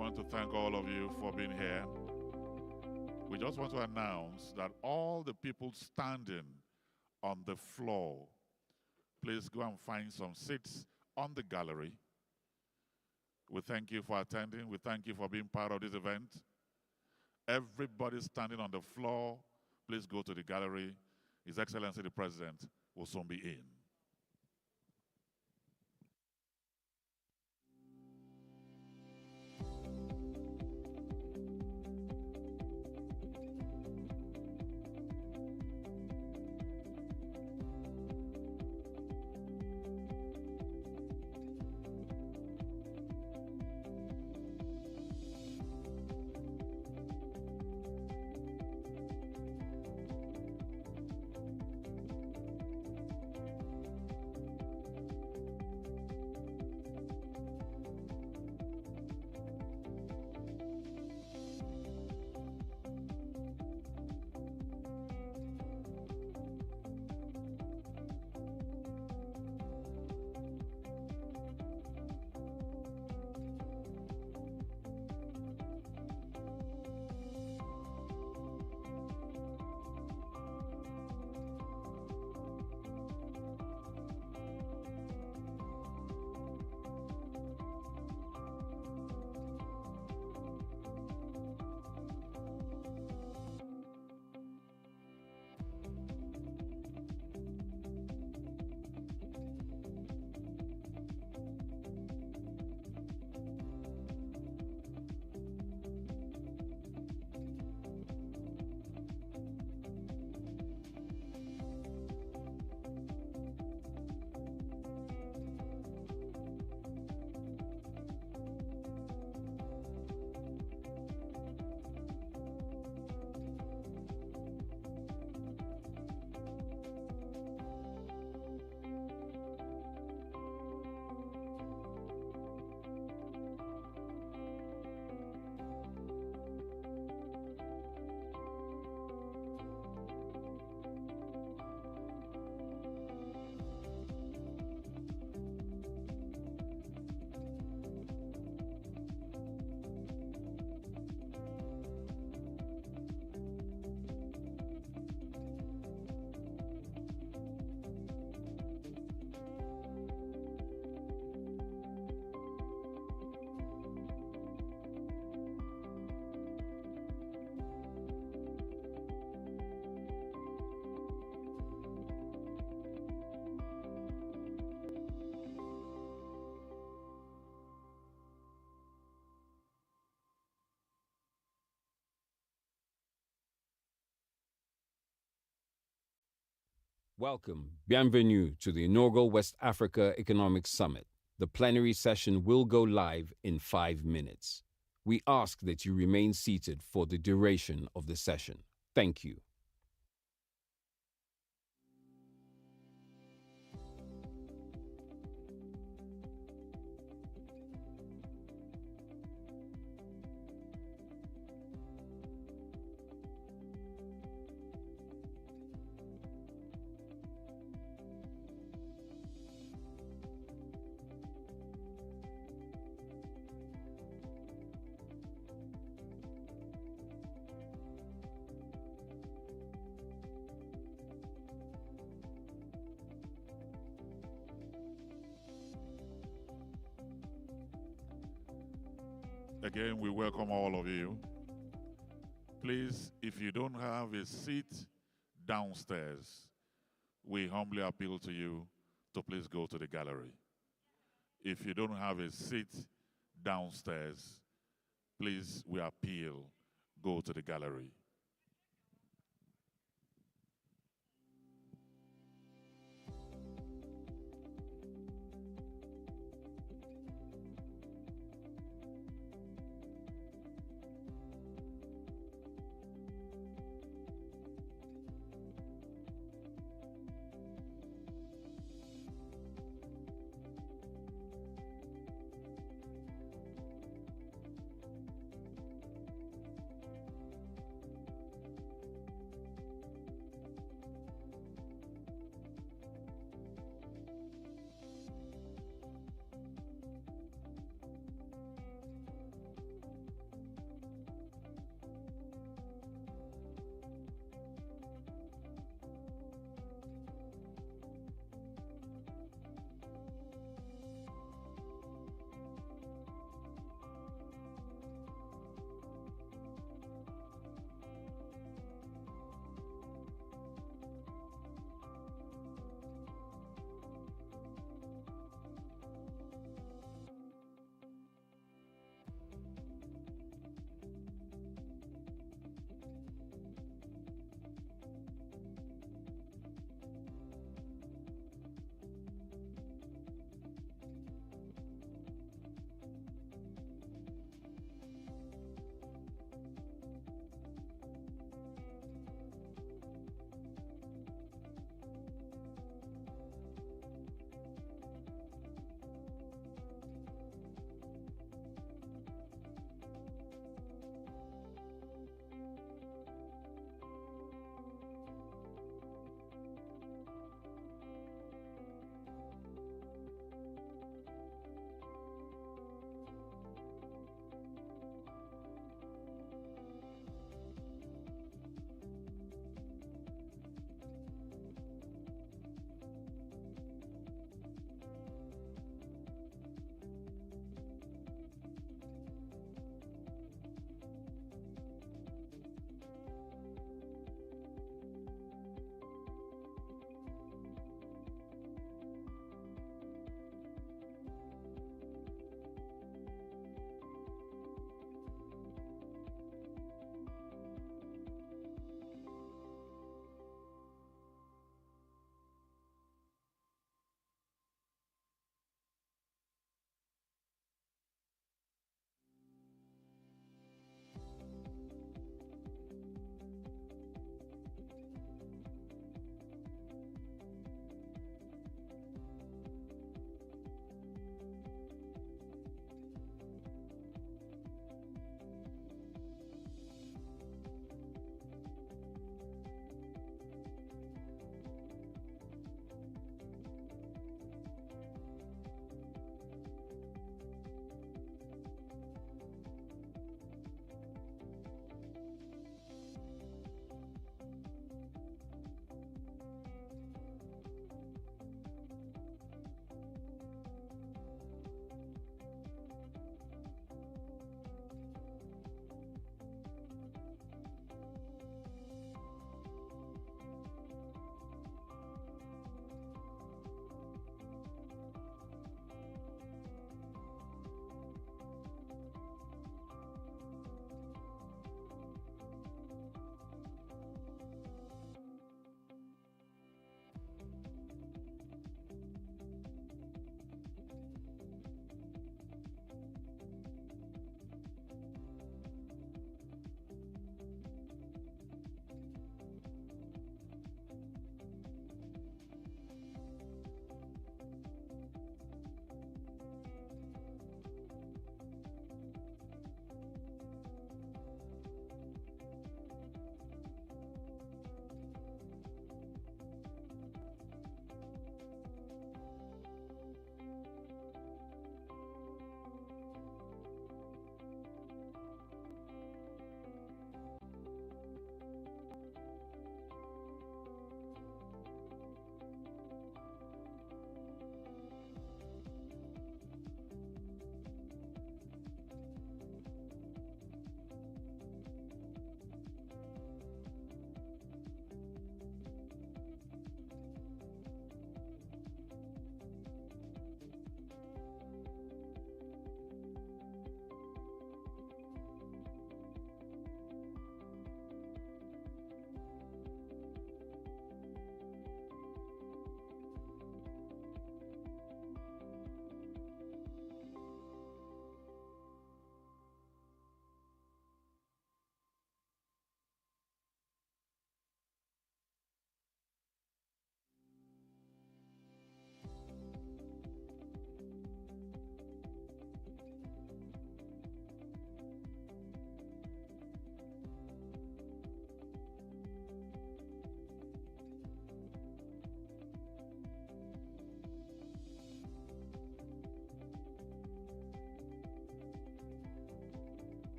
want to thank all of you for being here. We just want to announce that all the people standing on the floor, please go and find some seats on the gallery. We thank you for attending. We thank you for being part of this event. Everybody standing on the floor, please go to the gallery. His Excellency the President will soon be in. Welcome, bienvenue to the inaugural West Africa Economic Summit. The plenary session will go live in 5 minutes. We ask that you remain seated for the duration of the session. Thank you. Again, we welcome all of you. Please, if you don't have a seat downstairs, we humbly appeal to you to please go to the gallery. If you don't have a seat downstairs, please, we appeal, go to the gallery.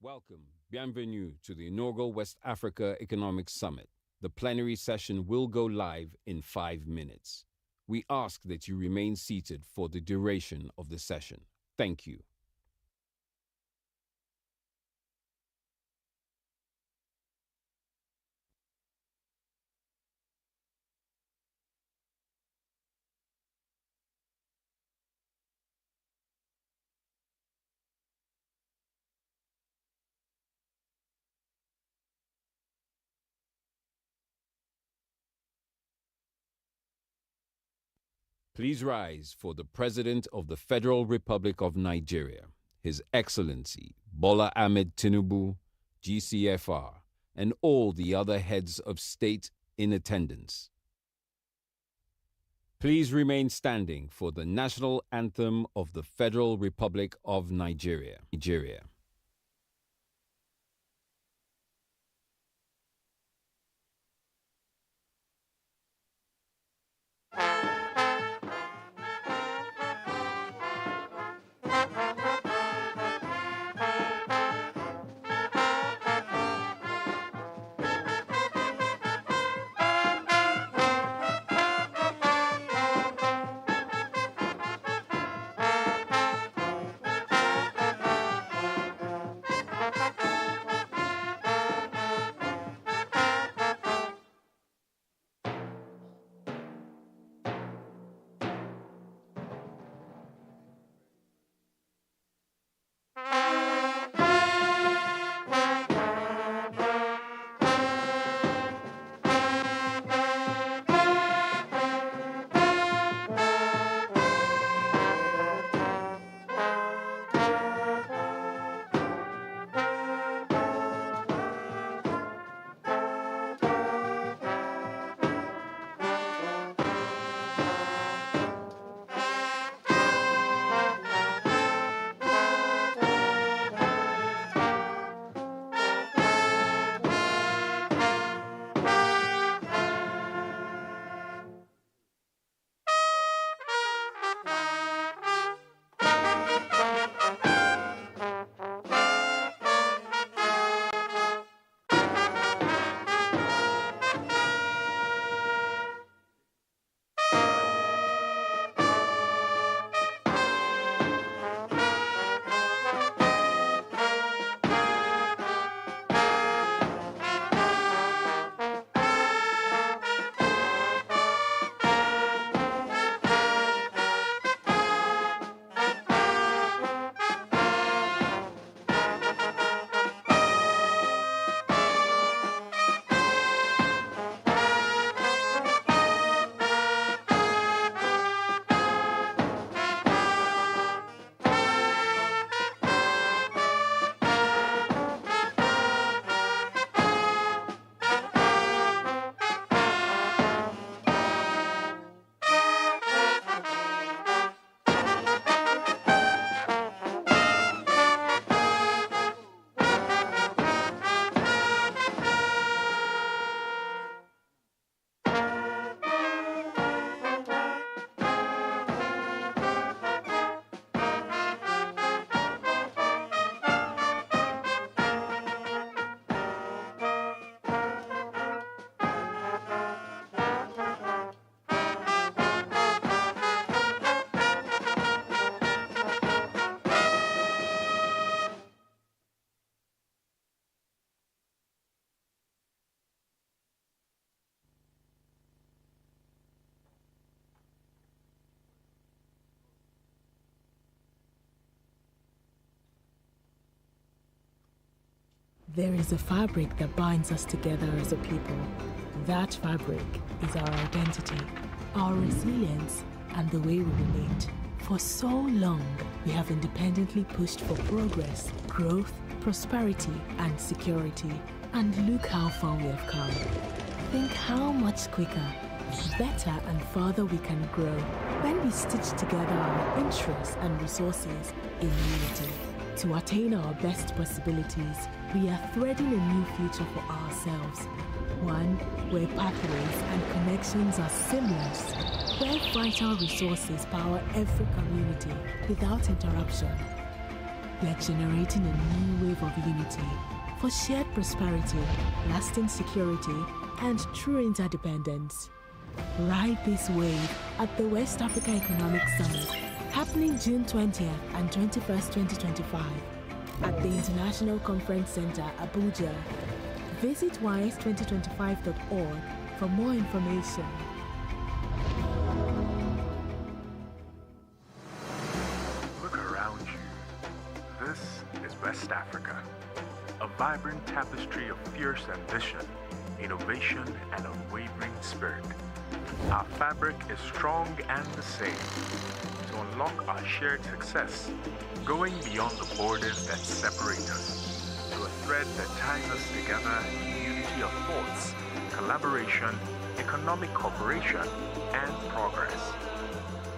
Welcome, bienvenue to the inaugural West Africa Economic Summit. The plenary session will go live in 5 minutes. We ask that you remain seated for the duration of the session. Thank you. Please rise for the President of the Federal Republic of Nigeria, His Excellency Bola Ahmed Tinubu, GCFR, and all the other heads of state in attendance. Please remain standing for the national anthem of the Federal Republic of Nigeria. There is a fabric that binds us together as a people. That fabric is our identity, our resilience, and the way we relate. For so long, we have independently pushed for progress, growth, prosperity, and security. And look how far we have come. Think how much quicker, better, and farther we can grow when we stitch together our interests and resources in unity. To attain our best possibilities, we are threading a new future for ourselves. One where pathways and connections are seamless, where vital resources power every community without interruption. They're generating a new wave of unity for shared prosperity, lasting security, and true interdependence. Ride this wave at the West Africa Economic Summit, happening June 20th and 21st, 2025, at the International Conference Center, Abuja. Visit ys2025.org for more information. Look around you. This is West Africa, a vibrant tapestry of fierce ambition, innovation, and unwavering spirit. Our fabric is strong and the same. To unlock our shared success, going beyond the borders that separate us, to a thread that ties us together in unity of thoughts, collaboration, economic cooperation, and progress.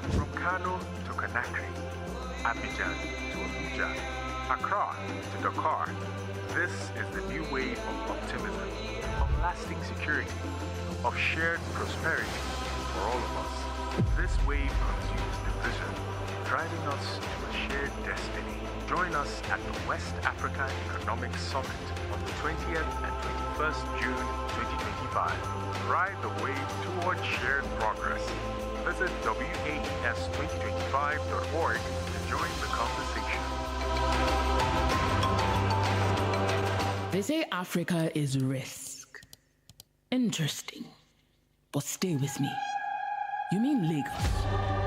From Kano to Conakry, Abidjan to Abuja, Accra to Dakar, this is the new wave of optimism, of lasting security, of shared prosperity for all of us. This wave consumes division, driving us to a shared destiny. Join us at the West Africa Economic Summit on the 20th and 21st June 2025. Ride the wave towards shared progress. Visit WAES2025.org to join the conversation. They say Africa is risk. Interesting. But stay with me. You mean Lagos,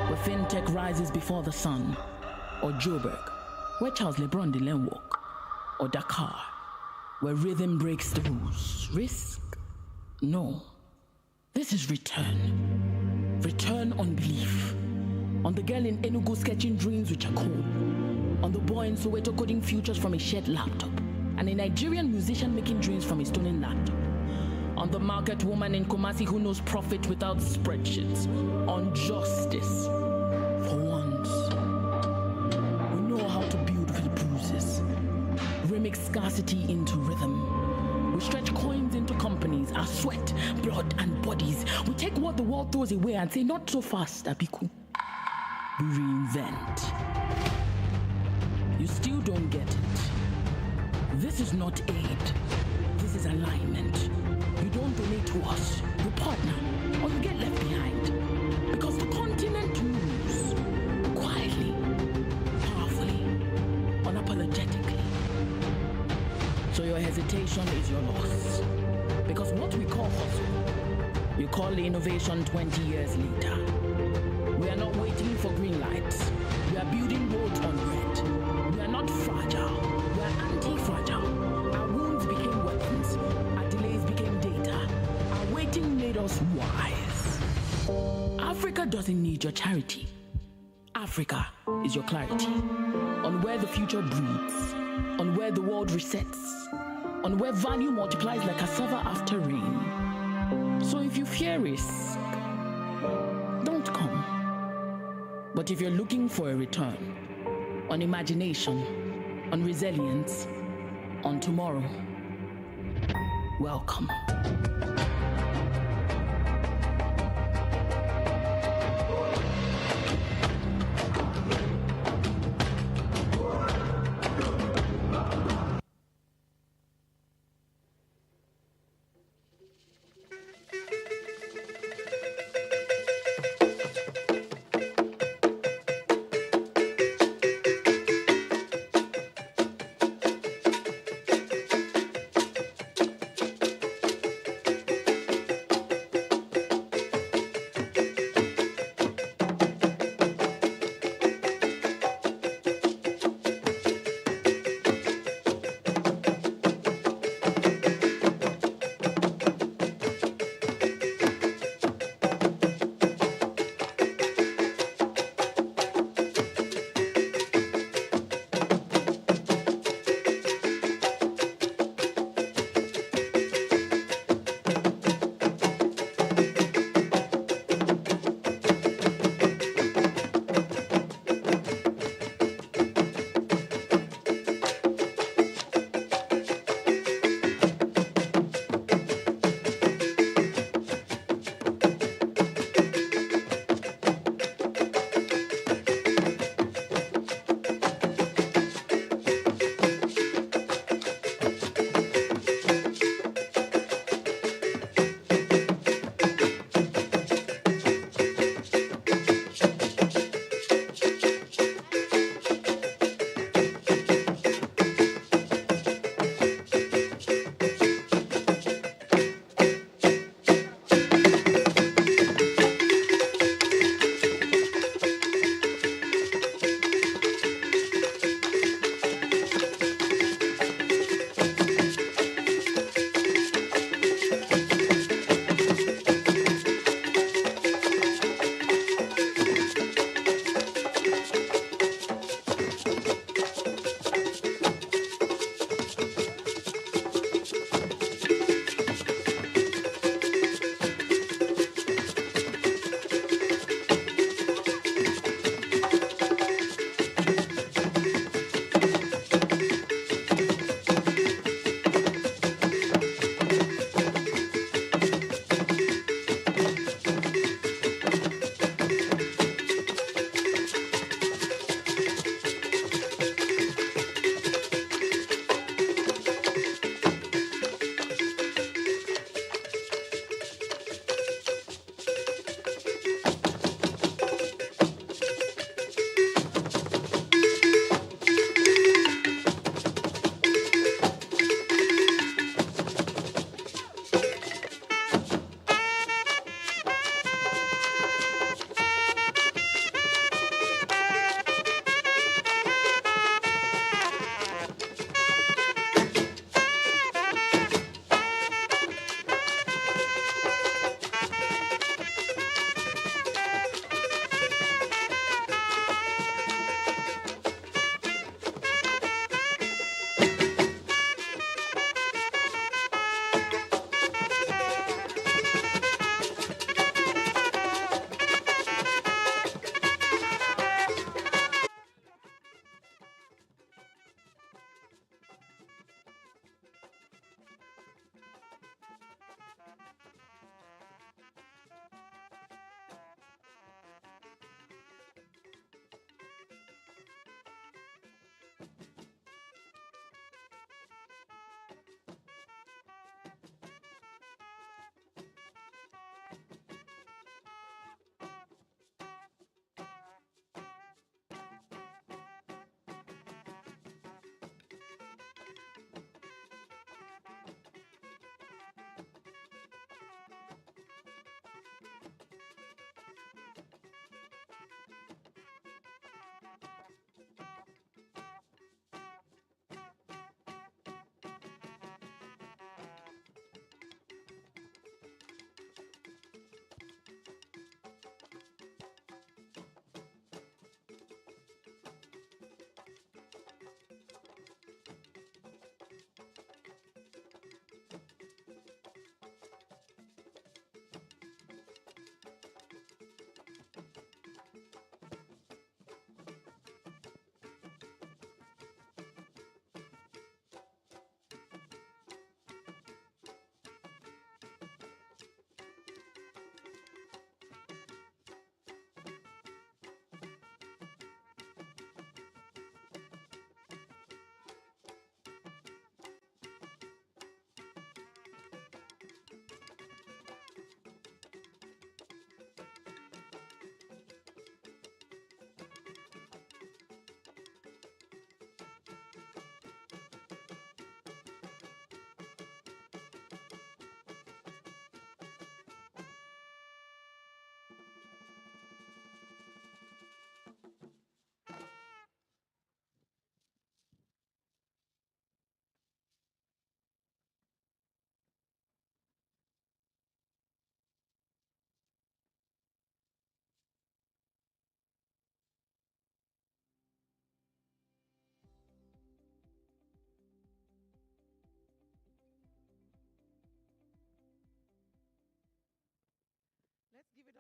where fintech rises before the sun? Or Joburg, where Charles LeBron did walk? Or Dakar, where rhythm breaks the rules? Risk? No. This is return. Return on belief. On the girl in Enugu sketching dreams which are cool. On the boy in Soweto coding futures from a shared laptop. And a Nigerian musician making dreams from a stolen laptop. On the market woman in Kumasi who knows profit without spreadsheets. On justice. For once, we know how to build with bruises. Remix scarcity into rhythm. We stretch coins into companies, our sweat, blood, and bodies. We take what the world throws away and say, not so fast, Abiku. We reinvent. You still don't get it. This is not aid. This is alignment. You don't donate to us, you partner, or you get left behind. Because the continent moves quietly, powerfully, unapologetically. So your hesitation is your loss. Because what we call hustle, you call innovation 20 years later. We are not waiting for green lights. We are building roads on red. We are not fragile. We are anti-fragile. Our wounds became weapons. Our delays became data. Our waiting made us wise. Africa doesn't need your charity. Africa is your clarity. On where the future breathes. On where the world resets. On where value multiplies like cassava after rain. So if you fear risk, don't come. But if you're looking for a return, on imagination, on resilience, on tomorrow, welcome.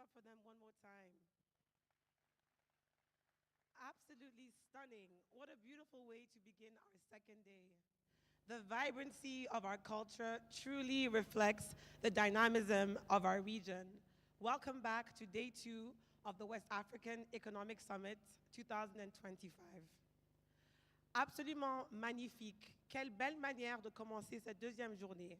up for them one more time. Absolutely stunning. What a beautiful way to begin our second day. The vibrancy of our culture truly reflects the dynamism of our region. Welcome back to day 2 of the West African Economic Summit 2025. Absolument magnifique. Quelle belle manière de commencer cette deuxième journée.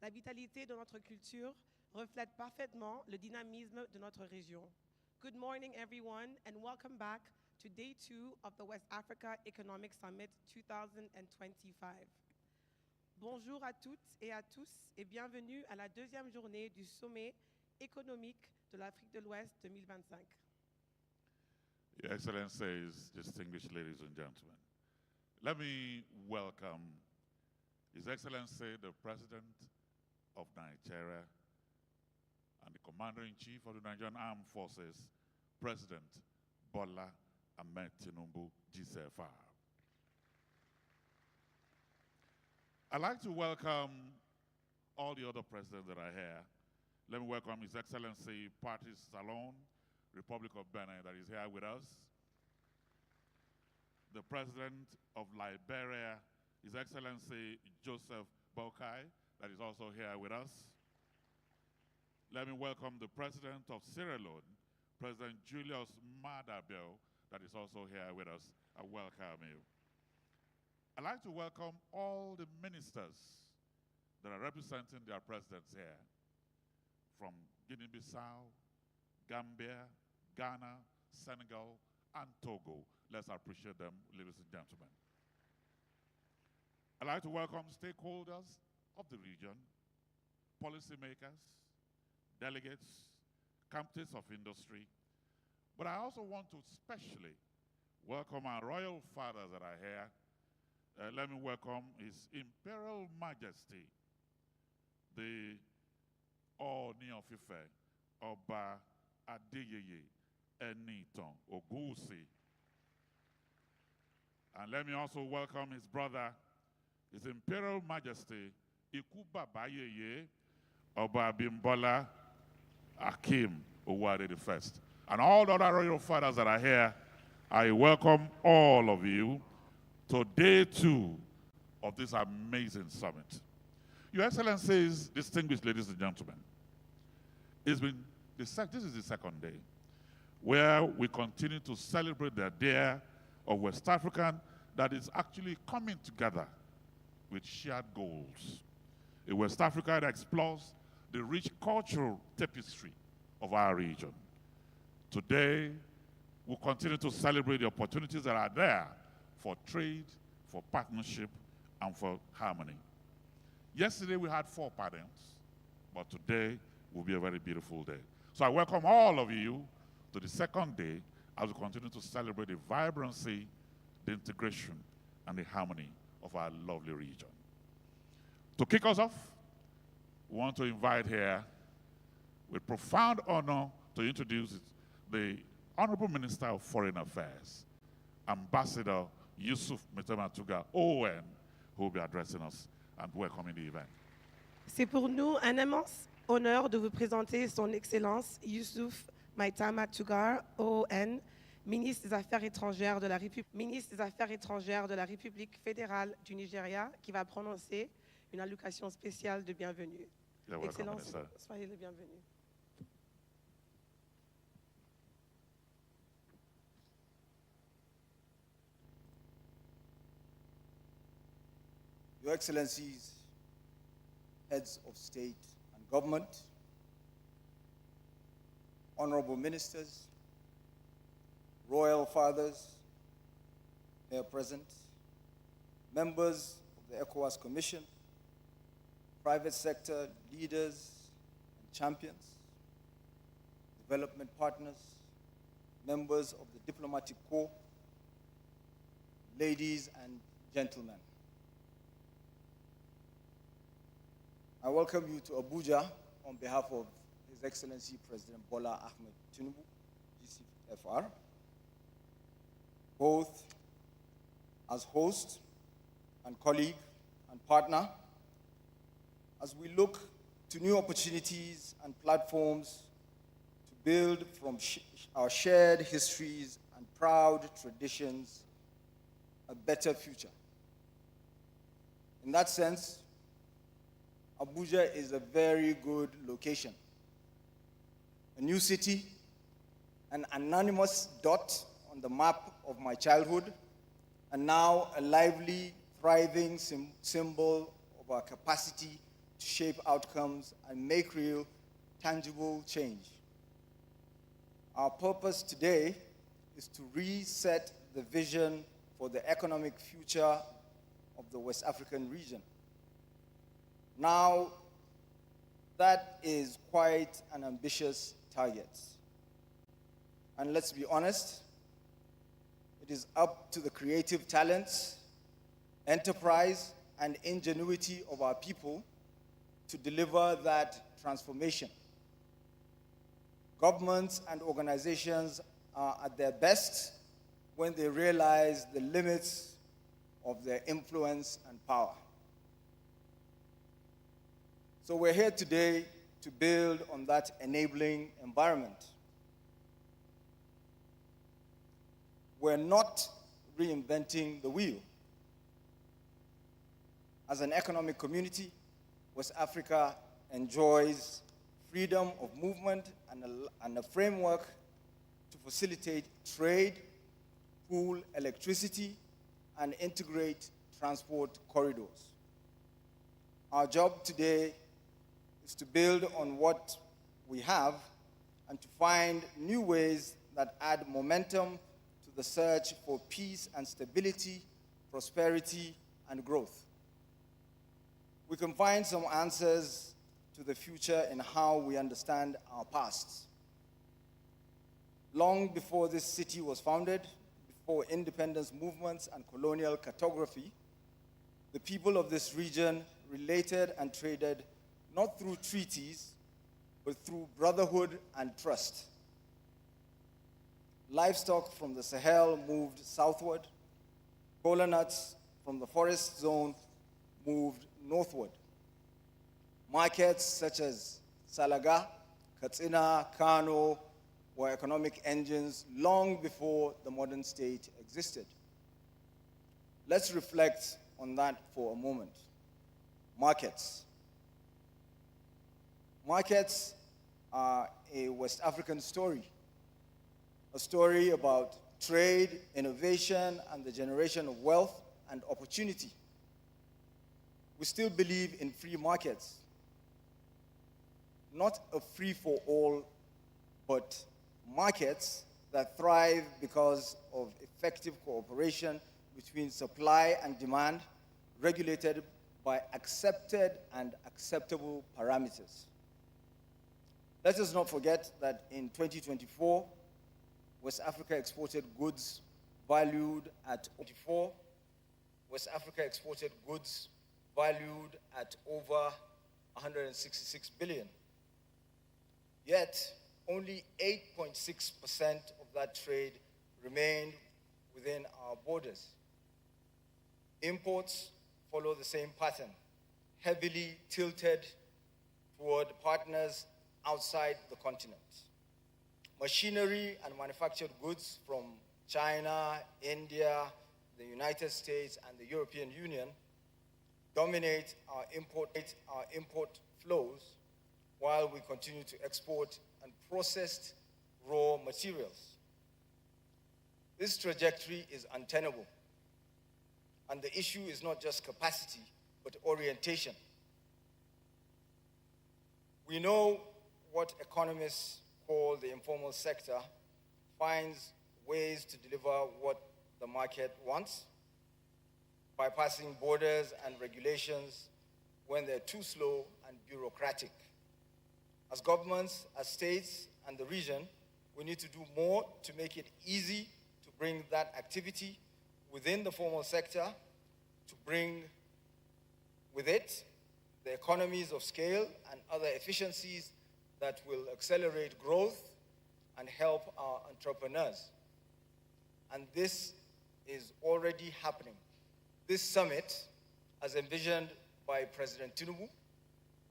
La vitalité de notre culture reflète parfaitement le dynamisme de notre région. Good morning, everyone, and welcome back to day 2 of the West Africa Economic Summit 2025. Bonjour à toutes et à tous et bienvenue à la deuxième journée du sommet économique de l'Afrique de l'Ouest 2025. Your Excellencies, distinguished ladies and gentlemen, let me welcome His Excellency, the President of Nigeria and the Commander-in-Chief of the Nigerian Armed Forces, President Bola Ahmed Tinubu, GCFR. I'd like to welcome all the other presidents that are here. Let me welcome His Excellency Patrice Talon, Republic of Benin, that is here with us. The President of Liberia, His Excellency Joseph Boakai, that is also here with us. Let me welcome the President of Sierra Leone, President Julius Maada Bio, that is also here with us. I welcome you. I'd like to welcome all the ministers that are representing their presidents here from Guinea-Bissau, Gambia, Ghana, Senegal, and Togo. Let's appreciate them, ladies and gentlemen. I'd like to welcome stakeholders of the region, policymakers, delegates, captains of industry, but I also want to especially welcome our royal fathers that are here. Let me welcome His Imperial Majesty, the Ooni of Ife, Oba Adeyeye Enitan Ogunwusi. And let me also welcome his brother, His Imperial Majesty, Iku Babayeye, Oba Abimbola Akim Owari I. And all the other royal fathers that are here, I welcome all of you to day 2 of this amazing summit. Your Excellencies, distinguished ladies and gentlemen, this is the second day where we continue to celebrate the day of West African that is actually coming together with shared goals. A West Africa that explores the rich cultural tapestry of our region. Today, we'll continue to celebrate the opportunities that are there for trade, for partnership, and for harmony. Yesterday, we had 4 panels, but today will be a very beautiful day. So I welcome all of you to the second day as we continue to celebrate the vibrancy, the integration, and the harmony of our lovely region. To kick us off, we want to invite here, with profound honor, to introduce the Honorable Minister of Foreign Affairs, Ambassador Yusuf Metematuga ON, who will be addressing us and welcoming the event. C'est pour nous un immense honneur de vous présenter Son Excellence Yusuf Maitama-Tugar, ON, ministre des Affaires étrangères de la République fédérale du Nigeria, qui va prononcer une allocution spéciale de bienvenue. Excellence, soyez le bienvenu. Your Excellencies, heads of state and government, honorable ministers, royal fathers here present, members of the ECOWAS Commission, private sector leaders and champions, development partners, members of the diplomatic corps, ladies and gentlemen. I welcome you to Abuja on behalf of His Excellency President Bola Ahmed Tinubu, GCFR, both as host and colleague and partner, as we look to new opportunities and platforms to build from our shared histories and proud traditions a better future. In that sense, Abuja is a very good location. A new city, an anonymous dot on the map of my childhood, and now a lively, thriving symbol of our capacity to shape outcomes and make real, tangible change. Our purpose today is to reset the vision for the economic future of the West African region. Now, that is quite an ambitious target. And let's be honest, it is up to the creative talents, enterprise, and ingenuity of our people to deliver that transformation. Governments and organizations are at their best when they realize the limits of their influence and power. So we're here today to build on that enabling environment. We're not reinventing the wheel. As an economic community, West Africa enjoys freedom of movement and a framework to facilitate trade, pool electricity, and integrate transport corridors. Our job today is to build on what we have and to find new ways that add momentum to the search for peace and stability, prosperity, and growth. We can find some answers to the future in how we understand our past. Long before this city was founded, before independence movements and colonial cartography, the people of this region related and traded not through treaties, but through brotherhood and trust. Livestock from the Sahel moved southward. Cola nuts from the forest zone moved northward. Markets such as Salaga, Katsina, Kano were economic engines long before the modern state existed. Let's reflect on that for a moment. Markets. Markets are a West African story, a story about trade, innovation, and the generation of wealth and opportunity. We still believe in free markets, not a free-for-all, but markets that thrive because of effective cooperation between supply and demand, regulated by accepted and acceptable parameters. Let us not forget that in 2024, West Africa exported goods valued at over $166 billion. Yet, only 8.6% of that trade remained within our borders. Imports follow the same pattern, heavily tilted toward partners outside the continent. Machinery and manufactured goods from China, India, the United States, and the European Union dominate our import flows, while we continue to export unprocessed raw materials. This trajectory is untenable, and the issue is not just capacity, but orientation. We know what economists call the informal sector finds ways to deliver what the market wants, bypassing borders and regulations when they're too slow and bureaucratic. As governments, as states, and the region, we need to do more to make it easy to bring that activity within the formal sector, to bring with it the economies of scale and other efficiencies that will accelerate growth and help our entrepreneurs. And this is already happening. This summit, as envisioned by President Tinubu,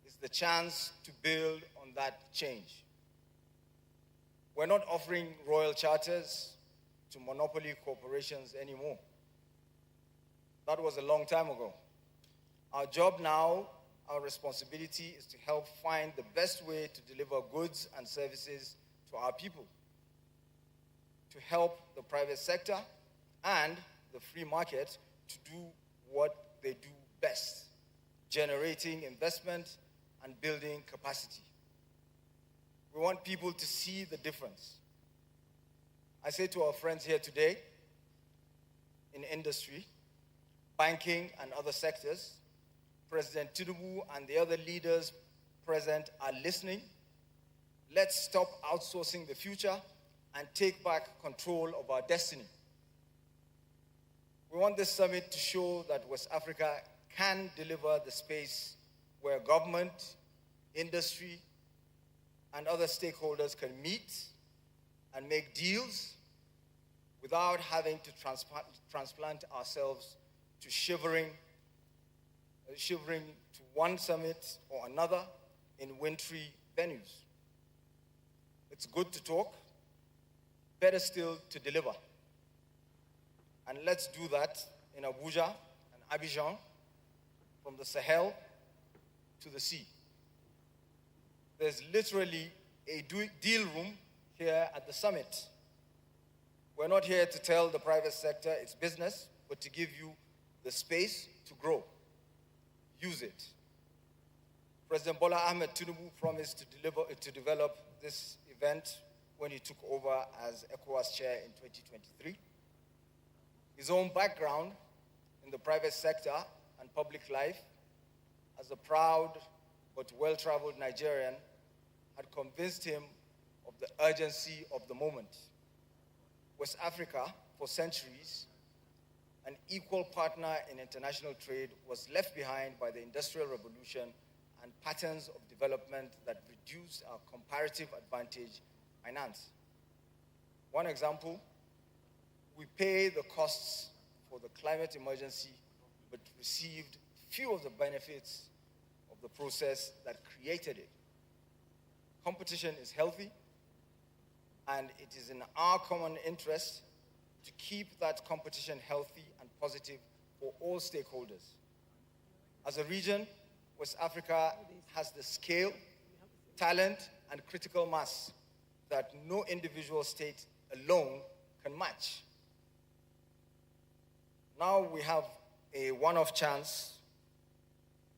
is the chance to build on that change. We're not offering royal charters to monopoly corporations anymore. That was a long time ago. Our job now, our responsibility is to help find the best way to deliver goods and services to our people, to help the private sector and the free market to do what they do best, generating investment and building capacity. We want people to see the difference. I say to our friends here today, in industry, banking, and other sectors, President Tinubu and the other leaders present are listening. Let's stop outsourcing the future and take back control of our destiny. We want this summit to show that West Africa can deliver the space where government, industry, and other stakeholders can meet and make deals without having to transplant ourselves to shivering to one summit or another in wintry venues. It's good to talk, better still to deliver. And let's do that in Abuja and Abidjan, from the Sahel to the sea. There's literally a deal room here at the summit. We're not here to tell the private sector its business, but to give you the space to grow. Use it. President Bola Ahmed Tinubu promised to develop this event when he took over as ECOWAS chair in 2023. His own background in the private sector and public life as a proud but well-traveled Nigerian had convinced him of the urgency of the moment. West Africa, for centuries, an equal partner in international trade, was left behind by the Industrial Revolution and patterns of development that reduced our comparative advantage in finance. One example, we pay the costs for the climate emergency, but received few of the benefits of the process that created it. Competition is healthy, and it is in our common interest to keep that competition healthy and positive for all stakeholders. As a region, West Africa has the scale, talent, and critical mass that no individual state alone can match. Now we have a one-off chance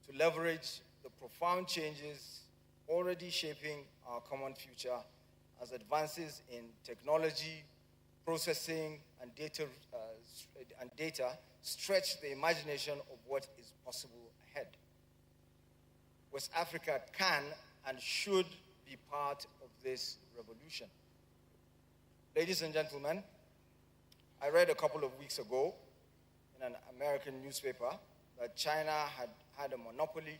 to leverage the profound changes already shaping our common future as advances in technology, processing, and data stretch the imagination of what is possible ahead. West Africa can and should be part of this revolution. Ladies and gentlemen, I read a couple of weeks ago in an American newspaper that China had a monopoly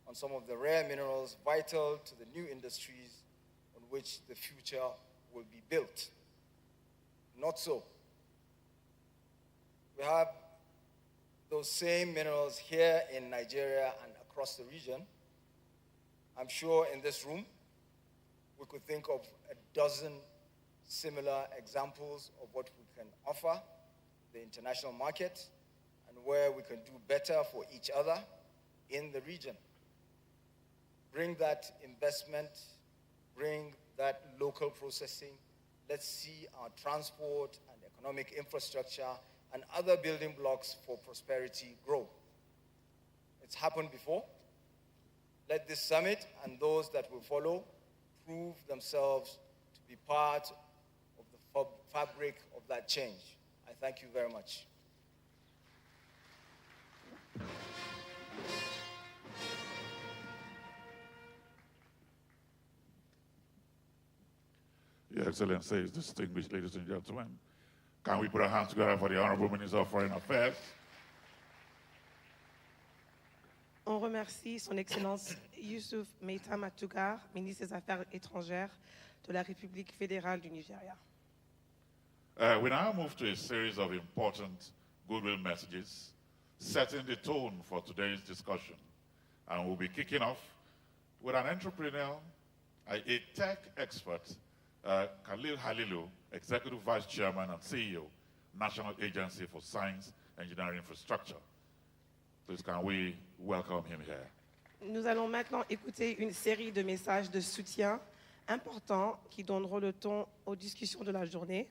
on some of the rare minerals vital to the new industries on which the future will be built. Not so. We have those same minerals here in Nigeria and across the region. I'm sure in this room we could think of a dozen similar examples of what we can offer the international market and where we can do better for each other in the region. Bring that investment, bring that local processing. Let's see our transport and economic infrastructure and other building blocks for prosperity grow. It's happened before. Let this summit and those that will follow prove themselves to be part of the fabric of that change. I thank you very much. Your Excellency, distinguished ladies and gentlemen, can we put our hands together for the Honorable Minister of Foreign Affairs? On remercie Son Excellence Youssouf Meita Matugar, ministre des Affaires étrangères de la République fédérale du Nigeria. We now move to a series of important goodwill messages, setting the tone for today's discussion. And we'll be kicking off with an entrepreneur, a tech expert, Khalil Halilu, Executive Vice Chairman and CEO, National Agency for Science, Engineering Infrastructure. Please can we welcome him here. Nous allons maintenant écouter une série de messages de soutien importants qui donneront le ton aux discussions de la journée.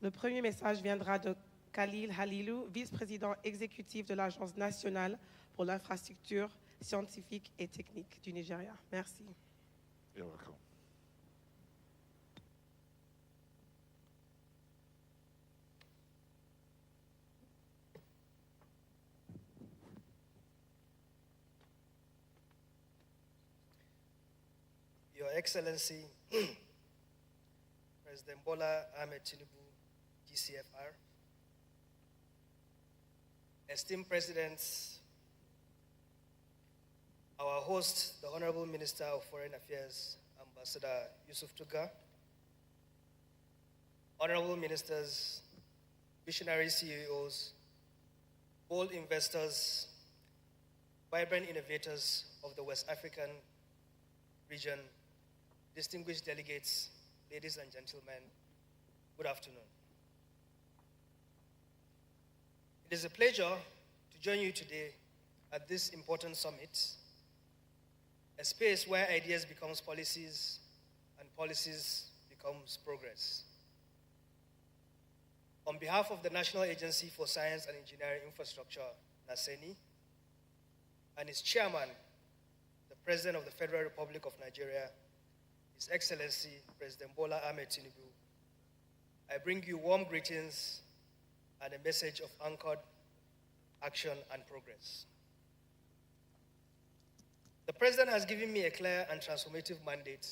Le premier message viendra de Khalil Halilu, vice-président exécutif de l'Agence nationale pour l'infrastructure scientifique et technique du Nigeria. Merci. You're welcome. Your Excellency, President Bola Ahmed Tinubu, GCFR, esteemed Presidents, our host, the Honorable Minister of Foreign Affairs, Ambassador Yusuf Tuga, Honorable Ministers, visionary CEOs, bold investors, vibrant innovators of the West African region, distinguished delegates, ladies and gentlemen, good afternoon. It is a pleasure to join you today at this important summit, a space where ideas becomes policies and policies becomes progress. On behalf of the National Agency for Science and Engineering Infrastructure, NASENI, and its chairman, the President of the Federal Republic of Nigeria, His Excellency President Bola Ahmed Tinubu, I bring you warm greetings and a message of anchored action and progress. The President has given me a clear and transformative mandate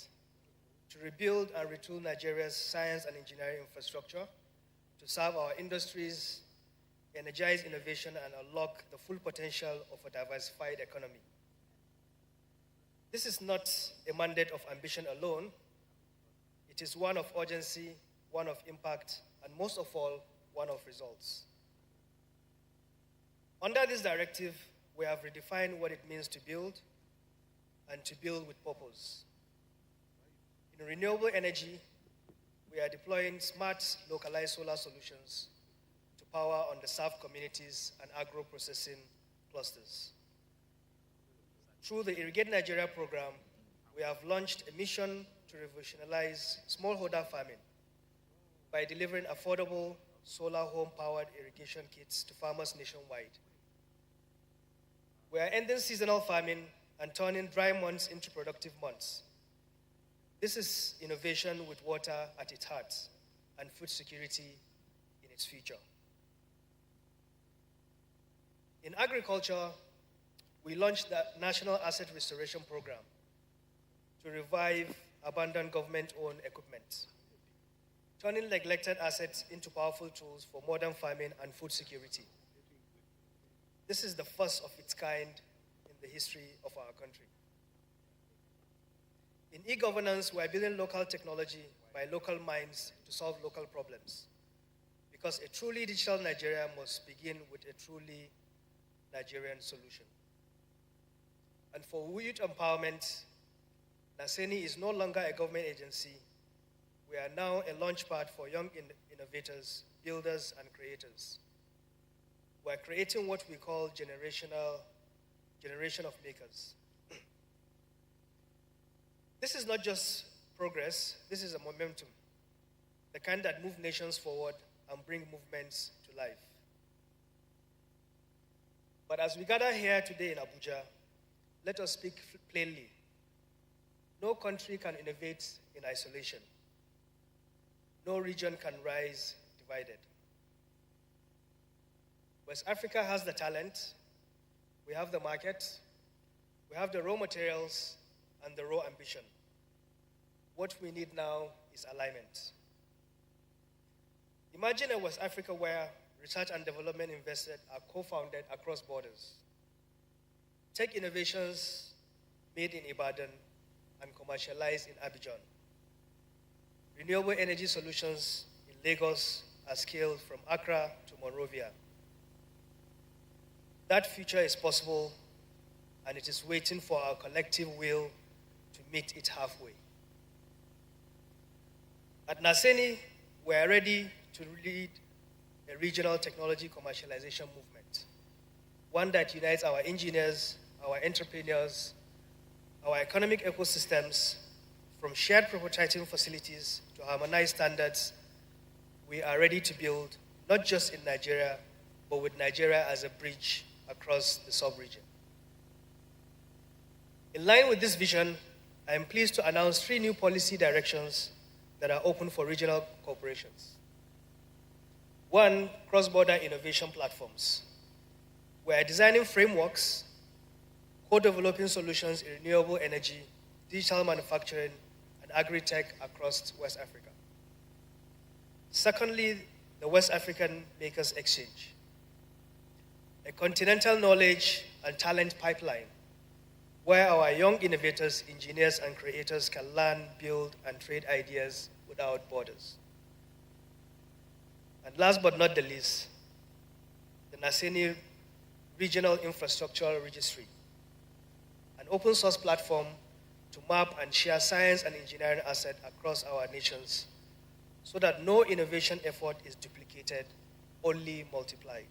to rebuild and retool Nigeria's science and engineering infrastructure to serve our industries, energize innovation, and unlock the full potential of a diversified economy. This is not a mandate of ambition alone. It is one of urgency, one of impact, and most of all, one of results. Under this directive, we have redefined what it means to build and to build with purpose. In renewable energy, we are deploying smart, localized solar solutions to power underserved communities and agro-processing clusters. Through the Irrigate Nigeria program, we have launched a mission to revolutionize smallholder farming by delivering affordable solar home-powered irrigation kits to farmers nationwide. We are ending seasonal farming and turning dry months into productive months. This is innovation with water at its heart and food security in its future. In agriculture, we launched the National Asset Restoration Program to revive abandoned government-owned equipment, turning neglected assets into powerful tools for modern farming and food security. This is the first of its kind in the history of our country. In e-governance, we are building local technology by local minds to solve local problems, because a truly digital Nigeria must begin with a truly Nigerian solution. And for youth empowerment, NASENI is no longer a government agency. We are now a launchpad for young innovators, builders, and creators. We are creating what we call generation of makers. This is not just progress, this is a momentum, the kind that moves nations forward and bring movements to life. But as we gather here today in Abuja, let us speak plainly. No country can innovate in isolation. No region can rise divided. West Africa has the talent, we have the market, we have the raw materials and the raw ambition. What we need now is alignment. Imagine a West Africa where research and development investment are co-founded across borders. Tech innovations made in Ibadan and commercialized in Abidjan. Renewable energy solutions in Lagos are scaled from Accra to Monrovia. That future is possible, and it is waiting for our collective will to meet it halfway. At Naseni, we are ready to lead a regional technology commercialization movement, one that unites our engineers, our entrepreneurs, our economic ecosystems. From shared prototyping facilities to harmonized standards, we are ready to build, not just in Nigeria, but with Nigeria as a bridge across the sub-region. In line with this vision, I am pleased to announce 3 new policy directions that are open for regional corporations. 1, cross-border innovation platforms. We are designing frameworks, co-developing solutions in renewable energy, digital manufacturing, and agri-tech across West Africa. Secondly, the West African Makers Exchange, a continental knowledge and talent pipeline where our young innovators, engineers, and creators can learn, build, and trade ideas without borders. And last but not the least, the Naseni Regional Infrastructure Registry, an open source platform to map and share science and engineering assets across our nations so that no innovation effort is duplicated, only multiplied.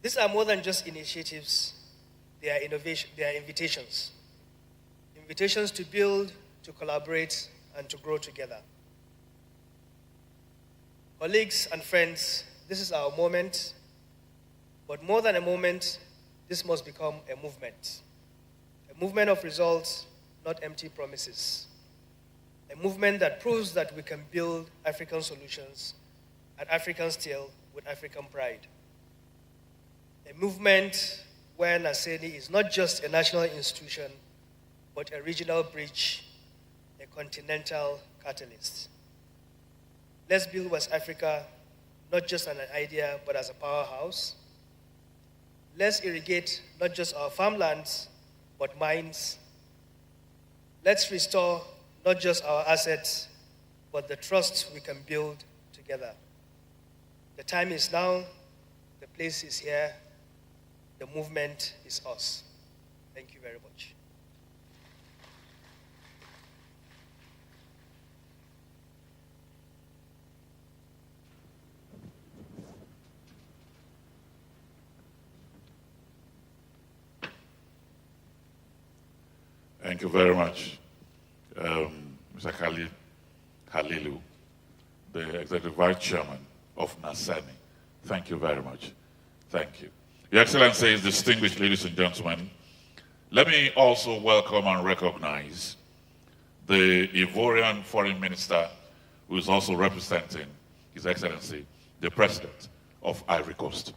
These are more than just initiatives, they are invitations. Invitations to build, to collaborate, and to grow together. Colleagues and friends, this is our moment, but more than a moment, this must become a movement. A movement of results, not empty promises. A movement that proves that we can build African solutions at African scale with African pride. A movement where Naseni is not just a national institution, but a regional bridge, a continental catalyst. Let's build West Africa not just as an idea, but as a powerhouse. Let's irrigate not just our farmlands, but mines. Let's restore not just our assets, but the trust we can build together. The time is now, the place is here, the movement is us. Thank you very much. Thank you very much, Mr. Halilu, the Executive Vice Chairman of Naseni. Thank you very much. Thank you. Your Excellencies, distinguished ladies and gentlemen, let me also welcome and recognize the Ivorian Foreign Minister, who is also representing His Excellency, the President of Ivory Coast.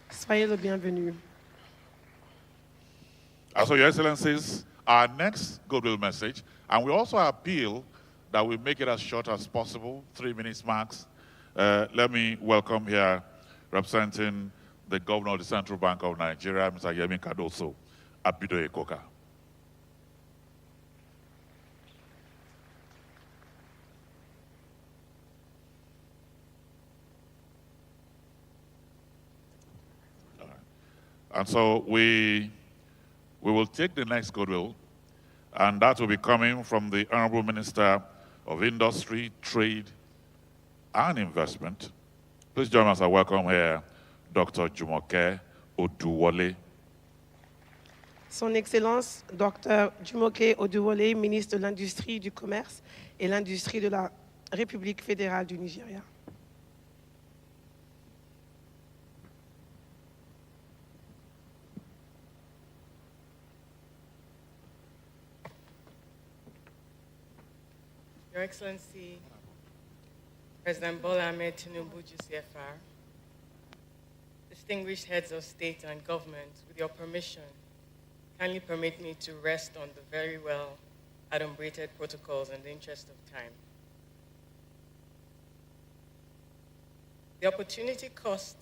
Soyez le bienvenu. So, Your Excellencies, our next goodwill message, and we also appeal that we make it as short as possible, 3 minutes max. Let me welcome here, representing the Governor of the Central Bank of Nigeria, Mr. Yemi Cardoso, Abido Ekoka. And so we will take the next goodwill, and that will be coming from the Honorable Minister of Industry, Trade, and Investment. Please join us. I welcome here Dr. Jumoke Oduwole. Son Excellence, Dr. Jumoke Oduwole, ministre de l'Industrie, du Commerce et l'Industrie de la République fédérale du Nigeria. Your Excellency, President Bola Ahmed Tinubu, GCFR, distinguished heads of state and government, with your permission, kindly permit me to rest on the very well adumbrated protocols in the interest of time. The opportunity cost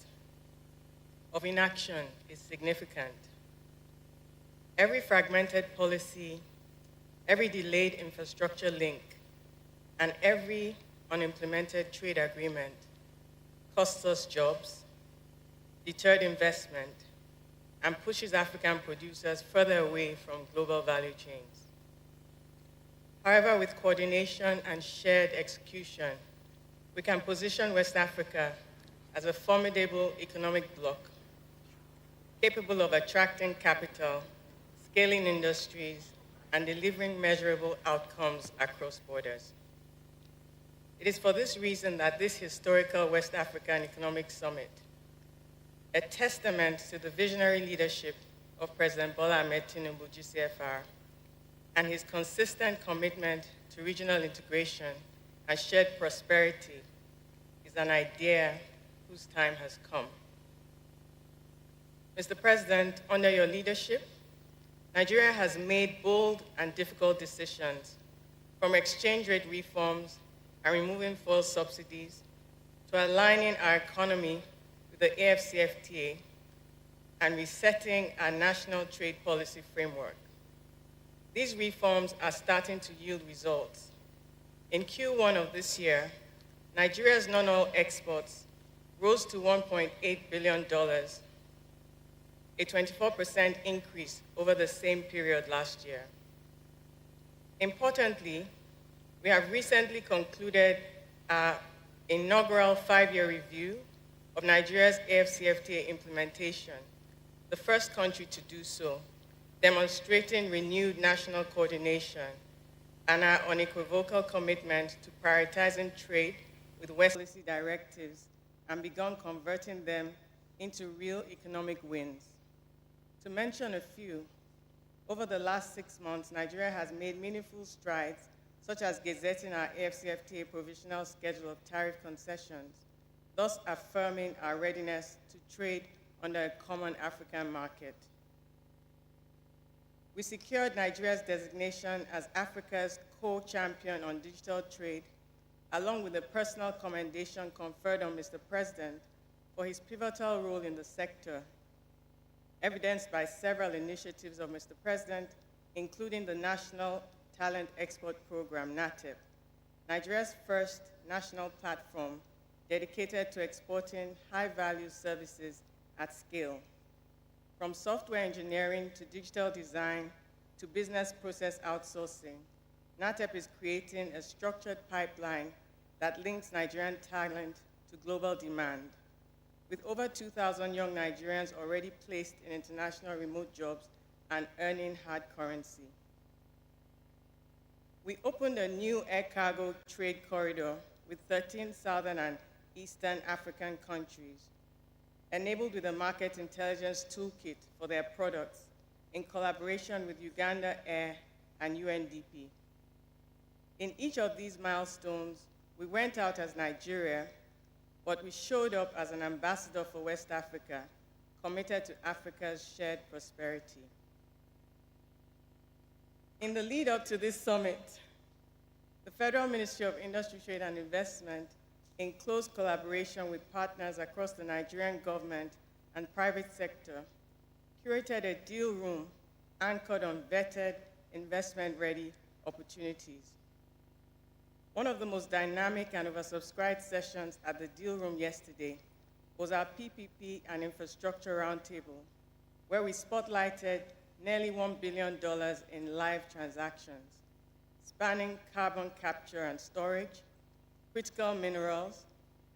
of inaction is significant. Every fragmented policy, every delayed infrastructure link, and every unimplemented trade agreement costs us jobs, deterred investment, and pushes African producers further away from global value chains. However, with coordination and shared execution, we can position West Africa as a formidable economic bloc, capable of attracting capital, scaling industries, and delivering measurable outcomes across borders. It is for this reason that this historical West African Economic Summit, a testament to the visionary leadership of President Bola Ahmed Tinubu, GCFR, and his consistent commitment to regional integration and shared prosperity, is an idea whose time has come. Mr. President, under your leadership, Nigeria has made bold and difficult decisions, from exchange rate reforms and removing fuel subsidies to aligning our economy with the AFCFTA and resetting our national trade policy framework. These reforms are starting to yield results. In Q1 of this year, Nigeria's non-oil exports rose to $1.8 billion, a 24% increase over the same period last year. Importantly, we have recently concluded our inaugural 5-year review of Nigeria's AFCFTA implementation, the first country to do so, demonstrating renewed national coordination and our unequivocal commitment to prioritizing trade with West policy directives and begun converting them into real economic wins. To mention a few, over the last 6 months, Nigeria has made meaningful strides, such as gazetting our AFCFTA provisional schedule of tariff concessions, thus affirming our readiness to trade under a common African market. We secured Nigeria's designation as Africa's co-champion on digital trade, along with the personal commendation conferred on Mr. President for his pivotal role in the sector, evidenced by several initiatives of Mr. President, including the National Talent Export Program, NATEP, Nigeria's first national platform dedicated to exporting high-value services at scale. From software engineering to digital design to business process outsourcing, NATEP is creating a structured pipeline that links Nigerian talent to global demand, with over 2,000 young Nigerians already placed in international remote jobs and earning hard currency. We opened a new air cargo trade corridor with 13 southern and eastern African countries, enabled with a market intelligence toolkit for their products in collaboration with Uganda Air and UNDP. In each of these milestones, we went out as Nigeria, but we showed up as an ambassador for West Africa, committed to Africa's shared prosperity. In the lead up to this summit, the Federal Ministry of Industry, Trade and Investment, in close collaboration with partners across the Nigerian government and private sector, curated a deal room anchored on vetted, investment-ready opportunities. One of the most dynamic and oversubscribed sessions at the deal room yesterday was our PPP and infrastructure roundtable, where we spotlighted nearly $1 billion in live transactions, spanning carbon capture and storage, critical minerals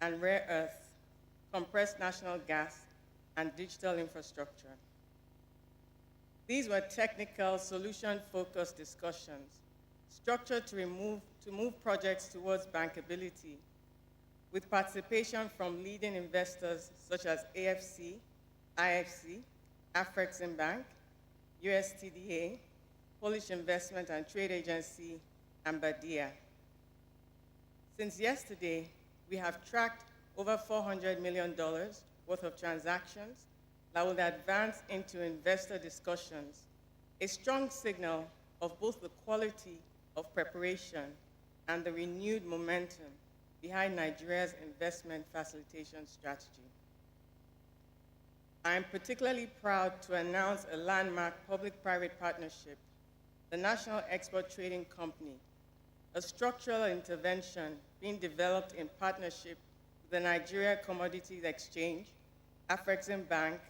and rare earths, compressed natural gas, and digital infrastructure. These were technical, solution-focused discussions, structured to move projects towards bankability, with participation from leading investors such as AFC, IFC, Afrexim Bank, USTDA, Polish Investment and Trade Agency, and Badia. Since yesterday, we have tracked over $400 million worth of transactions that will advance into investor discussions, a strong signal of both the quality of preparation and the renewed momentum behind Nigeria's investment facilitation strategy. I am particularly proud to announce a landmark public-private partnership, the National Export Trading Company, a structural intervention being developed in partnership with the Nigeria Commodities Exchange, Afrexim Bank,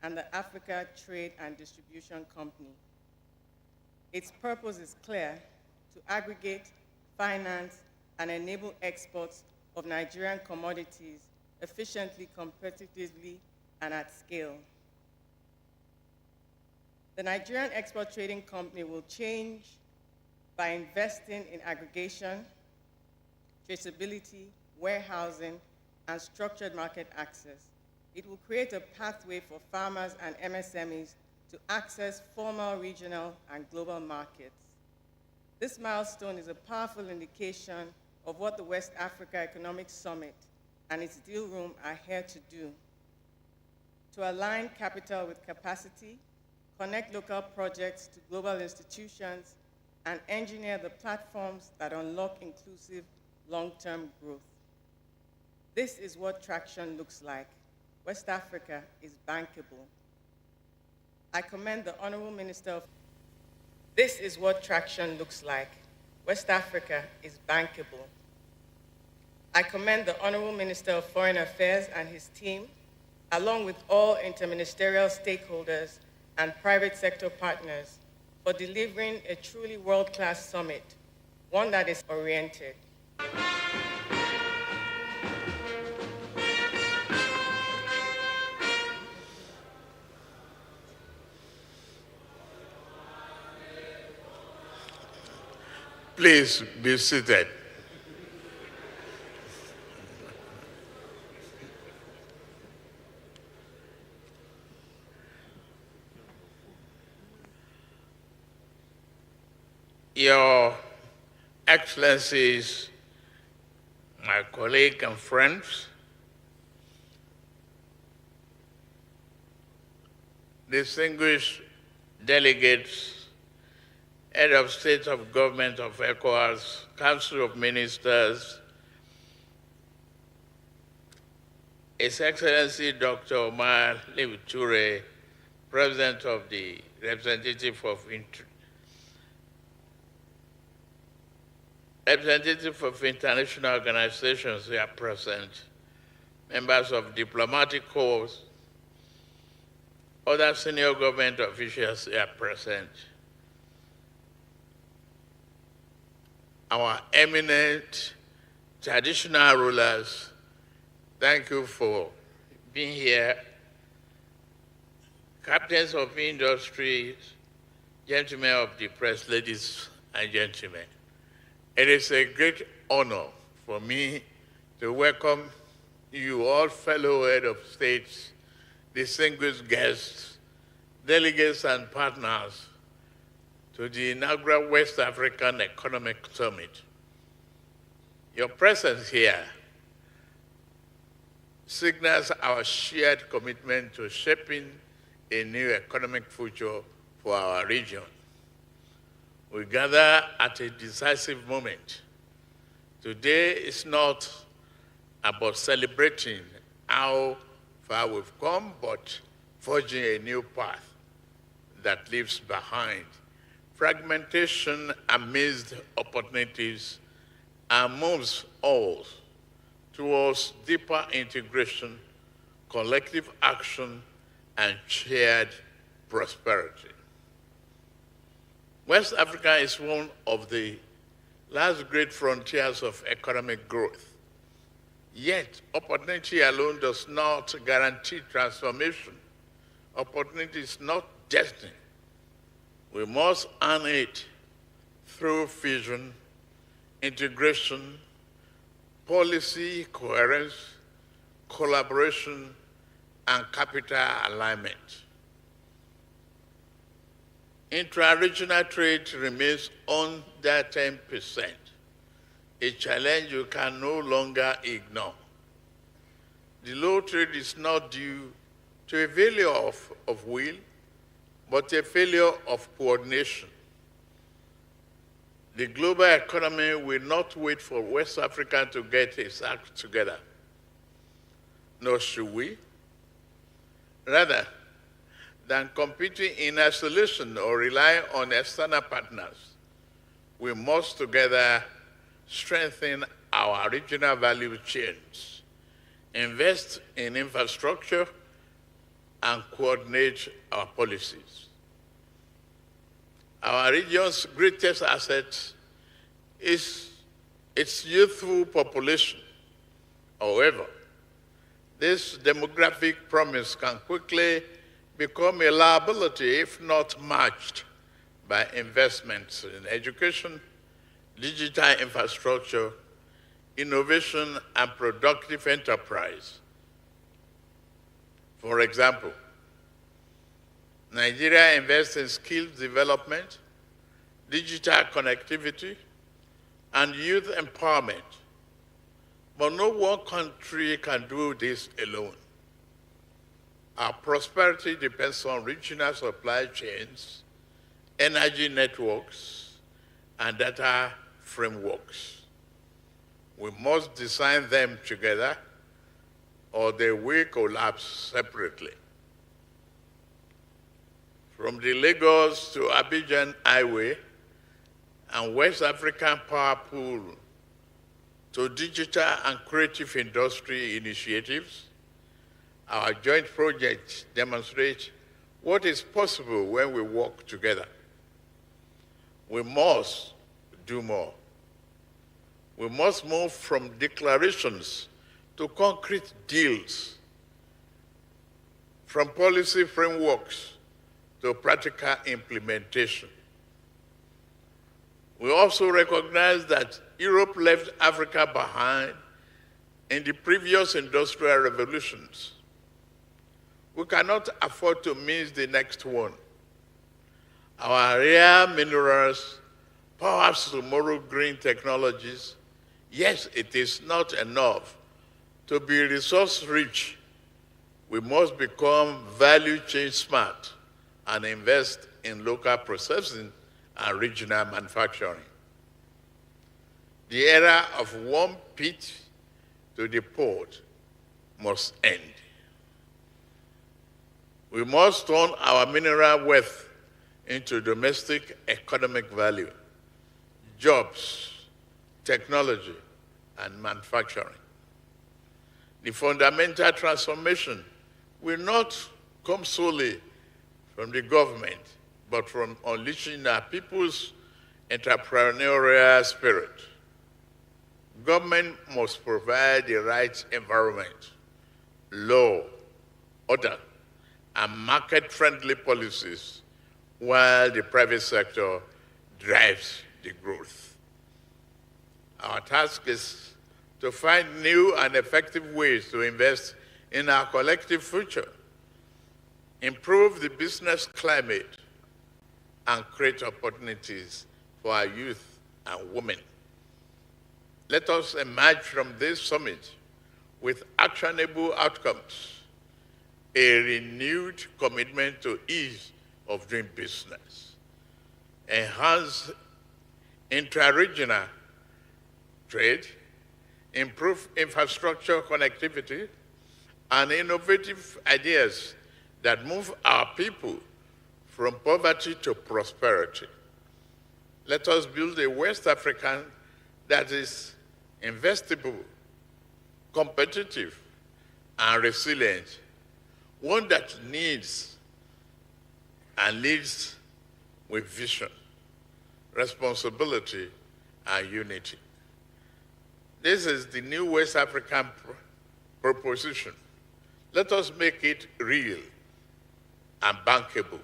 and the Africa Trade and Distribution Company. Its purpose is clear: to aggregate, finance, and enable exports of Nigerian commodities efficiently, competitively, and at scale. The Nigerian Export Trading Company will change by investing in aggregation, traceability, warehousing, and structured market access. It will create a pathway for farmers and MSMEs to access formal, regional, and global markets. This milestone is a powerful indication of what the West Africa Economic Summit and its deal room are here to do: to align capital with capacity, connect local projects to global institutions, and engineer the platforms that unlock inclusive long-term growth. This is what traction looks like. West Africa is bankable. I commend the Honorable Minister of... This is what traction looks like. West Africa is bankable. I commend the Honorable Minister of Foreign Affairs and his team, along with all interministerial stakeholders and private sector partners, for delivering a truly world-class summit, one that is oriented. Please be seated. Your Excellencies, my colleagues and friends, distinguished delegates, Head of State of Government of ECOWAS, Council of Ministers, His Excellency Dr. Omar Leviture, President of the Representative of international organizations here present, members of diplomatic corps, other senior government officials here present, our eminent traditional rulers, thank you for being here. Captains of industry, gentlemen of the press, ladies and gentlemen. It is a great honor for me to welcome you all fellow head of states, distinguished guests, delegates and partners to the inaugural West African Economic Summit. Your presence here signals our shared commitment to shaping a new economic future for our region. We gather at a decisive moment. Today is not about celebrating how far we've come, but forging a new path that leaves behind fragmentation amidst opportunities and moves all towards deeper integration, collective action, and shared prosperity. West Africa is one of the last great frontiers of economic growth. Yet, opportunity alone does not guarantee transformation. Opportunity is not destiny. We must earn it through vision, integration, policy coherence, collaboration, and capital alignment. Intra-regional trade remains under 10%, a challenge you can no longer ignore. The low trade is not due to a failure of will, but a failure of coordination. The global economy will not wait for West Africa to get its act together, nor should we. Rather than competing in isolation or rely on external partners, we must together strengthen our regional value chains, invest in infrastructure, and coordinate our policies. Our region's greatest asset is its youthful population. However, this demographic promise can quickly become a liability if not matched by investments in education, digital infrastructure, innovation, and productive enterprise. For example, Nigeria invests in skills development, digital connectivity, and youth empowerment. But no one country can do this alone. Our prosperity depends on regional supply chains, energy networks, and data frameworks. We must design them together or they will collapse separately. From the Lagos to Abidjan Highway and West African Power Pool to digital and creative industry initiatives, our joint projects demonstrate what is possible when we work together. We must do more. We must move from declarations to concrete deals, from policy frameworks to practical implementation. We also recognize that Europe left Africa behind in the previous industrial revolutions. We cannot afford to miss the next one. Our rare minerals, perhaps tomorrow green technologies, yes, it is not enough to be resource-rich. We must become value chain smart and invest in local processing and regional manufacturing. The era of one pit to the port must end. We must turn our mineral wealth into domestic economic value, jobs, technology, and manufacturing. The fundamental transformation will not come solely from the government, but from unleashing our people's entrepreneurial spirit. Government must provide the right environment, law, order, and market-friendly policies while the private sector drives the growth. Our task is to find new and effective ways to invest in our collective future, improve the business climate, and create opportunities for our youth and women. Let us emerge from this summit with actionable outcomes, a renewed commitment to ease of doing business, enhance intra-regional trade, improve infrastructure connectivity, and innovative ideas that move our people from poverty to prosperity. Let us build a West African that is investable, competitive, and resilient, one that needs and leads with vision, responsibility, and unity. This is the new West African proposition. Let us make it real and bankable.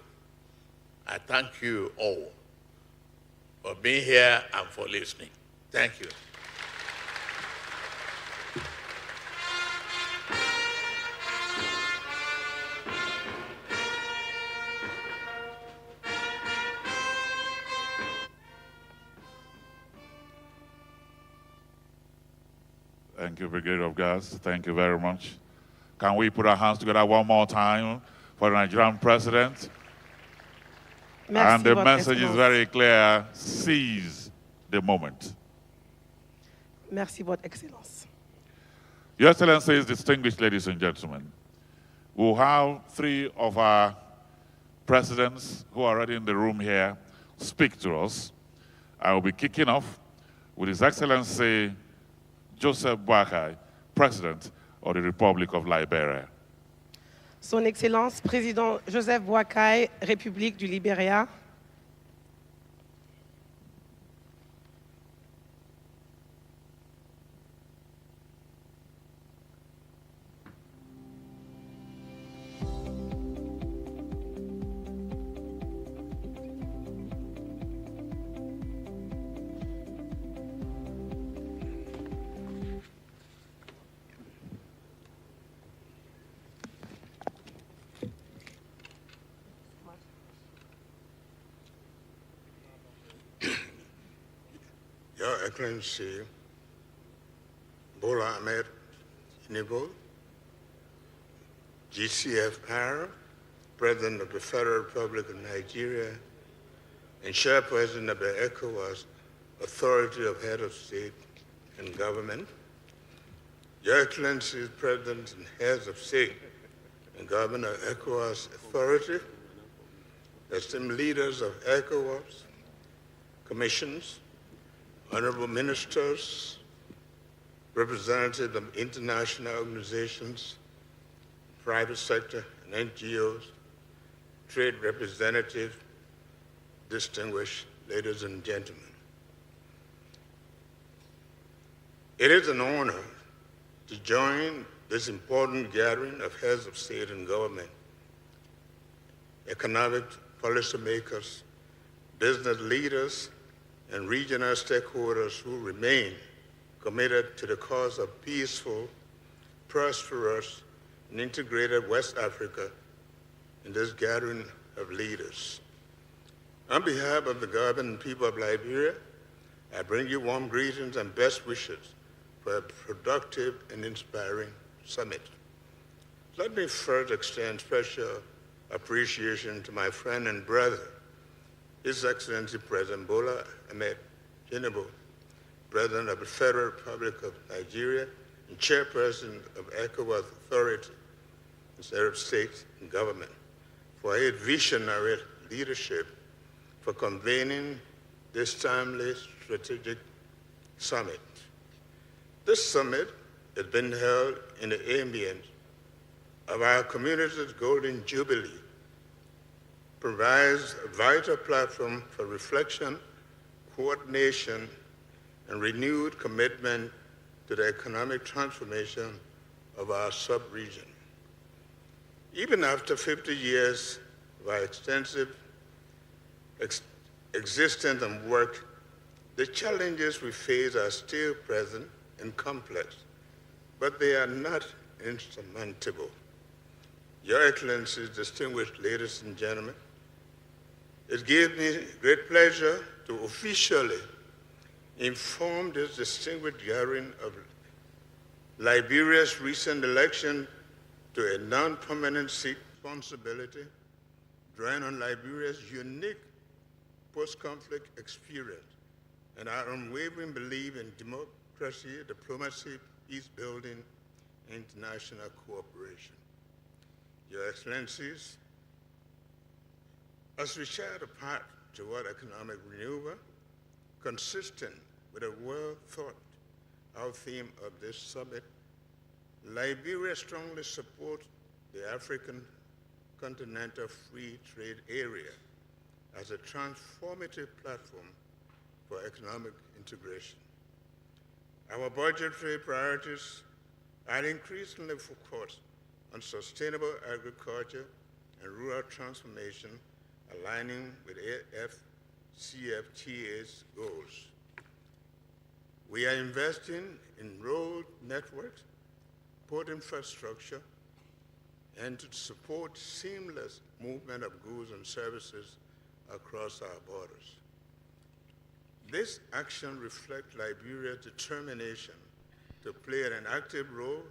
I thank you all for being here and for listening. Thank you. Thank you, Brigade of Guards. Thank you very much. Can we put our hands together one more time for the Nigerian president? Merci, and the Votre message is Excellence. very clear: seize the moment. Merci, Votre Excellence. Your Excellencies, distinguished ladies and gentlemen, we'll have three of our presidents who are already in the room here speak to us. I will be kicking off with His Excellency Joseph Boakai, President of the Republic of Liberia. Son Excellence, Président Joseph Boakai, République du Liberia. Excellency Bola Ahmed Tinubu, GCFR, President of the Federal Republic of Nigeria, and Chairperson of the ECOWAS Authority of Head of State and Government, Your Excellencies, Presidents and Heads of State and Government of ECOWAS Authority, esteemed leaders of ECOWAS, commissions, honorable ministers, representatives of international organizations, private sector and NGOs, trade representatives, distinguished ladies and gentlemen. It is an honor to join this important gathering of heads of state and government, economic policymakers, business leaders, and regional stakeholders who remain committed to the cause of peaceful, prosperous, and integrated West Africa in this gathering of leaders. On behalf of the government and people of Liberia, I bring you warm greetings and best wishes for a productive and inspiring summit. Let me first extend special appreciation to my friend and brother, His Excellency President Bola Ahmed Tinubu, President of the Federal Republic of Nigeria and Chairperson of ECOWAS Authority, Ministerial of State and Government, for his visionary leadership for convening this timely strategic summit. This summit has been held in the ambience of our community's Golden Jubilee, provides a vital platform for reflection, coordination, and renewed commitment to the economic transformation of our sub-region. Even after 50 years of our extensive existence and work, the challenges we face are still present and complex, but they are not insurmountable. Your Excellencies, distinguished ladies and gentlemen, it gives me great pleasure to officially inform this distinguished gathering of Liberia's recent election to a non-permanent seat responsibility, drawing on Liberia's unique post-conflict experience and our unwavering belief in democracy, diplomacy, peace building, and international cooperation. Your Excellencies, as we chart a path toward economic renewal, consistent with a well-thought-out theme of this summit, Liberia strongly supports the African Continental Free Trade Area as a transformative platform for economic integration. Our budgetary priorities are increasingly focused on sustainable agriculture and rural transformation, aligning with AFCFTA's goals. We are investing in road networks, port infrastructure, and to support seamless movement of goods and services across our borders. This action reflects Liberia's determination to play an active role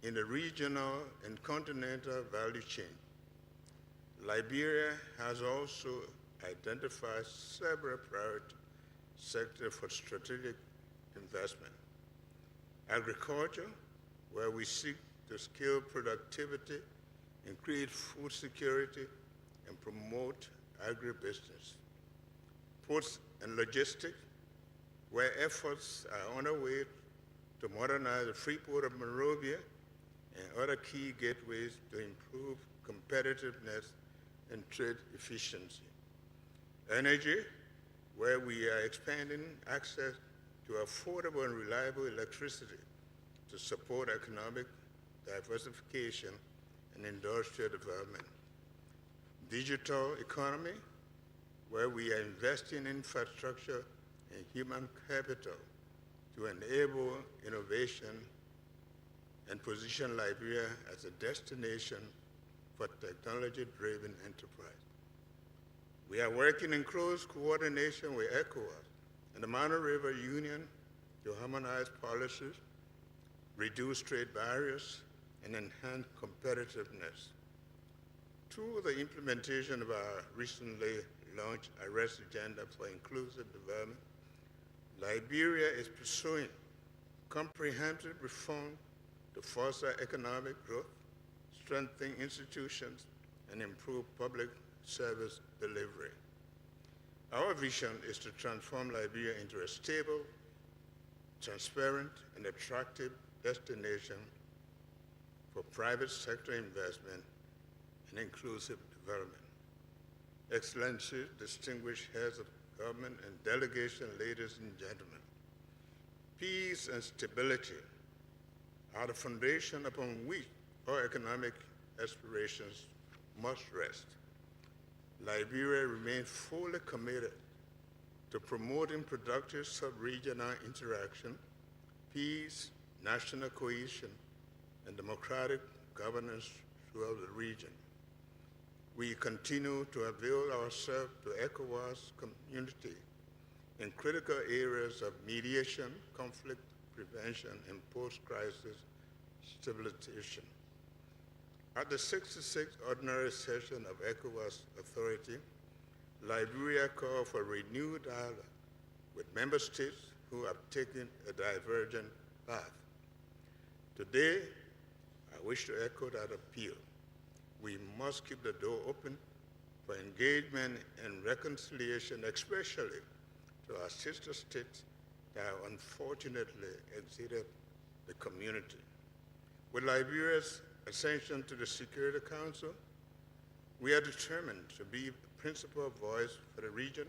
in the regional and continental value chain. Liberia has also identified several priority sectors for strategic investment. Agriculture, where we seek to scale productivity and create food security and promote agribusiness. Ports and logistics, where efforts are underway to modernize the Freeport of Monrovia and other key gateways to improve competitiveness and trade efficiency. Energy, where we are expanding access to affordable and reliable electricity to support economic diversification and industrial development. Digital economy, where we are investing in infrastructure and human capital to enable innovation and position Liberia as a destination for technology-driven enterprise. We are working in close coordination with ECOWAS and the Mano River Union to harmonize policies, reduce trade barriers, and enhance competitiveness. Through the implementation of our recently launched Arrest Agenda for Inclusive Development, Liberia is pursuing comprehensive reform to foster economic growth, strengthen institutions, and improve public service delivery. Our vision is to transform Liberia into a stable, transparent, and attractive destination for private sector investment and inclusive development. Excellencies, distinguished heads of government and delegation, ladies and gentlemen, peace and stability are the foundation upon which our economic aspirations must rest. Liberia remains fully committed to promoting productive sub-regional interaction, peace, national cohesion, and democratic governance throughout the region. We continue to avail ourselves to ECOWAS community in critical areas of mediation, conflict prevention, and post-crisis stabilization. At the 66th Ordinary Session of ECOWAS Authority, Liberia called for renewed dialogue with member states who have taken a divergent path. Today, I wish to echo that appeal. We must keep the door open for engagement and reconciliation, especially to our sister states that have unfortunately exited the community. With Liberia's ascension to the Security Council, we are determined to be the principal voice for the region,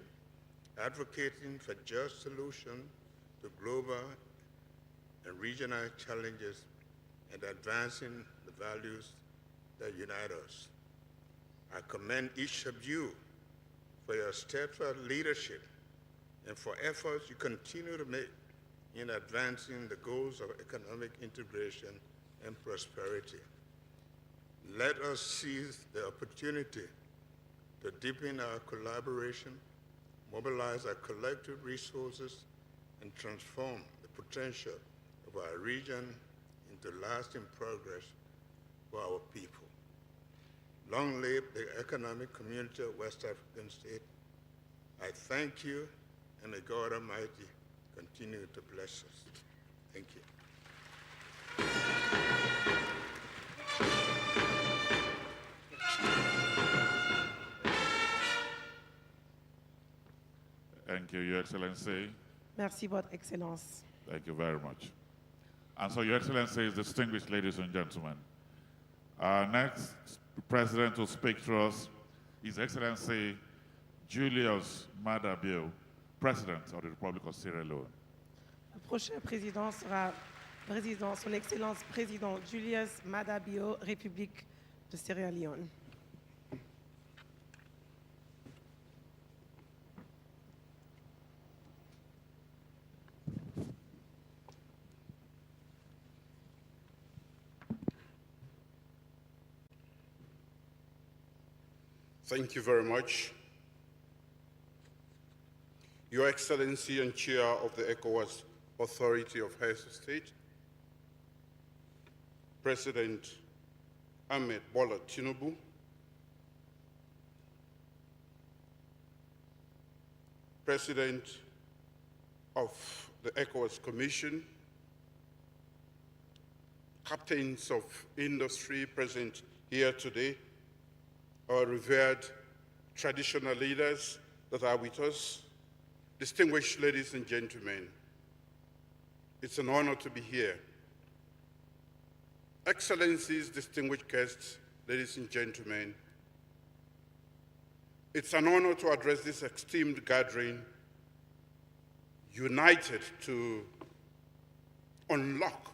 advocating for just solutions to global and regional challenges and advancing the values that unite us. I commend each of you for your steadfast leadership and for efforts you continue to make in advancing the goals of economic integration and prosperity. Let us seize the opportunity to deepen our collaboration, mobilize our collective resources, and transform the potential of our region into lasting progress for our people. Long live the economic community of West African states. I thank you, and may God Almighty continue to bless us. Thank you. Thank you, Your Excellency. Merci, Votre Excellence. Thank you very much. And so, Your Excellency, distinguished ladies and gentlemen, our next president to speak to us is Excellency Julius Maada Bio, President of the Republic of Sierra Leone. Le prochain président sera Son Excellence Président Julius Maada Bio, République de Sierra Leone. Thank you very much. Your Excellency and Chair of the ECOWAS Authority of Heads of State, President Ahmed Bola Tinubu, President of the ECOWAS Commission, captains of industry present here today, our revered traditional leaders that are with us, distinguished ladies and gentlemen, it's an honor to be here. Excellencies, distinguished guests, ladies and gentlemen, it's an honor to address this esteemed gathering, united to unlock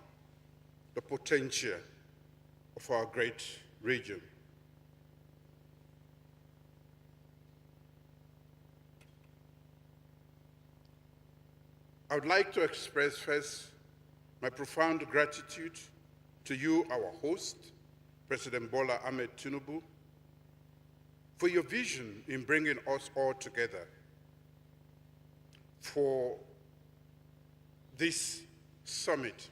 the potential of our great region. I would like to express first my profound gratitude to you, our host, President Bola Ahmed Tinubu, for your vision in bringing us all together. for this summit.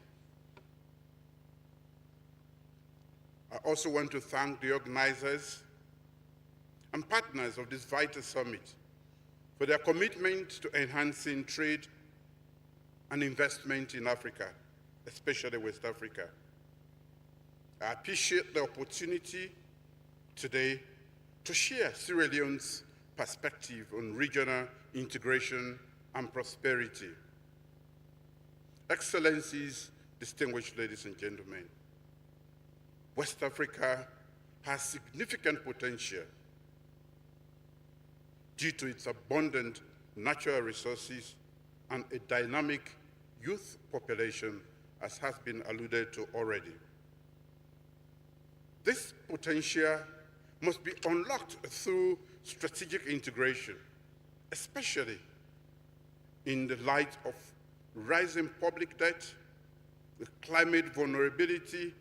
I also want to thank the organizers and partners of this vital summit for their commitment to enhancing trade and investment in Africa, especially West Africa. I appreciate the opportunity today to share Sierra Leone's perspective on regional integration and prosperity. Excellencies, distinguished ladies and gentlemen, West Africa has significant potential due to its abundant natural resources and a dynamic youth population, as has been alluded to already. This potential must be unlocked through strategic integration, especially in the light of rising public debt, the climate vulnerability,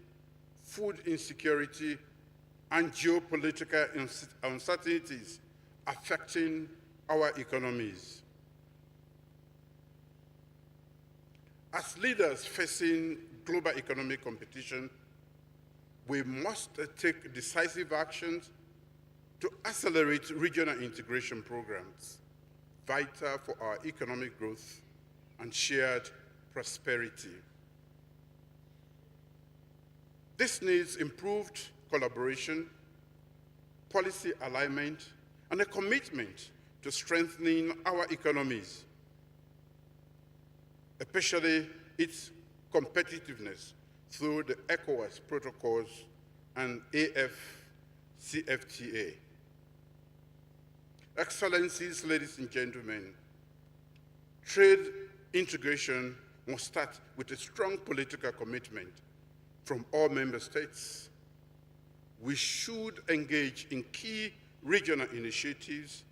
food insecurity, and geopolitical uncertainties affecting our economies. As leaders facing global economic competition, we must take decisive actions to accelerate regional integration programs, vital for our economic growth and shared prosperity. This needs improved collaboration, policy alignment, and a commitment to strengthening our economies, especially its competitiveness through the ECOWAS protocols and AFCFTA. Excellencies, ladies and gentlemen, trade integration must start with a strong political commitment from all member states. We should engage in key regional initiatives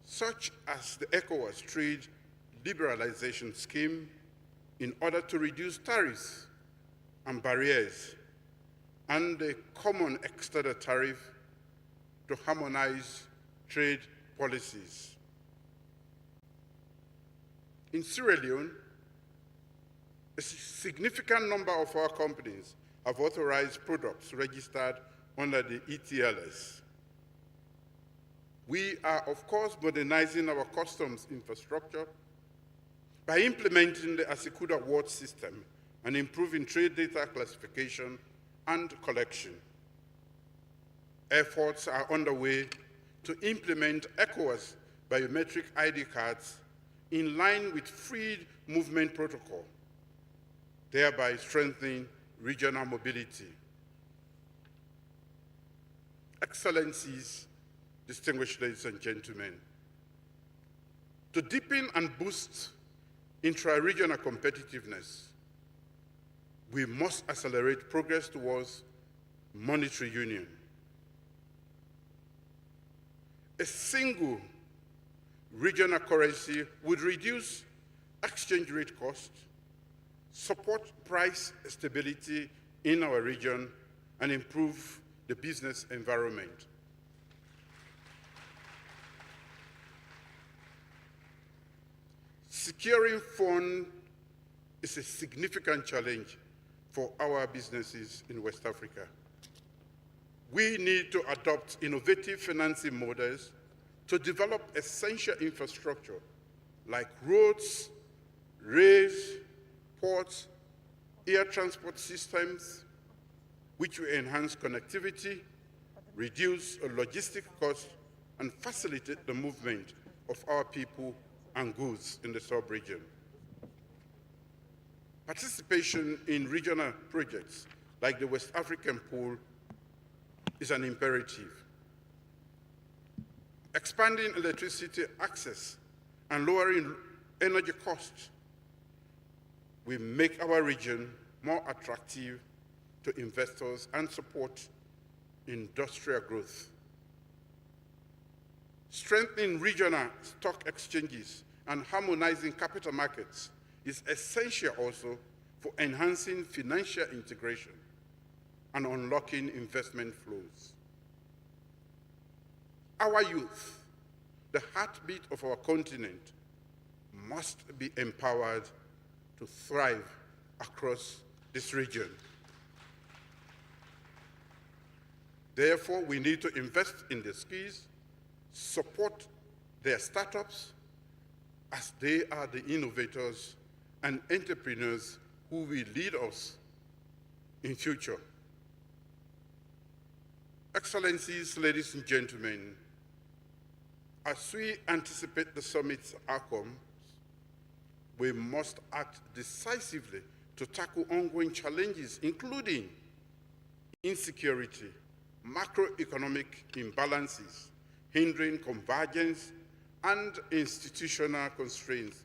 such as the ECOWAS trade liberalization scheme in order to reduce tariffs and barriers, and the common external tariff to harmonize trade policies. In Sierra Leone, a significant number of our companies have authorized products registered under the ETLS. We are, of course, modernizing our customs infrastructure by implementing the Asikuda Award system and improving trade data classification and collection. Efforts are underway to implement ECOWAS biometric ID cards in line with free movement protocol, thereby strengthening regional mobility. Excellencies, distinguished ladies and gentlemen, to deepen and boost intra-regional competitiveness, we must accelerate progress towards monetary union. A single regional currency would reduce exchange rate costs, support price stability in our region, and improve the business environment. Securing funds is a significant challenge for our businesses in West Africa. We need to adopt innovative financing models to develop essential infrastructure like roads, rails, ports, air transport systems, which will enhance connectivity, reduce logistic costs, and facilitate the movement of our people and goods in the sub-region. Participation in regional projects like the West African Pool is an imperative. Expanding electricity access and lowering energy costs will make our region more attractive to investors and support industrial growth. Strengthening regional stock exchanges and harmonizing capital markets is essential also for enhancing financial integration and unlocking investment flows. Our youth, the heartbeat of our continent, must be empowered to thrive across this region. Therefore, we need to invest in the skills, support their startups, as they are the innovators and entrepreneurs who will lead us in future. Excellencies, ladies and gentlemen, as we anticipate the summit's outcomes, we must act decisively to tackle ongoing challenges, including insecurity, macroeconomic imbalances, hindering convergence, and institutional constraints,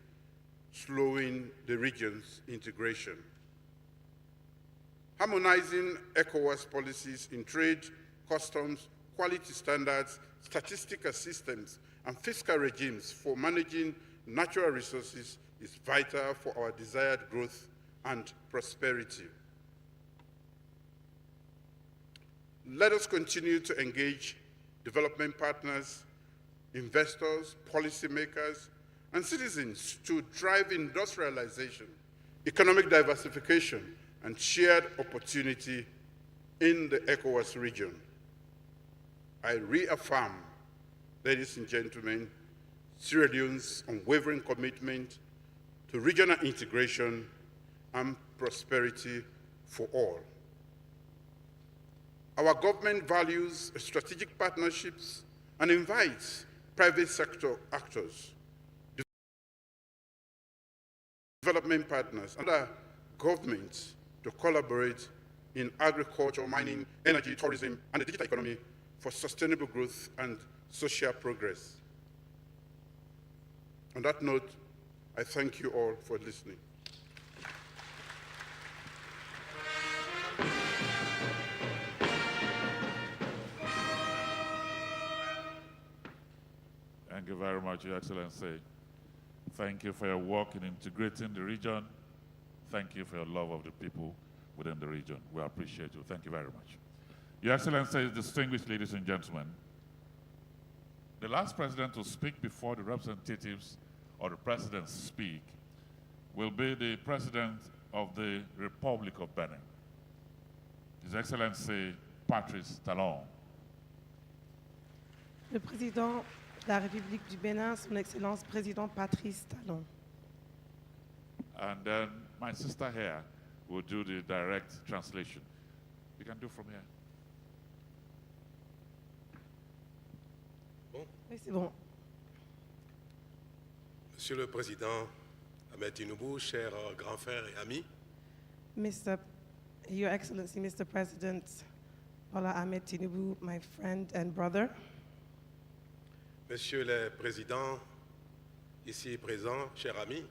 slowing the region's integration. Harmonizing ECOWAS policies in trade, customs, quality standards, statistical systems, and fiscal regimes for managing natural resources is vital for our desired growth and prosperity. Let us continue to engage development partners, investors, policymakers, and citizens to drive industrialization, economic diversification, and shared opportunity in the ECOWAS region. I reaffirm, ladies and gentlemen, Sierra Leone's unwavering commitment to regional integration and prosperity for all. Our government values strategic partnerships and invites private sector actors, development partners, and other governments to collaborate in agriculture, mining, energy, tourism, and the digital economy for sustainable growth and social progress. On that note, I thank you all for listening. Thank you very much, Your Excellency. Thank you for your work in integrating the region. Thank you for your love of the people within the region. We appreciate you. Thank you very much. Your Excellency, distinguished ladies and gentlemen, the last president to speak before the representatives or the presidents speak will be the President of the Republic of Benin, His Excellency Patrice Talon. Le Président de la République du Bénin, Son Excellence Président Patrice Talon. And then my sister here will do the direct translation. You can do from here. Oui, c'est bon. Monsieur le Président Ahmed Tinubu, cher grand frère et ami, Your Excellency, Mr. President Bola Ahmed Tinubu, my friend and brother, Monsieur le Président ici présent, cher ami,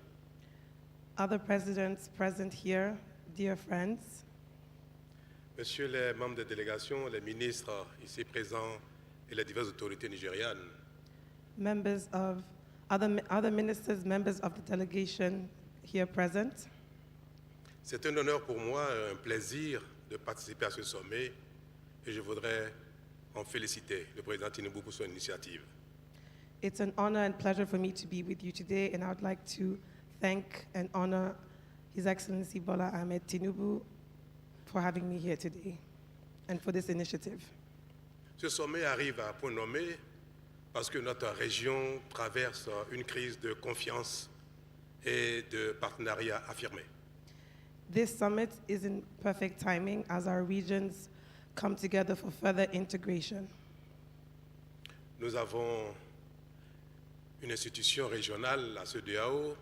other presidents present here, dear friends, Monsieur les membres de délégation, les ministres ici présents et les diverses autorités nigérianes, members of other ministers, members of the delegation here present. c'est un honneur pour moi, un plaisir de participer à ce sommet et je voudrais en féliciter le président Tinubu pour son initiative. It's an honor and pleasure for me to be with you today, and I would like to thank and honor His Excellency Bola Ahmed Tinubu for having me here today and for this initiative. Ce sommet arrive à point nommé parce que notre région traverse une crise de confiance et de partenariat affirmé. This summit is in perfect timing as our regions come together for further integration. Nous avons une institution régionale, la CEDEAO,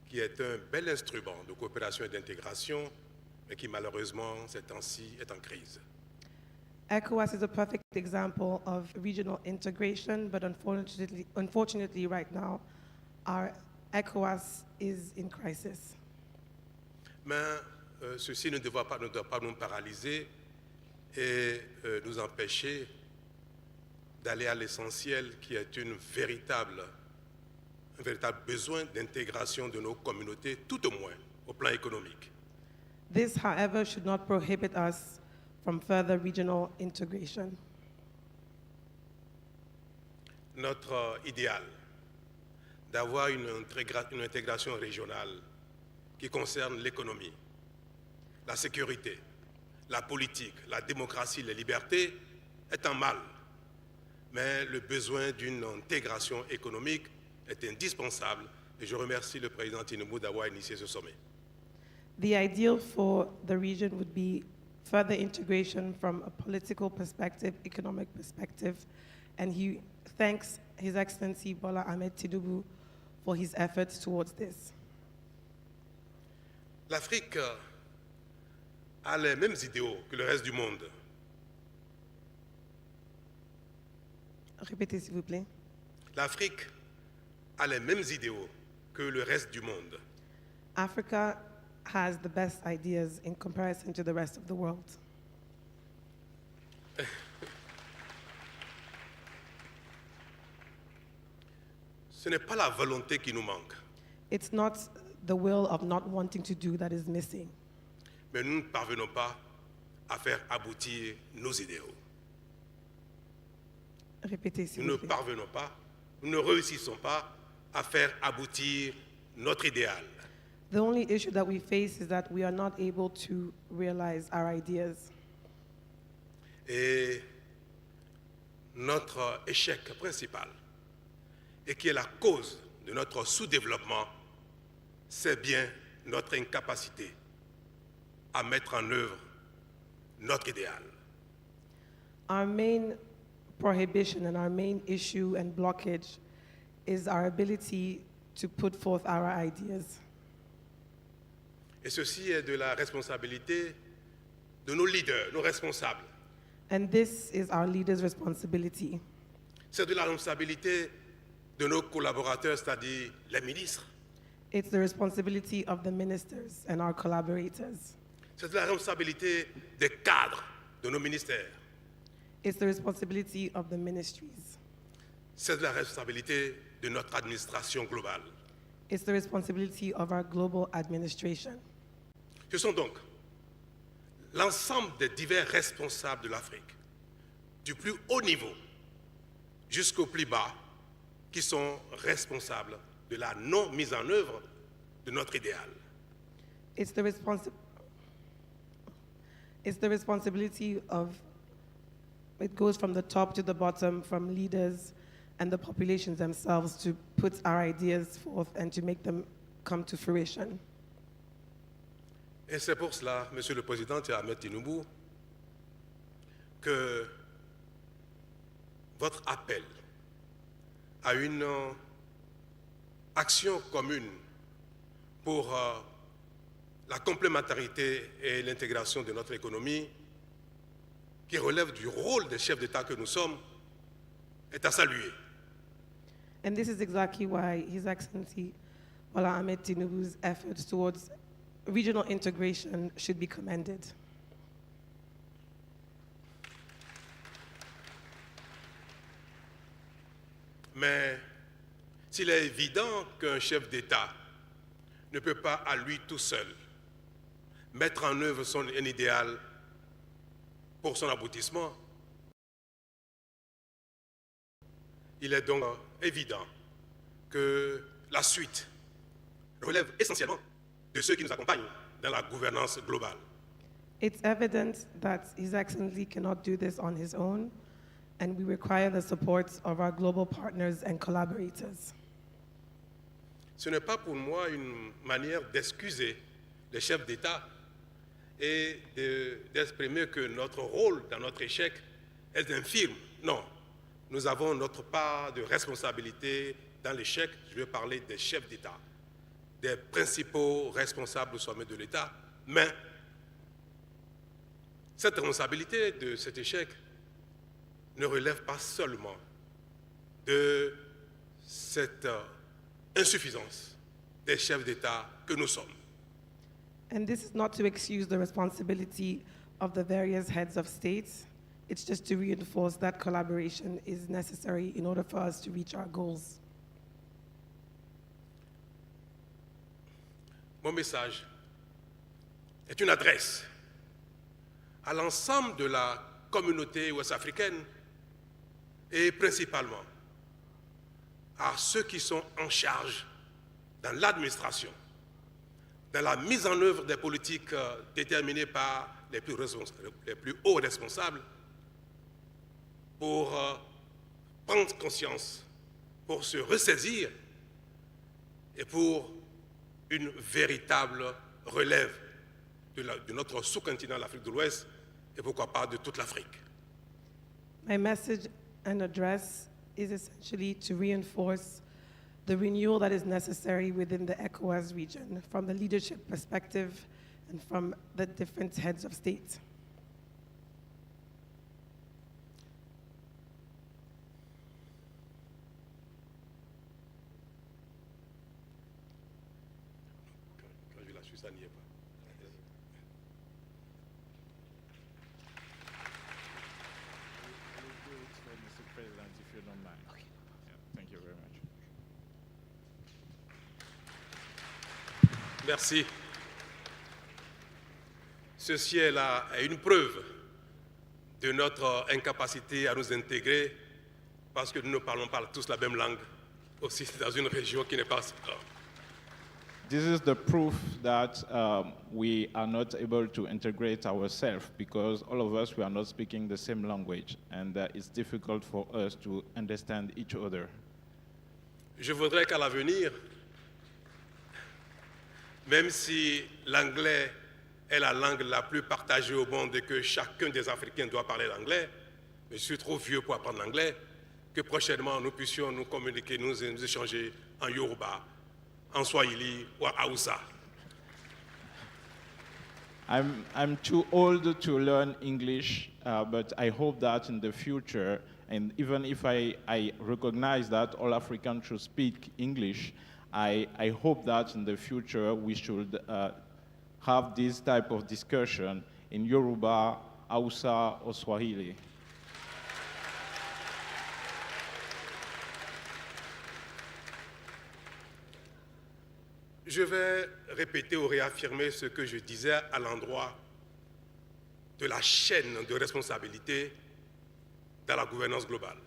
qui est un bel instrument de coopération et d'intégration, mais qui malheureusement, ces temps-ci, est en crise. ECOWAS is a perfect example of regional integration, but unfortunately right now, our ECOWAS is in crisis. Mais ceci ne doit pas nous paralyser et nous empêcher d'aller à l'essentiel qui est un véritable besoin d'intégration de nos communautés, tout au moins au plan économique. This, however, should not prohibit us from further regional integration. Notre idéal d'avoir une intégration régionale qui concerne l'économie, la sécurité, la politique, la démocratie, les libertés est en mal. Mais le besoin d'une intégration économique est indispensable et je remercie le président Tinubu d'avoir initié ce sommet. The ideal for the region would be further integration from a political perspective, economic perspective, and he thanks His Excellency Bola Ahmed Tinubu for his efforts towards this. L'Afrique a les mêmes idéaux que le reste du monde. Répétez s'il vous plaît. L'Afrique a les mêmes idéaux que le reste du monde. Africa has the best ideas in comparison to the rest of the world. Ce n'est pas la volonté qui nous manque. It's not the will of not wanting to do that is missing. Mais nous ne parvenons pas à faire aboutir nos idéaux. Répétez s'il Nous ne vous plaît. parvenons pas, nous ne réussissons pas à faire aboutir notre idéal. The only issue that we face is that we are not able to realize our ideas. Et notre échec principal, et qui est la cause de notre sous-développement, c'est bien notre incapacité à mettre en œuvre notre idéal. Our main prohibition and our main issue and blockage is our ability to put forth our ideas. Et ceci est de la responsabilité de nos leaders, nos responsables. And this is our leaders' responsibility. C'est de la responsabilité de nos collaborateurs, c'est-à-dire les ministres. It's the responsibility of the ministers and our collaborators. C'est de la responsabilité des cadres de nos ministères. It's the responsibility of the ministries. C'est de la responsabilité de notre administration globale. It's the responsibility of our global administration. Ce sont donc l'ensemble des divers responsables de l'Afrique, du plus haut niveau jusqu'au plus bas, qui sont responsables de la non-mise en œuvre de notre idéal. It's the responsibility of, it goes from the top to the bottom, from leaders and the populations themselves to put our ideas forth and to make them come to fruition. Et c'est pour cela, Monsieur le Président Ahmed Tinubu, que votre appel à une action commune pour la complémentarité et l'intégration de notre économie, qui relève du rôle des chefs d'État que nous sommes, est à saluer. And this is exactly why His Excellency Bola Ahmed Tinubu's efforts towards regional integration should be commended. Mais s'il est évident qu'un chef d'État ne peut pas à lui tout seul mettre en œuvre un idéal pour son aboutissement, il est donc évident que la suite relève essentiellement de ceux qui nous accompagnent dans la gouvernance globale. It's evident that His Excellency cannot do this on his own, and we require the support of our global partners and collaborators. Ce n'est pas pour moi une manière d'excuser les chefs d'État et d'exprimer que notre rôle dans notre échec est infime. Non, nous avons notre part de responsabilité dans l'échec. Je vais parler des chefs d'État, des principaux responsables au sommet de l'État. Mais cette responsabilité de cet échec ne relève pas seulement de cette insuffisance des chefs d'État que nous sommes. And this is not to excuse the responsibility of the various heads of states. It's just to reinforce that collaboration is necessary in order for us to reach our goals. Mon message est une adresse à l'ensemble de la communauté ouest-africaine et principalement à ceux qui sont en charge dans l'administration, dans la mise en œuvre des politiques déterminées par les plus hauts responsables, pour prendre conscience, pour se ressaisir et pour une véritable relève de notre sous-continent, l'Afrique de l'Ouest, et pourquoi pas de toute l'Afrique. My message and address is essentially to reinforce the renewal that is necessary within the ECOWAS region from the leadership perspective and from the different heads of state. Quand je la suis, ça n'y est pas. Mr. President, if you don't mind. Okay. Yeah, thank you very much. Merci. Ceci est une preuve de notre incapacité à nous intégrer parce que nous ne parlons pas tous la même langue, aussi dans une région qui n'est pas... This is the proof that we are not able to integrate ourselves because all of us, we are not speaking the same language and it's difficult for us to understand each other. Je voudrais qu'à l'avenir, même si l'anglais est la langue la plus partagée au monde et que chacun des Africains doit parler l'anglais, mais je suis trop vieux pour apprendre l'anglais, que prochainement nous puissions nous communiquer, nous échanger en Yoruba, en Swahili ou en Hausa. I'm too old to learn English, but I hope that in the future, and even if I recognize that all Africans should speak English, I hope that in the future we should have this type of discussion in Yoruba, Hausa, or Swahili. Je vais répéter ou réaffirmer ce que je disais à l'endroit de la chaîne de responsabilité dans la gouvernance globale.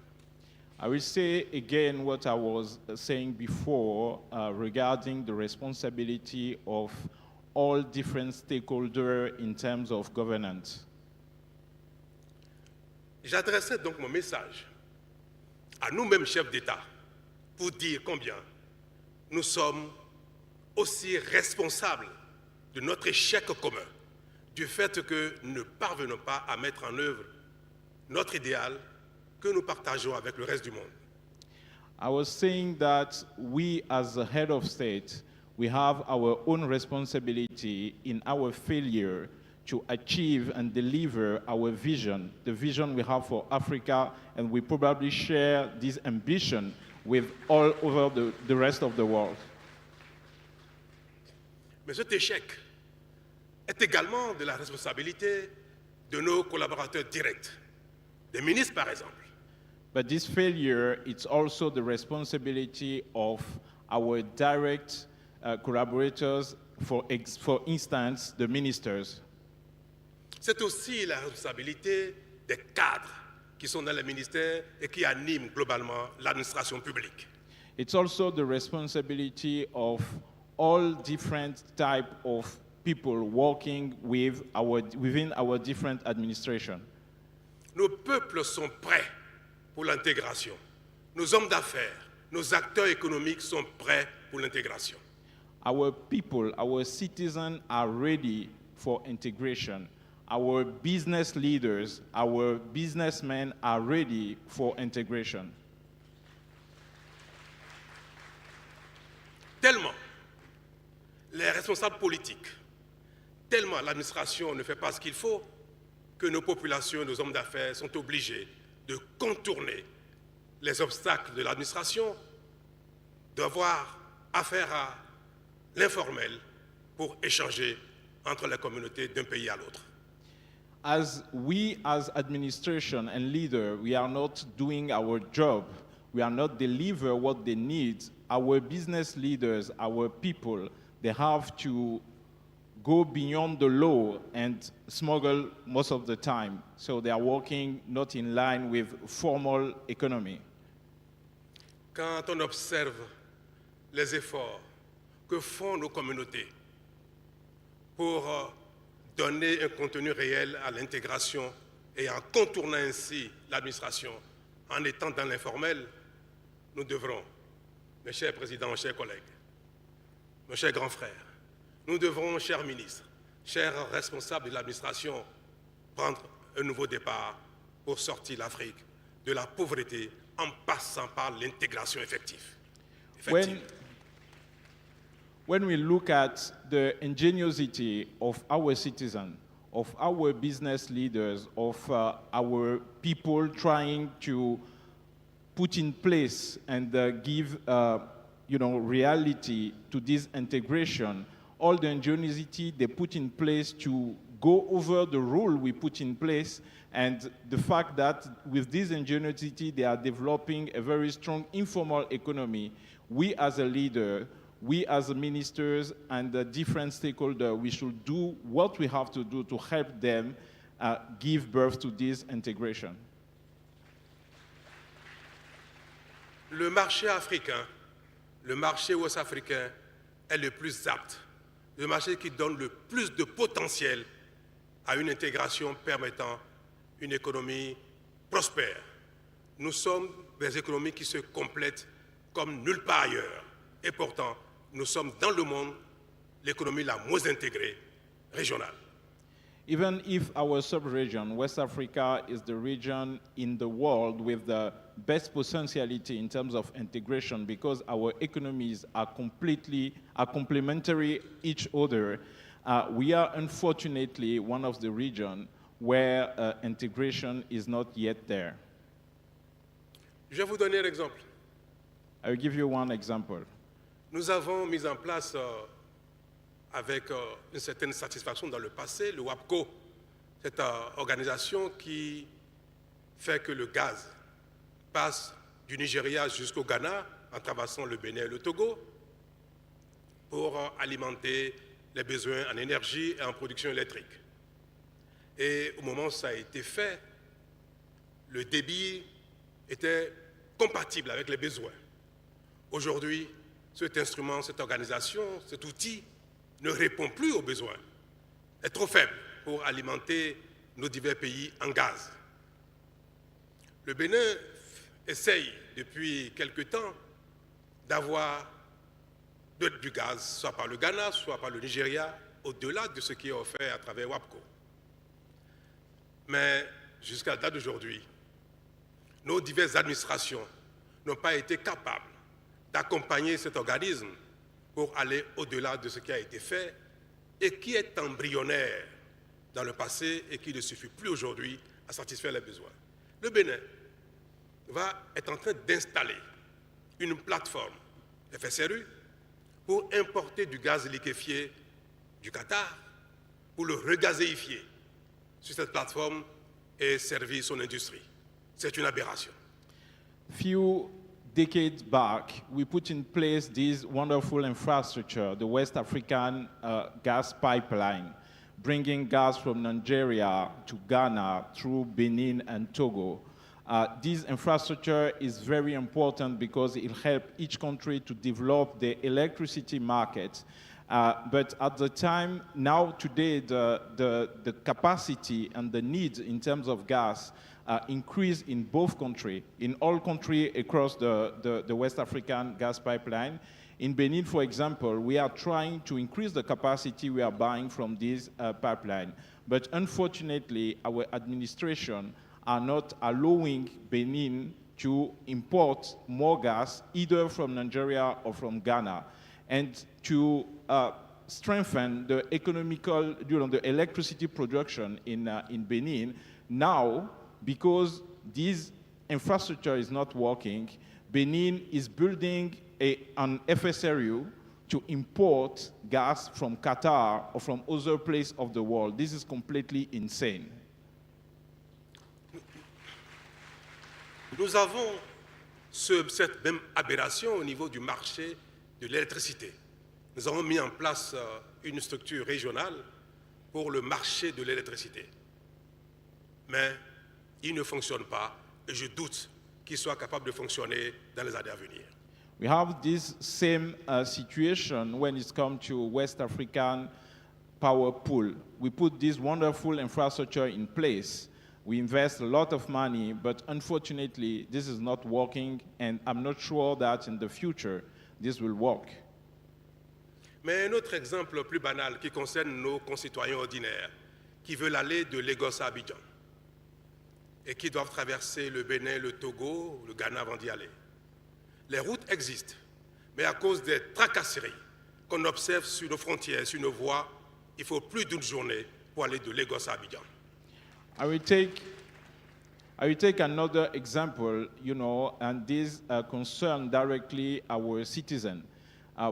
I will say again what I was saying before regarding the responsibility of all different stakeholders in terms of governance. J'adressais donc mon message à nous-mêmes chefs d'État pour dire combien nous sommes aussi responsables de notre échec commun, du fait que nous ne parvenons pas à mettre en œuvre notre idéal que nous partageons avec le reste du monde. I was saying that we as a head of state, we have our own responsibility in our failure to achieve and deliver our vision, the vision we have for Africa, and we probably share this ambition with all over the rest of the world. Mais cet échec est également de la responsabilité de nos collaborateurs directs, des ministres par exemple. But this failure, it's also the responsibility of our direct collaborators, for instance, the ministers. C'est aussi la responsabilité des cadres qui sont dans les ministères et qui animent globalement l'administration publique. It's also the responsibility of all different type of people working within our different administration. Nos peuples sont prêts pour l'intégration. Nos hommes d'affaires, nos acteurs économiques sont prêts pour l'intégration. Our people, our citizens are ready for integration. Our business leaders, our businessmen are ready for integration. Tellement les responsables politiques, tellement l'administration ne fait pas ce qu'il faut, que nos populations et nos hommes d'affaires sont obligés de contourner les obstacles de l'administration, d'avoir affaire à l'informel pour échanger entre les communautés d'un pays à l'autre. As we as administration and leader, we are not doing our job. We are not delivering what they need. Our business leaders, our people, they have to go beyond the law and smuggle most of the time. So they are working not in line with formal economy. quand on observe les efforts que font nos communautés pour donner un contenu réel à l'intégration et en contournant ainsi l'administration, en étant dans l'informel, nous devrons, mes chers présidents, mes chers collègues, mes chers grands frères, nous devrons, chers ministres, chers responsables de l'administration, prendre un nouveau départ pour sortir l'Afrique de la pauvreté en passant par l'intégration effective. When we look at the ingenuity of our citizens, of our business leaders, of our people trying to put in place and give reality to this integration, all the ingenuity they put in place to go over the rule we put in place, and the fact that with this ingenuity they are developing a very strong informal economy, we as a leader, we as ministers and the different stakeholders, we should do what we have to do to help them give birth to this integration. Le marché africain, le marché ouest-africain est le plus apte, le marché qui donne le plus de potentiel à une intégration permettant une économie prospère. Nous sommes des économies qui se complètent comme nulle part ailleurs. Et pourtant, nous sommes dans le monde l'économie la moins intégrée régionale. Even if our sub-region, West Africa, is the region in the world with the best potentiality in terms of integration because our economies are complementary each other, we are unfortunately one of the regions where integration is not yet there. Je vais vous donner un exemple. I will give you one example. Nous avons mis en place, avec une certaine satisfaction dans le passé, le WAPCO, cette organisation qui fait que le gaz passe du Nigeria jusqu'au Ghana en traversant le Bénin et le Togo pour alimenter les besoins en énergie et en production électrique. Et au moment où ça a été fait, le débit était compatible avec les besoins. Aujourd'hui, cet instrument, cette organisation, cet outil ne répond plus aux besoins, est trop faible pour alimenter nos divers pays en gaz. Le Bénin essaye depuis quelque temps d'avoir du gaz, soit par le Ghana, soit par le Nigeria, au-delà de ce qui est offert à travers WAPCO. Mais jusqu'à la date d'aujourd'hui, nos diverses administrations n'ont pas été capables d'accompagner cet organisme pour aller au-delà de ce qui a été fait et qui est embryonnaire dans le passé et qui ne suffit plus aujourd'hui à satisfaire les besoins. Le Bénin est en train d'installer une plateforme FSRU pour importer du gaz liquéfié du Qatar, pour le regazéifier sur cette plateforme et servir son industrie. C'est une aberration. Few decades back, we put in place this wonderful infrastructure, the West African gas pipeline, bringing gas from Nigeria to Ghana through Benin and Togo. This infrastructure is very important because it helps each country to develop the electricity market. But at the time, now today, the capacity and the needs in terms of gas increase in both countries, in all countries across the West African gas pipeline. In Benin, for example, we are trying to increase the capacity we are buying from this pipeline. But unfortunately, our administration are not allowing Benin to import more gas, either from Nigeria or from Ghana. And to strengthen the economical, the electricity production in Benin, now, because this infrastructure is not working, Benin is building an FSRU to import gas from Qatar or from other places of the world. This is completely insane. Nous avons cette même aberration au niveau du marché de l'électricité. Nous avons mis en place une structure régionale pour le marché de l'électricité. Mais il ne fonctionne pas et je doute qui soit capable de fonctionner dans les années à venir. We have this same situation when it comes to West African power pool. We put this wonderful infrastructure in place. We invest a lot of money, but unfortunately, this is not working, and I'm not sure that in the future, this will work. Mais un autre exemple plus banal qui concerne nos concitoyens ordinaires qui veulent aller de Lagos à Abidjan et qui doivent traverser le Bénin, le Togo, le Ghana avant d'y aller. Les routes existent, mais à cause des tracasseries qu'on observe sur nos frontières, sur nos voies, il faut plus d'une journée pour aller de Lagos à Abidjan. I will take another example, and this concern directly our citizens.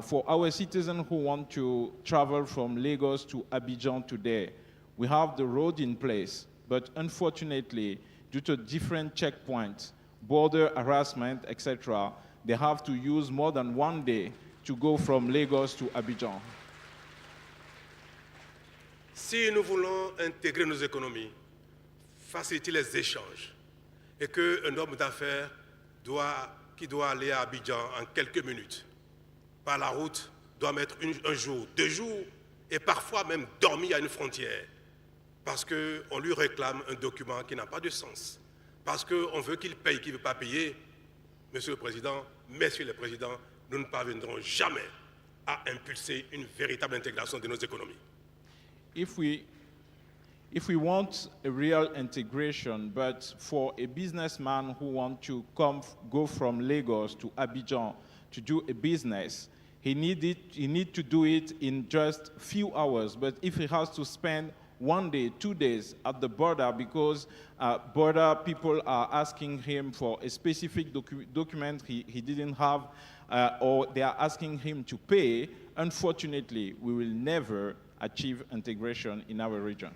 For our citizens who want to travel from Lagos to Abidjan today, we have the road in place, but unfortunately, due to different checkpoints, border harassment, etc., they have to use more than one day to go from Lagos to Abidjan. Si nous voulons intégrer nos économies, faciliter les échanges, et qu'un homme d'affaires qui doit aller à Abidjan en quelques minutes, par la route, doit mettre un jour, 2 jours, et parfois même dormir à une frontière, parce qu'on lui réclame un document qui n'a pas de sens, parce qu'on veut qu'il paye, qu'il ne veut pas payer. Monsieur le Président, Messieurs les Présidents, nous ne parviendrons jamais à impulser une véritable intégration de nos économies. If we want a real integration, but for a businessman who wants to go from Lagos to Abidjan to do a business, he need to do it in just few hours. But if he has to spend 1 day, 2 days at the border because border people are asking him for a specific document he didn't have, or they are asking him to pay, unfortunately, we will never achieve integration in our region.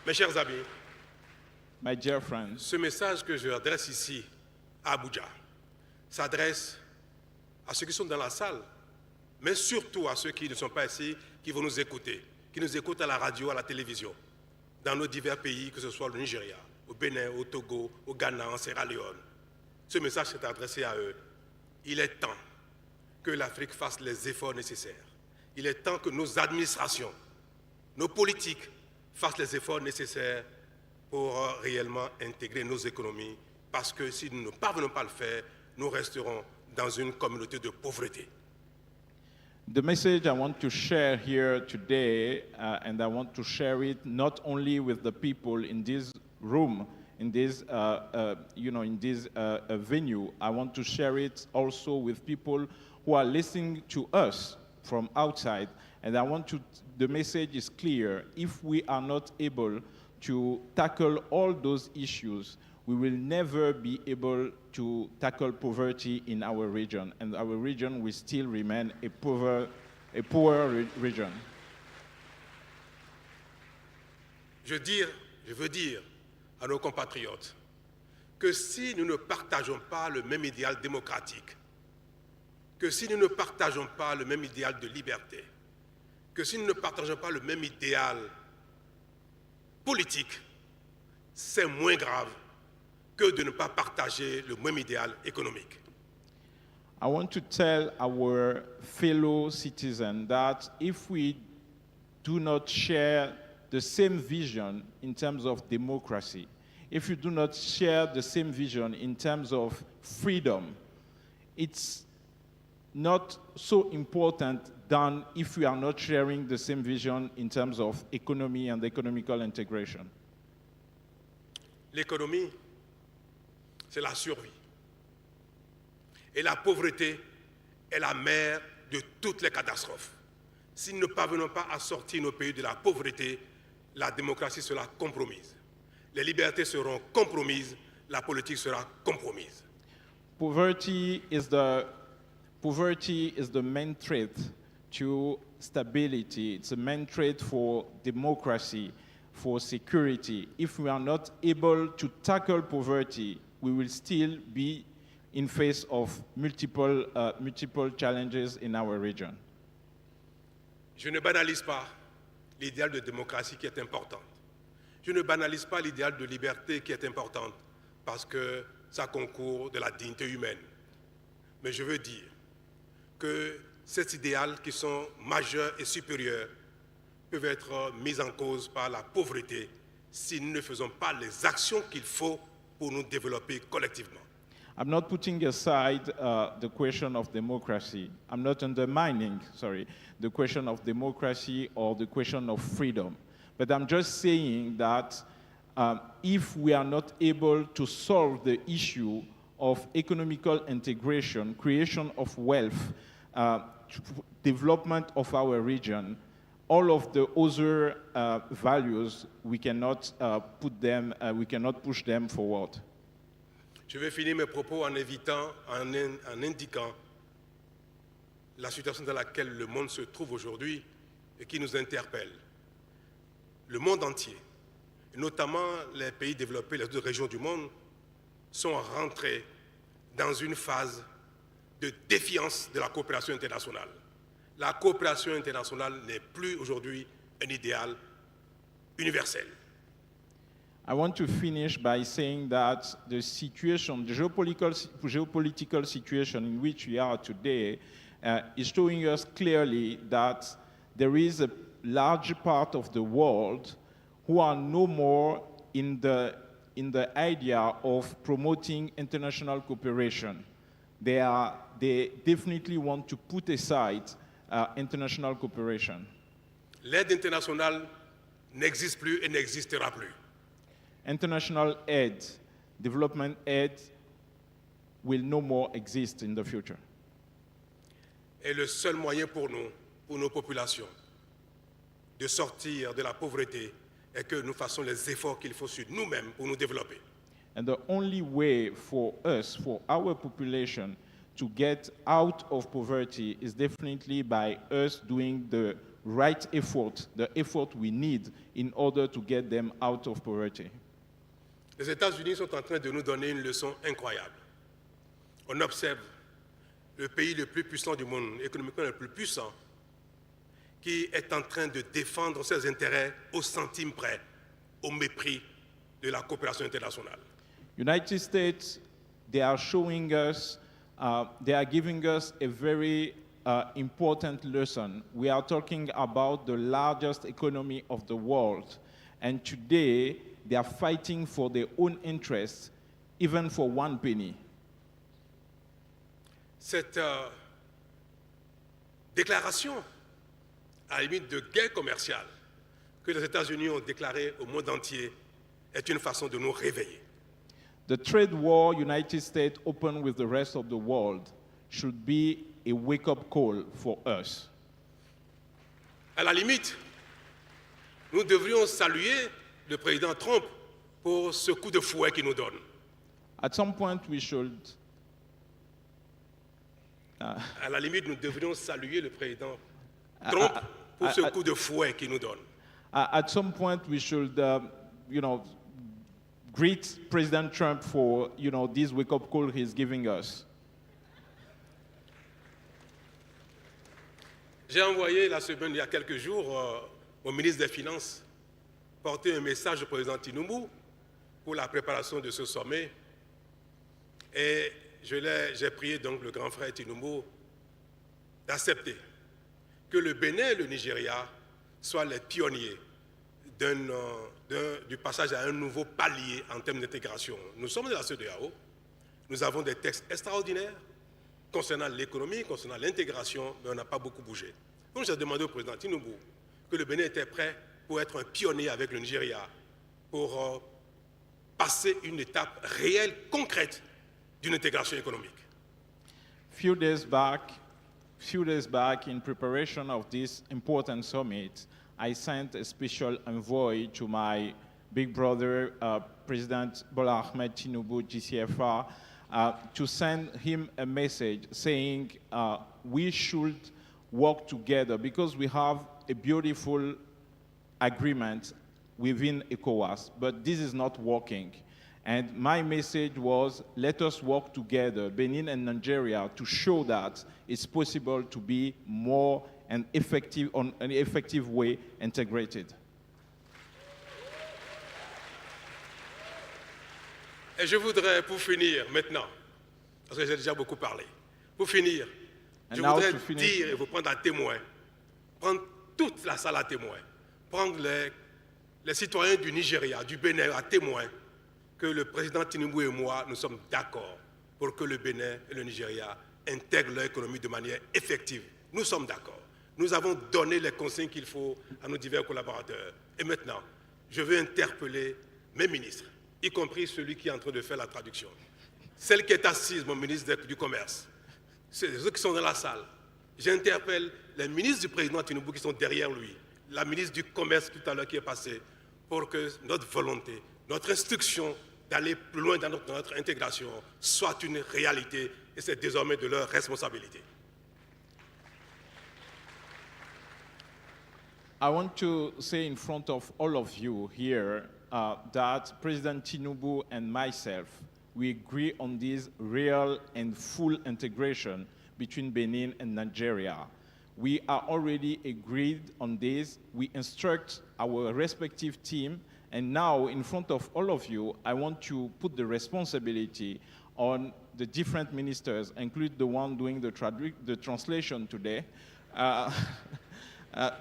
Mes chers amis, my dear friends, ce message que je adresse ici à Abuja s'adresse à ceux qui sont dans la salle, mais surtout à ceux qui ne sont pas ici, qui vont nous écouter, qui nous écoutent à la radio, à la télévision, dans nos divers pays, que ce soit le Nigeria, au Bénin, au Togo, au Ghana, en Sierra Leone. Ce message s'est adressé à eux. Il est temps que l'Afrique fasse les efforts nécessaires. Il est temps que nos administrations, nos politiques fassent les efforts nécessaires pour réellement intégrer nos économies, parce que si nous ne parvenons pas à le faire, nous resterons dans une communauté de pauvreté. The message I want to share here today, and I want to share it not only with the people in this room, in this, venue, I want to share it also with people who are listening to us from outside. And the message is clear. If we are not able to tackle all those issues, we will never be able to tackle poverty in our region, and our region will still remain a poor region. Je veux dire à nos compatriotes que si nous ne partageons pas le même idéal démocratique, que si nous ne partageons pas le même idéal de liberté, que si nous ne partageons pas le même idéal politique, c'est moins grave que de ne pas partager le même idéal économique. I want to tell our fellow citizens that if we do not share the same vision in terms of democracy, if you do not share the same vision in terms of freedom, it's not so important than if we are not sharing the same vision in terms of economy and economical integration. L'économie, c'est la survie. Et la pauvreté est la mère de toutes les catastrophes. Si nous ne parvenons pas à sortir nos pays de la pauvreté, la démocratie sera compromise. Les libertés seront compromises, la politique sera compromise. Poverty is the main threat to stability. It's a main threat for democracy, for security. If we are not able to tackle poverty, we will still be in face of multiple challenges in our region. Je ne banalise pas l'idéal de démocratie qui est important. Je ne banalise pas l'idéal de liberté qui est important parce que ça concourt de la dignité humaine. Mais je veux dire que ces idéaux qui sont majeurs et supérieurs peuvent être mis en cause par la pauvreté si nous ne faisons pas les actions qu'il faut pour nous développer collectivement. I'm not putting aside the question of democracy. I'm not undermining, the question of democracy or the question of freedom. But I'm just saying that if we are not able to solve the issue of economical integration, creation of wealth, development of our region, all of the other values, we cannot push them forward. Je vais finir mes propos en indiquant la situation dans laquelle le monde se trouve aujourd'hui et qui nous interpelle. Le monde entier, et notamment les pays développés, les autres régions du monde, sont rentrés dans une phase de défiance de la coopération internationale. La coopération internationale n'est plus aujourd'hui un idéal universel. I want to finish by saying that the situation, the geopolitical situation in which we are today is showing us clearly that there is a large part of the world who are no more in the idea of promoting international cooperation. They definitely want to put aside international cooperation. L'aide internationale n'existe plus et n'existera plus. International aid, development aid, will no more exist in the future. Et le seul moyen pour nous, pour nos populations, de sortir de la pauvreté est que nous fassions les efforts qu'il faut sur nous-mêmes pour nous développer. And the only way for us, for our population, to get out of poverty is definitely by us doing the right effort, the effort we need in order to get them out of poverty. Les États-Unis sont en train de nous donner une leçon incroyable. On observe le pays le plus puissant du monde, économiquement le plus puissant, qui est en train de défendre ses intérêts au centime près, au mépris de la coopération internationale. United States, they are showing us, they are giving us a very important lesson. We are talking about the largest economy of the world, and today they are fighting for their own interests, even for one penny. Cette déclaration, à la limite de guerre commerciale, que les États-Unis ont déclarée au monde entier, est une façon de nous réveiller. The trade war United States opened with the rest of the world should be a wake-up call for us. À la limite, nous devrions saluer le président Trump pour ce coup de fouet qu'il nous donne. At some point, we should. À la limite, nous devrions saluer le président Trump pour ce coup de fouet qu'il nous donne. At some point, we should, greet President Trump for, this wake-up call he's giving us. J'ai envoyé la semaine, il y a quelques jours, au ministre des Finances porter un message au président Tinubu pour la préparation de ce sommet. Et j'ai prié donc le grand frère Tinubu d'accepter que le Bénin et le Nigeria soient les pionniers du passage à un nouveau palier en termes d'intégration. Nous sommes de la CEDEAO, nous avons des textes extraordinaires concernant l'économie, concernant l'intégration, mais on n'a pas beaucoup bougé. Donc j'ai demandé au président Tinubu que le Bénin était prêt pour être un pionnier avec le Nigeria, pour passer une étape réelle, concrète d'une intégration économique. Few days back, in preparation of this important summit, I sent a special envoy to my big brother, President Bola Ahmed Tinubu, GCFR, to send him a message saying we should work together because we have a beautiful agreement within ECOWAS, but this is not working. And my message was, let us work together, Benin and Nigeria, to show that it's possible to be more and effective, on an effective way, integrated. Et je voudrais, pour finir maintenant, parce que j'ai déjà beaucoup parlé, pour finir, je voudrais dire et vous prendre à témoin, prendre toute la salle à témoin, prendre les citoyens du Nigeria, du Bénin à témoin, que le président Tinubu et moi, nous sommes d'accord pour que le Bénin et le Nigeria intègrent leur économie de manière effective. Nous sommes d'accord. Nous avons donné les consignes qu'il faut à nos divers collaborateurs. Et maintenant, je veux interpeller mes ministres, y compris celui qui est en train de faire la traduction. Celle qui est assise, mon ministre du Commerce, ceux qui sont dans la salle. J'interpelle les ministres du président Tinubu qui sont derrière lui, la ministre du Commerce tout à l'heure qui est passée, pour que notre volonté, notre instruction d'aller plus loin dans notre intégration soit une réalité et c'est désormais de leur responsabilité. I want to say in front of all of you here that President Tinubu and myself, we agree on this real and full integration between Benin and Nigeria. We are already agreed on this. We instruct our respective team, and now in front of all of you, I want to put the responsibility on the different ministers, including the one doing the translation today,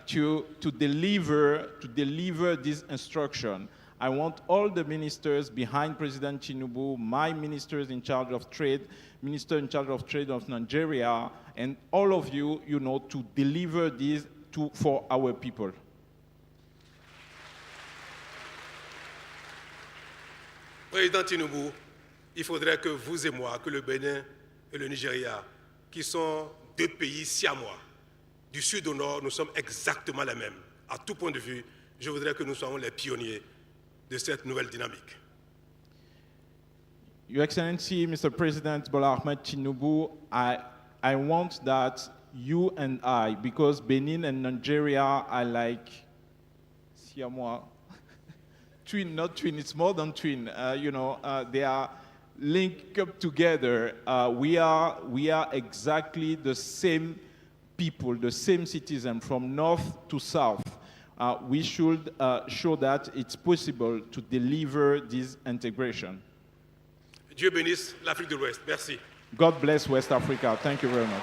to deliver this instruction. I want all the ministers behind President Tinubu, my ministers in charge of trade, Minister in charge of trade of Nigeria, and all of you, to deliver this for our people. Président Tinubu, il faudrait que vous et moi, que le Bénin et le Nigeria, qui sont deux pays siamois, du sud au nord, nous sommes exactement les mêmes. À tout point de vue, je voudrais que nous soyons les pionniers de cette nouvelle dynamique. Your Excellency, Mr. President Bola Ahmed Tinubu, I want that you and I, because Benin and Nigeria are like siamois, twin, not twin, it's more than twin. They are linked up together. We are exactly the same people, the same citizen from north to south. We should show that it's possible to deliver this integration. Dieu bénisse l'Afrique de l'Ouest. Merci. God bless West Africa. Thank you very much.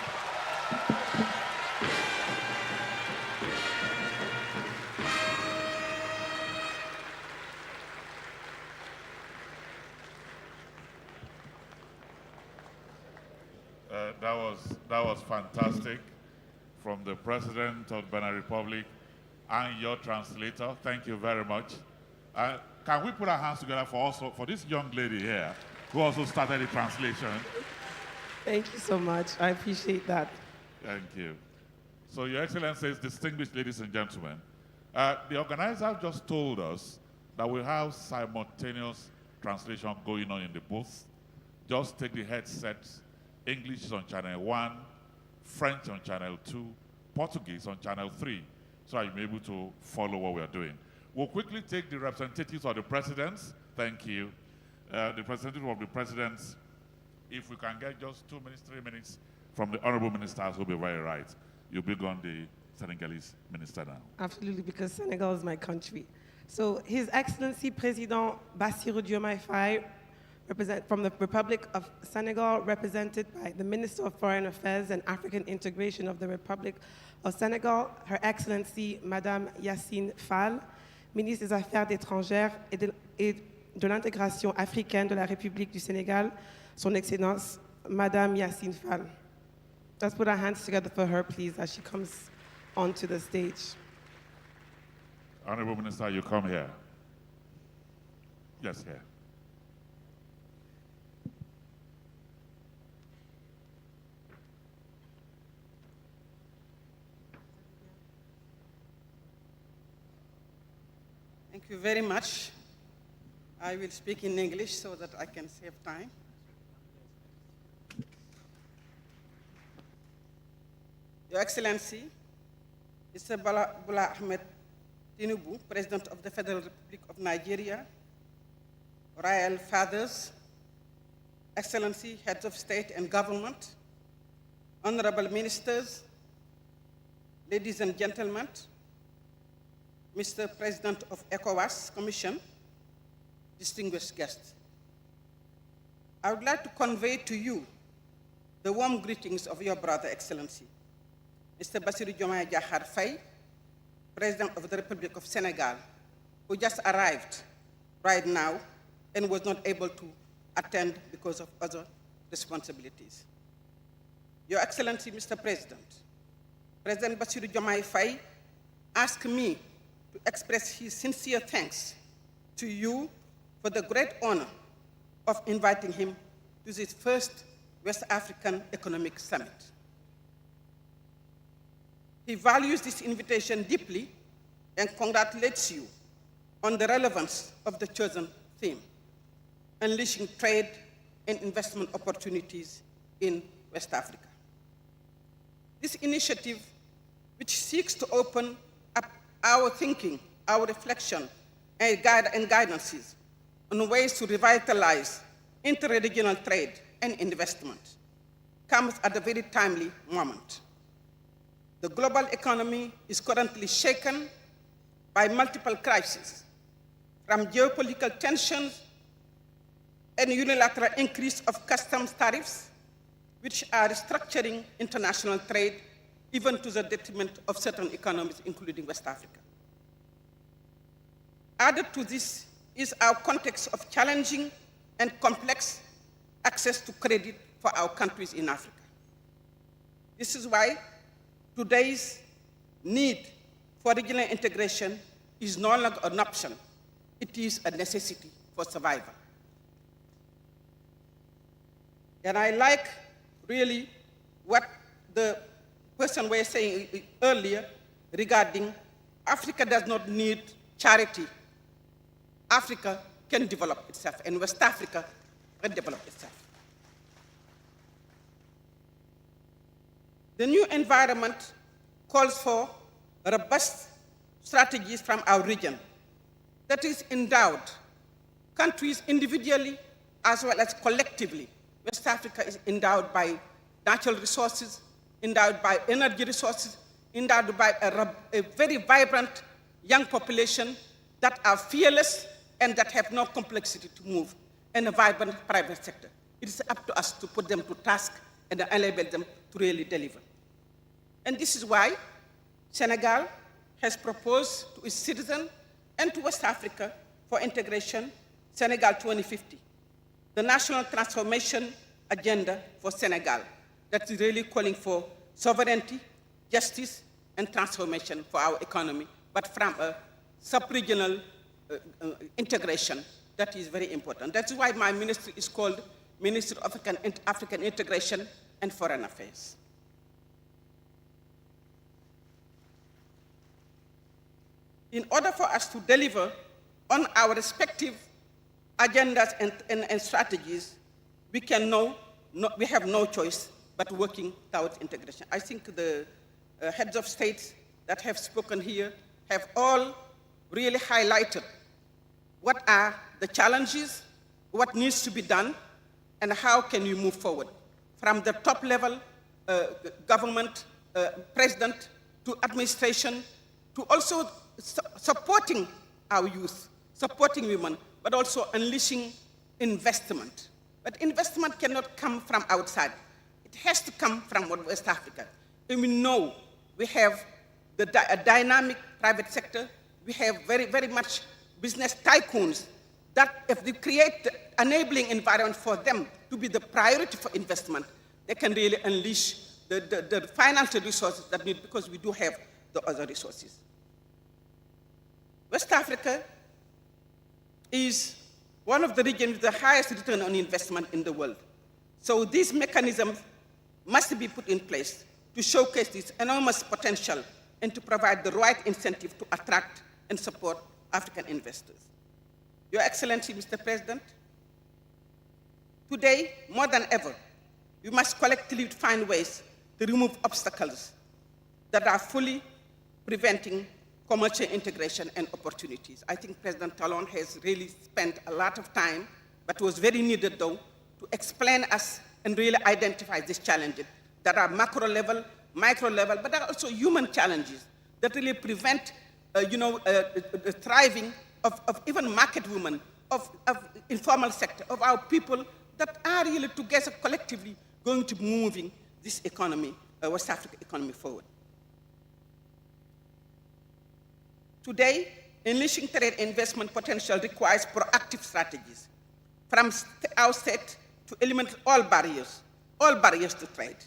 That was fantastic from the President of the Benin Republic and your translator. Thank you very much. Can we put our hands together for this young lady here who also started the translation? Thank you so much. I appreciate that. Thank you. So, Your Excellencies, distinguished ladies and gentlemen, the organizer just told us that we have simultaneous translation going on in the booth. Just take the headsets. English is on channel 1, French on channel 2, Portuguese on channel 3, so you'll be able to follow what we're doing. We'll quickly take the representatives of the presidents. Thank you. The representative of the presidents, if we can get just 2 minutes, 3 minutes from the honorable ministers, will be very right. You'll be on the Senegalese minister now. Absolutely, because Senegal is my country. So His Excellency President Bassirou Diomaye Faye, from the Republic of Senegal, represented by the Minister of Foreign Affairs and African Integration of the Republic of Senegal, Her Excellency Madame Yacine Fall, Ministre des Affaires étrangères et de l'intégration africaine de la République du Sénégal, Son Excellence Madame Yacine Fall. Let's put our hands together for her, please, as she comes onto the stage. Honorable Minister, you come here. Yes, here. Thank you very much. I will speak in English so that I can save time. Your Excellency, Mr. Bola Ahmed Tinubu, President of the Federal Republic of Nigeria, Royal Fathers, Excellency, Heads of State and Government, Honorable Ministers, ladies and gentlemen, Mr. President of ECOWAS Commission, distinguished guests. I would like to convey to you the warm greetings of your brother, Excellency, Mr. Bassirou Diomaye Diakhar Faye, President of the Republic of Senegal, who just arrived right now and was not able to attend because of other responsibilities. Your Excellency, Mr. President, President Bassirou Diomaye Faye asked me to express his sincere thanks to you for the great honor of inviting him to this first West African Economic Summit. He values this invitation deeply and congratulates you on the relevance of the chosen theme, unleashing trade and investment opportunities in West Africa. This initiative, which seeks to open up our thinking, our reflection, and guidances on ways to revitalize inter-regional trade and investment, comes at a very timely moment. The global economy is currently shaken by multiple crises, from geopolitical tensions and unilateral increase of customs tariffs, which are restructuring international trade, even to the detriment of certain economies, including West Africa. Added to this is our context of challenging and complex access to credit for our countries in Africa. This is why today's need for regional integration is no longer an option. It is a necessity for survival. And I like really what the person was saying earlier regarding Africa does not need charity. Africa can develop itself, and West Africa can develop itself. The new environment calls for robust strategies from our region that is endowed, countries individually as well as collectively. West Africa is endowed by natural resources, endowed by energy resources, endowed by a very vibrant young population that are fearless and that have no complexity to move, and a vibrant private sector. It is up to us to put them to task and enable them to really deliver. And this is why Senegal has proposed to its citizens and to West Africa for integration, Senegal 2050, the national transformation agenda for Senegal that is really calling for sovereignty, justice, and transformation for our economy, but from a sub-regional integration that is very important. That's why my ministry is called Ministry of African Integration and Foreign Affairs. In order for us to deliver on our respective agendas and strategies, we have no choice but working towards integration. I think the heads of states that have spoken here have all really highlighted what are the challenges, what needs to be done, and how can we move forward. From the top level, government, president, to administration, to also supporting our youth, supporting women, but also unleashing investment. But investment cannot come from outside. It has to come from West Africa. And we know we have a dynamic private sector. We have very, very much business tycoons that if they create the enabling environment for them to be the priority for investment, they can really unleash the financial resources that need, because we do have the other resources. West Africa is one of the regions with the highest return on investment in the world. So these mechanisms must be put in place to showcase this enormous potential and to provide the right incentive to attract and support African investors. Your Excellency, Mr. President, today, more than ever, we must collectively find ways to remove obstacles that are fully preventing commercial integration and opportunities. I think President Talon has really spent a lot of time, but was very needed though, to explain us and really identify these challenges that are macro level, micro level, but there are also human challenges that really prevent the thriving of even market women, of informal sector, of our people that are really together collectively going to be moving this economy, West African economy forward. Today, unleashing trade investment potential requires proactive strategies from outset to eliminate all barriers to trade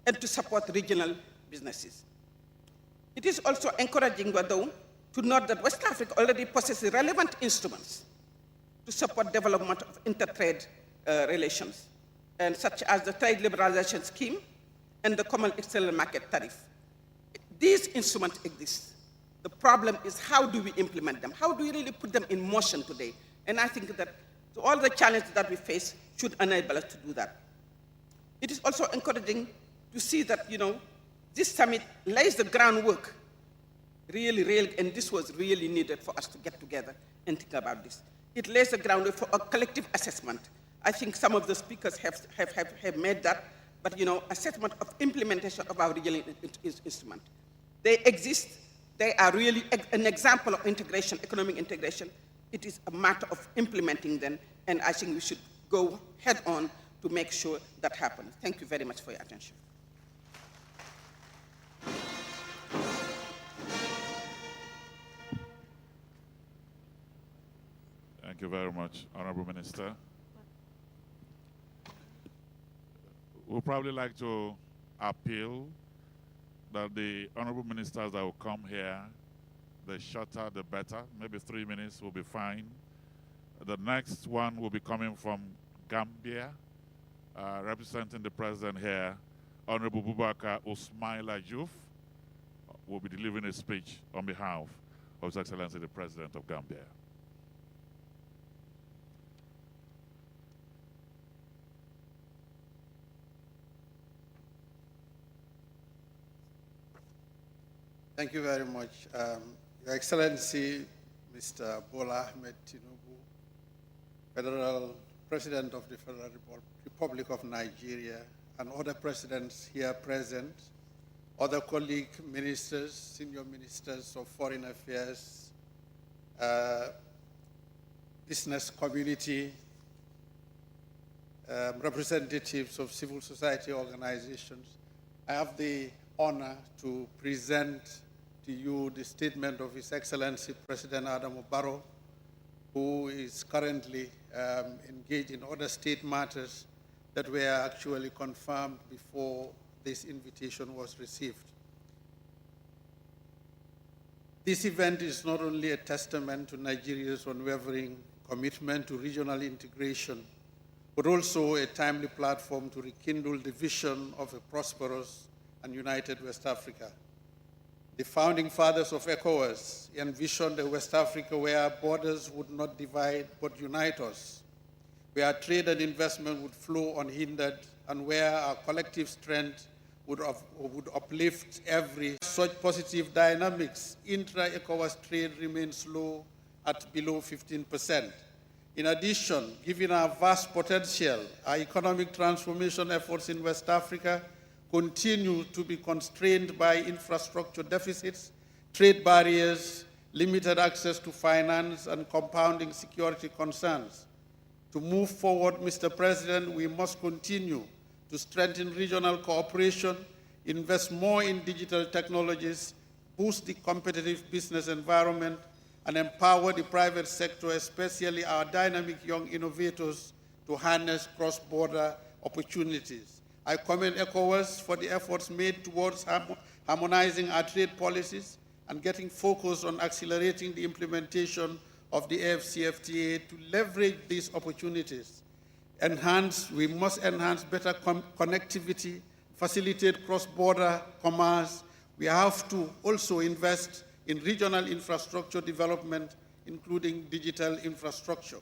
and to support regional businesses. It is also encouraging, though, to note that West Africa already possesses relevant instruments to support development of inter-trade relations, and such as the Trade Liberalization Scheme and the Common External Market Tariff. These instruments exist. The problem is, how do we implement them? How do we really put them in motion today? And I think that all the challenges that we face should enable us to do that. It is also encouraging to see that, this summit lays the groundwork, really, and this was really needed for us to get together and think about this. It lays the groundwork for a collective assessment. I think some of the speakers have made that, but assessment of implementation of our regional instrument. They exist. They are really an example of integration, economic integration. It is a matter of implementing them, and I think we should go head on to make sure that happens. Thank you very much for your attention. Thank you very much, Honorable Minister. We'd probably like to appeal that the Honorable Ministers that will come here, the shorter the better, maybe 3 minutes will be fine. The next one will be coming from Gambia, representing the President here, Honorable Boubacar Ousmaila Diouf, will be delivering a speech on behalf of His Excellency the President of Gambia. Thank you very much. Your Excellency, Mr. Bola Ahmed Tinubu, Federal President of the Federal Republic of Nigeria, and other presidents here present, other colleague ministers, senior ministers of foreign affairs, business community, representatives of civil society organizations. I have the honor to present to you the statement of His Excellency President Adama Barrow, who is currently engaged in other state matters that were actually confirmed before this invitation was received. This event is not only a testament to Nigeria's unwavering commitment to regional integration, but also a timely platform to rekindle the vision of a prosperous and united West Africa. The founding fathers of ECOWAS envisioned a West Africa where borders would not divide but unite us, where trade and investment would flow unhindered, and where our collective strength would uplift every. Such positive dynamics, intra-ECOWAS trade remains low at below 15%. In addition, given our vast potential, our economic transformation efforts in West Africa continue to be constrained by infrastructure deficits, trade barriers, limited access to finance, and compounding security concerns. To move forward, Mr. President, we must continue to strengthen regional cooperation, invest more in digital technologies, boost the competitive business environment, and empower the private sector, especially our dynamic young innovators, to harness cross-border opportunities. I commend ECOWAS for the efforts made towards harmonizing our trade policies and getting focused on accelerating the implementation of the AfCFTA to leverage these opportunities. We must enhance better connectivity, facilitate cross-border commerce. We have to also invest in regional infrastructure development, including digital infrastructure.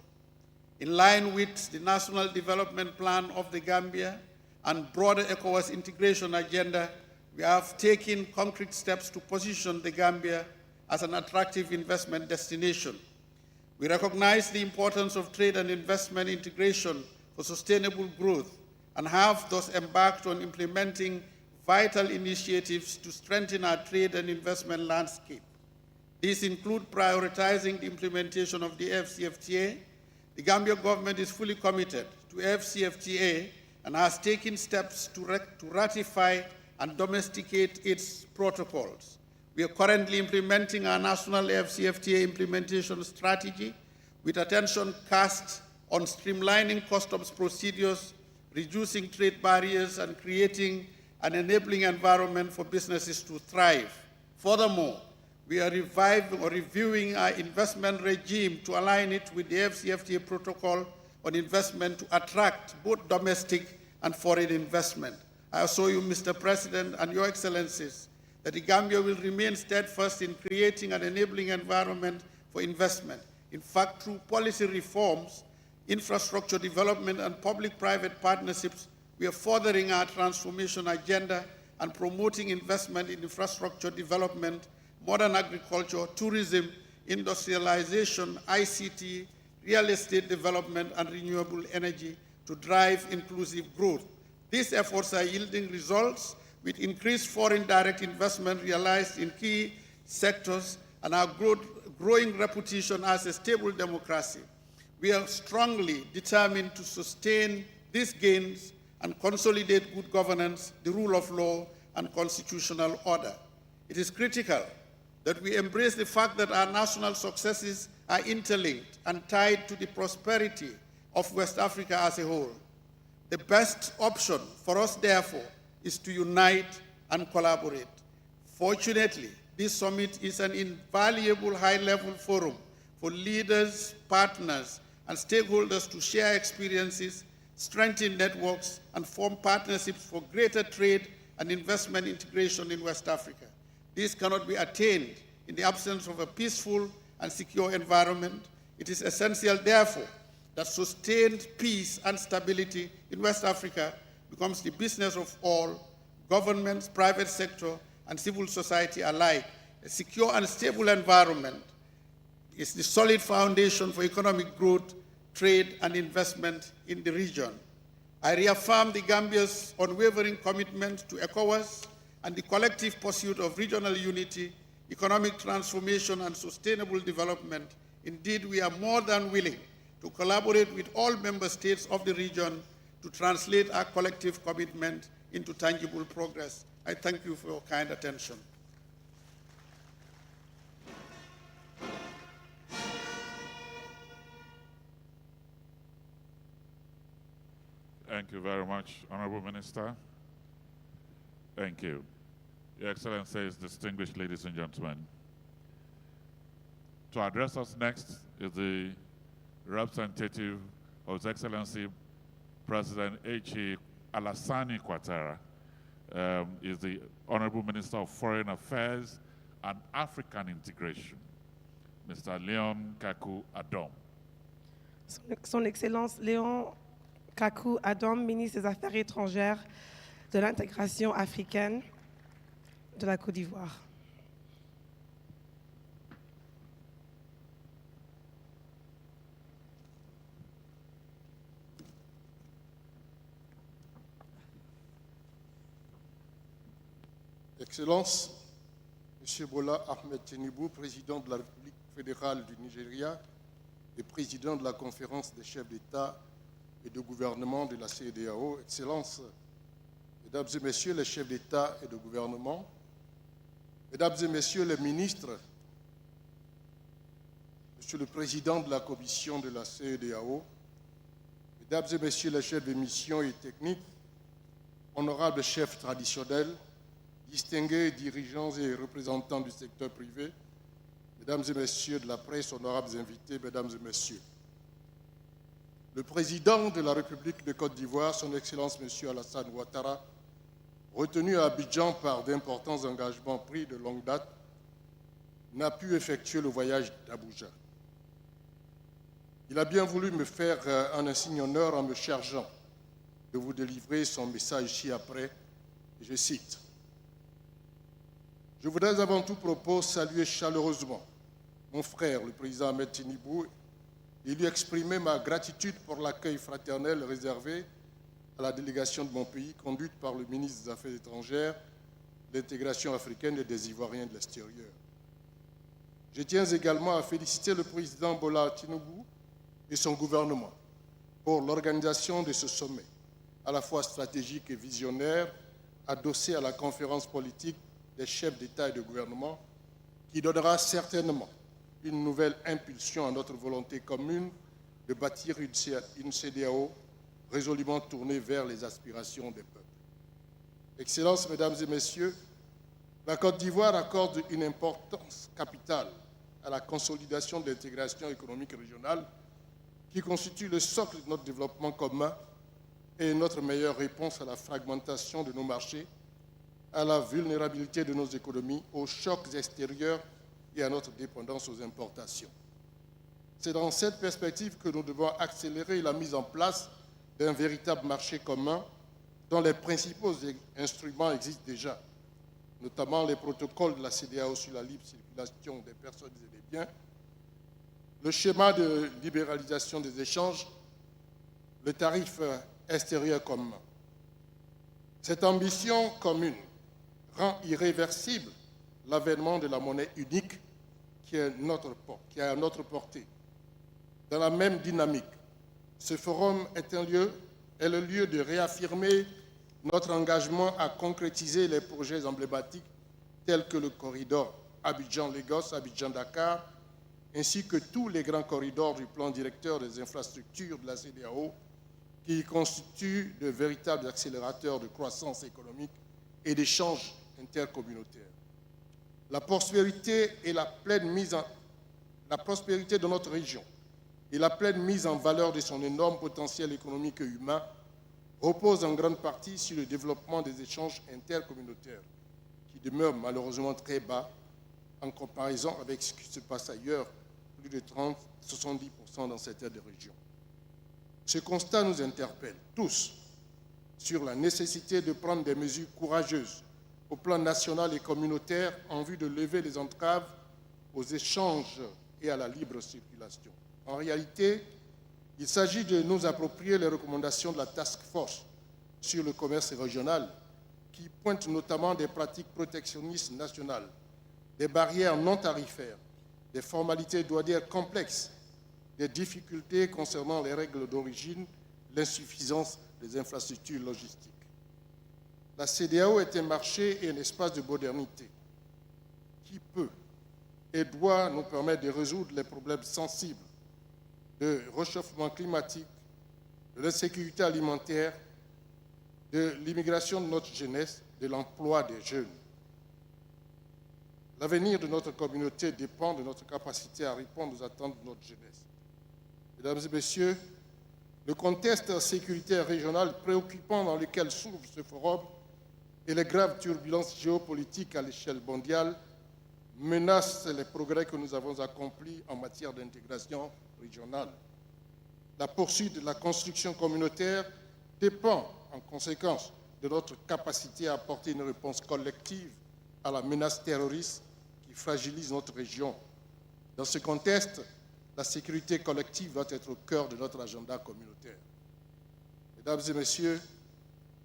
In line with the National Development Plan of the Gambia and broader ECOWAS integration agenda, we have taken concrete steps to position the Gambia as an attractive investment destination. We recognize the importance of trade and investment integration for sustainable growth and have thus embarked on implementing vital initiatives to strengthen our trade and investment landscape. These include prioritizing the implementation of the AfCFTA. The Gambia government is fully committed to AfCFTA and has taken steps to ratify and domesticate its protocols. We are currently implementing our national AfCFTA implementation strategy with attention cast on streamlining customs procedures, reducing trade barriers, and creating an enabling environment for businesses to thrive. Furthermore, we are reviewing our investment regime to align it with the AfCFTA protocol on investment to attract both domestic and foreign investment. I assure you, Mr. President and Your Excellencies, that the Gambia will remain steadfast in creating an enabling environment for investment. In fact, through policy reforms, infrastructure development, and public-private partnerships, we are furthering our transformation agenda and promoting investment in infrastructure development, modern agriculture, tourism, industrialization, ICT, real estate development, and renewable energy to drive inclusive growth. These efforts are yielding results with increased foreign direct investment realized in key sectors and our growing reputation as a stable democracy. We are strongly determined to sustain these gains and consolidate good governance, the rule of law, and constitutional order. It is critical that we embrace the fact that our national successes are interlinked and tied to the prosperity of West Africa as a whole. The best option for us, therefore, is to unite and collaborate. Fortunately, this summit is an invaluable high-level forum for leaders, partners, and stakeholders to share experiences, strengthen networks, and form partnerships for greater trade and investment integration in West Africa. This cannot be attained in the absence of a peaceful and secure environment. It is essential, therefore, that sustained peace and stability in West Africa becomes the business of all, governments, private sector, and civil society alike. A secure and stable environment is the solid foundation for economic growth, trade, and investment in the region. I reaffirm the Gambia's unwavering commitment to ECOWAS and the collective pursuit of regional unity, economic transformation, and sustainable development. Indeed, we are more than willing to collaborate with all member states of the region to translate our collective commitment into tangible progress. I thank you for your kind attention. Thank you very much, Honorable Minister. Thank you. Your Excellencies, distinguished ladies and gentlemen. To address us next is the representative of His Excellency President H.E. Alassane Ouattara, is the Honorable Minister of Foreign Affairs and African Integration, Mr. Leone Kaku Adom. Son Excellence Léon Kaku Adom, ministre des Affaires étrangères, de l'intégration africaine de la Côte d'Ivoire. Excellences, M. Bola Ahmed Tinubu, président de la République fédérale du Nigeria et président de la conférence des chefs d'État et de gouvernement de la CEDEAO, Excellences, Mesdames et Messieurs les chefs d'État et de gouvernement, Mesdames et Messieurs les ministres, Monsieur le Président de la Commission de la CEDEAO, Mesdames et Messieurs les chefs de mission et techniques, honorables chefs traditionnels, distingués dirigeants et représentants du secteur privé, Mesdames et Messieurs de la presse, honorables invités, Mesdames et Messieurs. Le Président de la République de Côte d'Ivoire, Son Excellence M. Alassane Ouattara, retenu à Abidjan par d'importants engagements pris de longue date, n'a pu effectuer le voyage d'Abuja. Il a bien voulu me faire un insigne honneur en me chargeant de vous délivrer son message ci-après, et je cite. Je voudrais avant tout propos saluer chaleureusement mon frère, le président Ahmed Tinubu, et lui exprimer ma gratitude pour l'accueil fraternel réservé à la délégation de mon pays, conduite par le ministre des Affaires étrangères, de l'intégration africaine et des Ivoiriens de l'extérieur. Je tiens également à féliciter le président Bola Tinubu et son gouvernement pour l'organisation de ce sommet, à la fois stratégique et visionnaire, adossé à la conférence politique des chefs d'État et de gouvernement, qui donnera certainement une nouvelle impulsion à notre volonté commune de bâtir une CEDEAO résolument tournée vers les aspirations des peuples. Excellences, Mesdames et Messieurs, la Côte d'Ivoire accorde une importance capitale à la consolidation de l'intégration économique régionale qui constitue le socle de notre développement commun et notre meilleure réponse à la fragmentation de nos marchés, à la vulnérabilité de nos économies, aux chocs extérieurs et à notre dépendance aux importations. C'est dans cette perspective que nous devons accélérer la mise en place d'un véritable marché commun dont les principaux instruments existent déjà, notamment les protocoles de la CEDEAO sur la libre circulation des personnes et des biens, le schéma de libéralisation des échanges, le tarif extérieur commun. Cette ambition commune rend irréversible l'avènement de la monnaie unique qui est à notre portée. Dans la même dynamique, ce forum est le lieu de réaffirmer notre engagement à concrétiser les projets emblématiques tels que le corridor Abidjan-Lagos, Abidjan-Dakar, ainsi que tous les grands corridors du plan directeur des infrastructures de la CEDEAO qui constituent de véritables accélérateurs de croissance économique et d'échanges intercommunautaires. La prospérité de notre région et la pleine mise en valeur de son énorme potentiel économique et humain repose en grande partie sur le développement des échanges intercommunautaires, qui demeurent malheureusement très bas en comparaison avec ce qui se passe ailleurs, plus de 30-70% dans certaines régions. Ce constat nous interpelle tous sur la nécessité de prendre des mesures courageuses au plan national et communautaire en vue de lever les entraves aux échanges et à la libre circulation. En réalité, il s'agit de nous approprier les recommandations de la Task Force sur le commerce régional qui pointe notamment des pratiques protectionnistes nationales, des barrières non tarifaires, des formalités douanières complexes, des difficultés concernant les règles d'origine, l'insuffisance des infrastructures logistiques. La CEDEAO est un marché et un espace de modernité qui peut et doit nous permettre de résoudre les problèmes sensibles de réchauffement climatique, de l'insécurité alimentaire, de l'immigration de notre jeunesse, de l'emploi des jeunes. L'avenir de notre communauté dépend de notre capacité à répondre aux attentes de notre jeunesse. Mesdames et messieurs, le contexte sécuritaire régional préoccupant dans lequel s'ouvre ce forum et les graves turbulences géopolitiques à l'échelle mondiale menacent les progrès que nous avons accomplis en matière d'intégration régionale. La poursuite de la construction communautaire dépend en conséquence de notre capacité à apporter une réponse collective à la menace terroriste qui fragilise notre région. Dans ce contexte, la sécurité collective doit être au cœur de notre agenda communautaire. Mesdames et messieurs,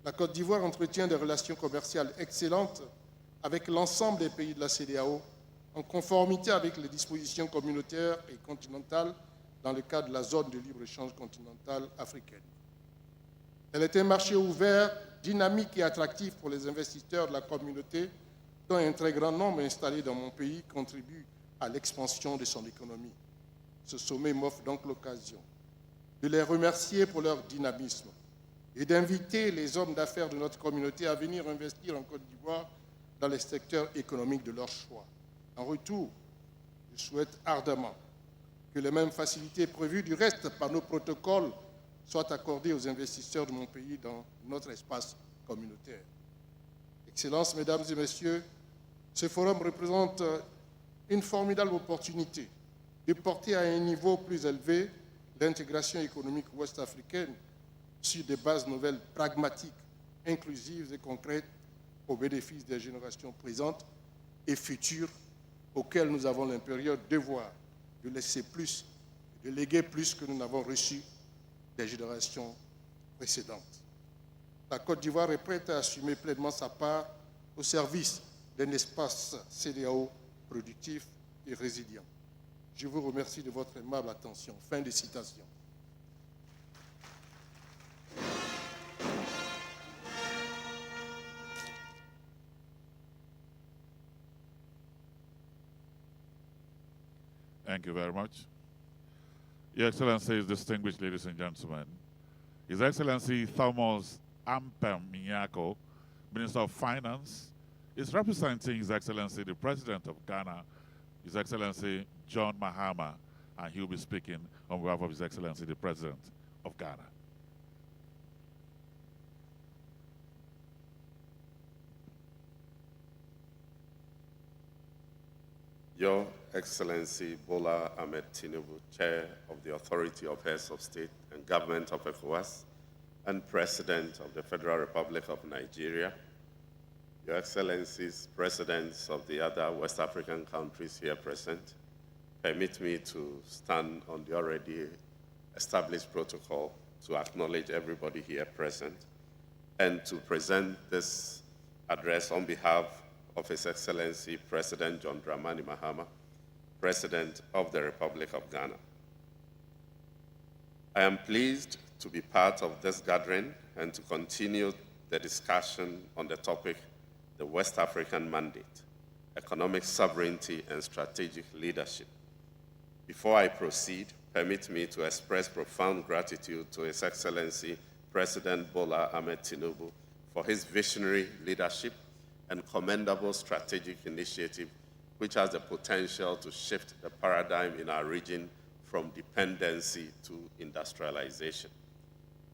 la Côte d'Ivoire entretient des relations commerciales excellentes avec l'ensemble des pays de la CEDEAO, en conformité avec les dispositions communautaires et continentales dans le cadre de la zone de libre-échange continentale africaine. Elle est un marché ouvert, dynamique et attractif pour les investisseurs de la communauté, dont un très grand nombre installés dans mon pays contribuent à l'expansion de son économie. Ce sommet m'offre donc l'occasion de les remercier pour leur dynamisme et d'inviter les hommes d'affaires de notre communauté à venir investir en Côte d'Ivoire dans les secteurs économiques de leur choix. En retour, je souhaite ardemment que les mêmes facilités prévues du reste par nos protocoles soient accordées aux investisseurs de mon pays dans notre espace communautaire. Excellences, Mesdames et Messieurs, ce forum représente une formidable opportunité de porter à un niveau plus élevé l'intégration économique ouest-africaine sur des bases nouvelles pragmatiques, inclusives et concrètes au bénéfice des générations présentes et futures auxquelles nous avons l'impérieux devoir de laisser plus, de léguer plus que nous n'avons reçu des générations précédentes. La Côte d'Ivoire est prête à assumer pleinement sa part au service d'un espace CEDEAO productif et résilient. Je vous remercie de votre aimable attention. Fin de citation. Thank you very much. Your Excellencies, distinguished ladies and gentlemen, His Excellency Thomas Ampem Minyako, Minister of Finance, is representing His Excellency the President of Ghana, His Excellency John Mahama, and he will be speaking on behalf of His Excellency the President of Ghana. Your Excellency Bola Ahmed Tinubu, Chair of the Authority of Heads of State and Government of ECOWAS, and President of the Federal Republic of Nigeria, Your Excellencies, Presidents of the other West African countries here present, permit me to stand on the already established protocol to acknowledge everybody here present and to present this address on behalf of His Excellency President John Dramani Mahama, President of the Republic of Ghana. I am pleased to be part of this gathering and to continue the discussion on the topic, the West African Mandate, Economic Sovereignty and Strategic Leadership. Before I proceed, permit me to express profound gratitude to His Excellency President Bola Ahmed Tinubu for his visionary leadership and commendable strategic initiative, which has the potential to shift the paradigm in our region from dependency to industrialization.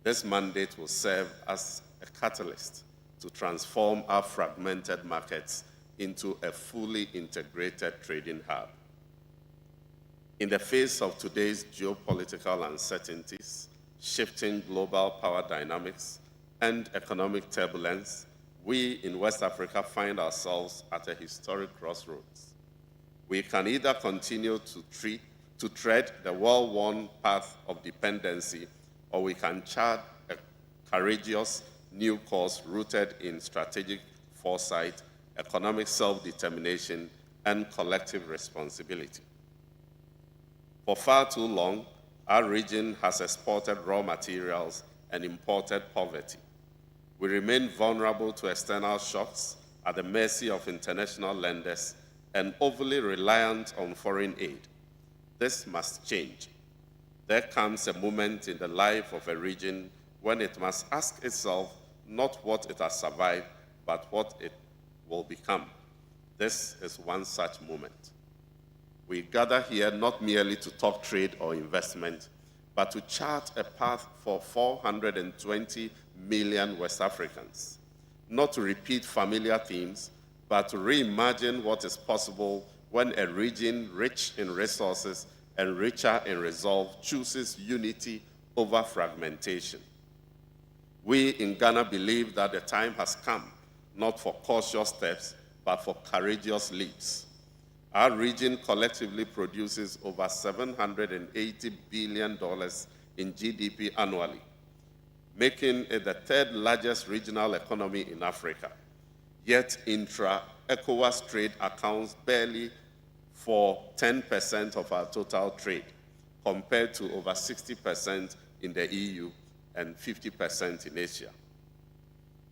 This mandate will serve as a catalyst to transform our fragmented markets into a fully integrated trading hub. In the face of today's geopolitical uncertainties, shifting global power dynamics, and economic turbulence, we in West Africa find ourselves at a historic crossroads. We can either continue to tread the well-worn path of dependency, or we can chart a courageous new course rooted in strategic foresight, economic self-determination, and collective responsibility. For far too long, our region has exported raw materials and imported poverty. We remain vulnerable to external shocks, at the mercy of international lenders, and overly reliant on foreign aid. This must change. There comes a moment in the life of a region when it must ask itself not what it has survived, but what it will become. This is one such moment. We gather here not merely to talk trade or investment, but to chart a path for 420 million West Africans. Not to repeat familiar themes, but to reimagine what is possible when a region rich in resources and richer in resolve chooses unity over fragmentation. We in Ghana believe that the time has come, not for cautious steps, but for courageous leaps. Our region collectively produces over $780 billion in GDP annually, making it the third largest regional economy in Africa. Yet intra-ECOWAS trade accounts barely for 10% of our total trade, compared to over 60% in the EU and 50% in Asia.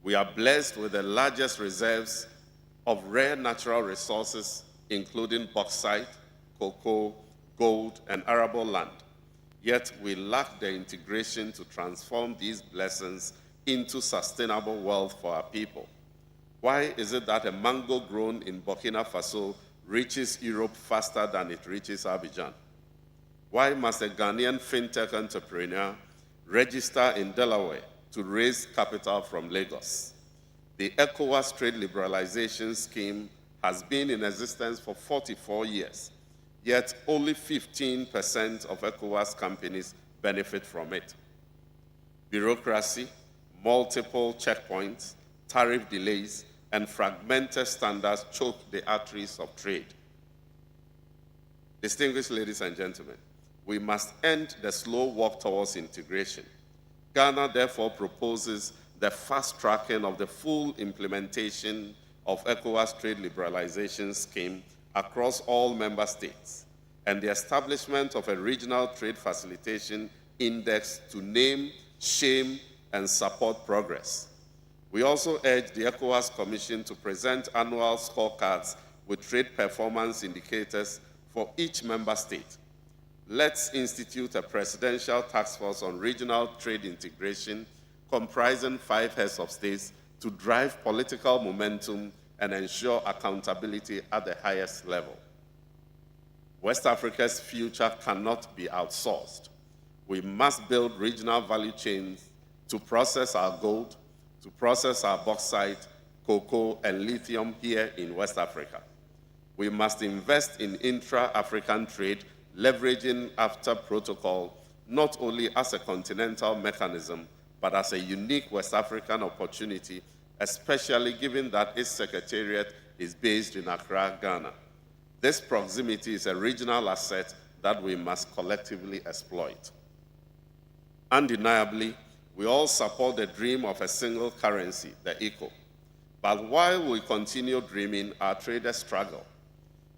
We are blessed with the largest reserves of rare natural resources, including bauxite, cocoa, gold, and arable land. Yet we lack the integration to transform these blessings into sustainable wealth for our people. Why is it that a mango grown in Burkina Faso reaches Europe faster than it reaches Abidjan? Why must a Ghanaian fintech entrepreneur register in Delaware to raise capital from Lagos? The ECOWAS trade liberalization scheme has been in existence for 44 years, yet only 15% of ECOWAS companies benefit from it. Bureaucracy, multiple checkpoints, tariff delays, and fragmented standards choke the arteries of trade. Distinguished ladies and gentlemen, we must end the slow walk towards integration. Ghana therefore proposes the fast-tracking of the full implementation of ECOWAS trade liberalization scheme across all member states, and the establishment of a regional trade facilitation index to name, shame, and support progress. We also urge the ECOWAS Commission to present annual scorecards with trade performance indicators for each member state. Let's institute a presidential task force on regional trade integration comprising 5 heads of states to drive political momentum and ensure accountability at the highest level. West Africa's future cannot be outsourced. We must build regional value chains to process our gold, to process our bauxite, cocoa, and lithium here in West Africa. We must invest in intra-African trade, leveraging AfTA protocol not only as a continental mechanism, but as a unique West African opportunity, especially given that its secretariat is based in Accra, Ghana. This proximity is a regional asset that we must collectively exploit. Undeniably, we all support the dream of a single currency, the eco. But while we continue dreaming, our traders struggle.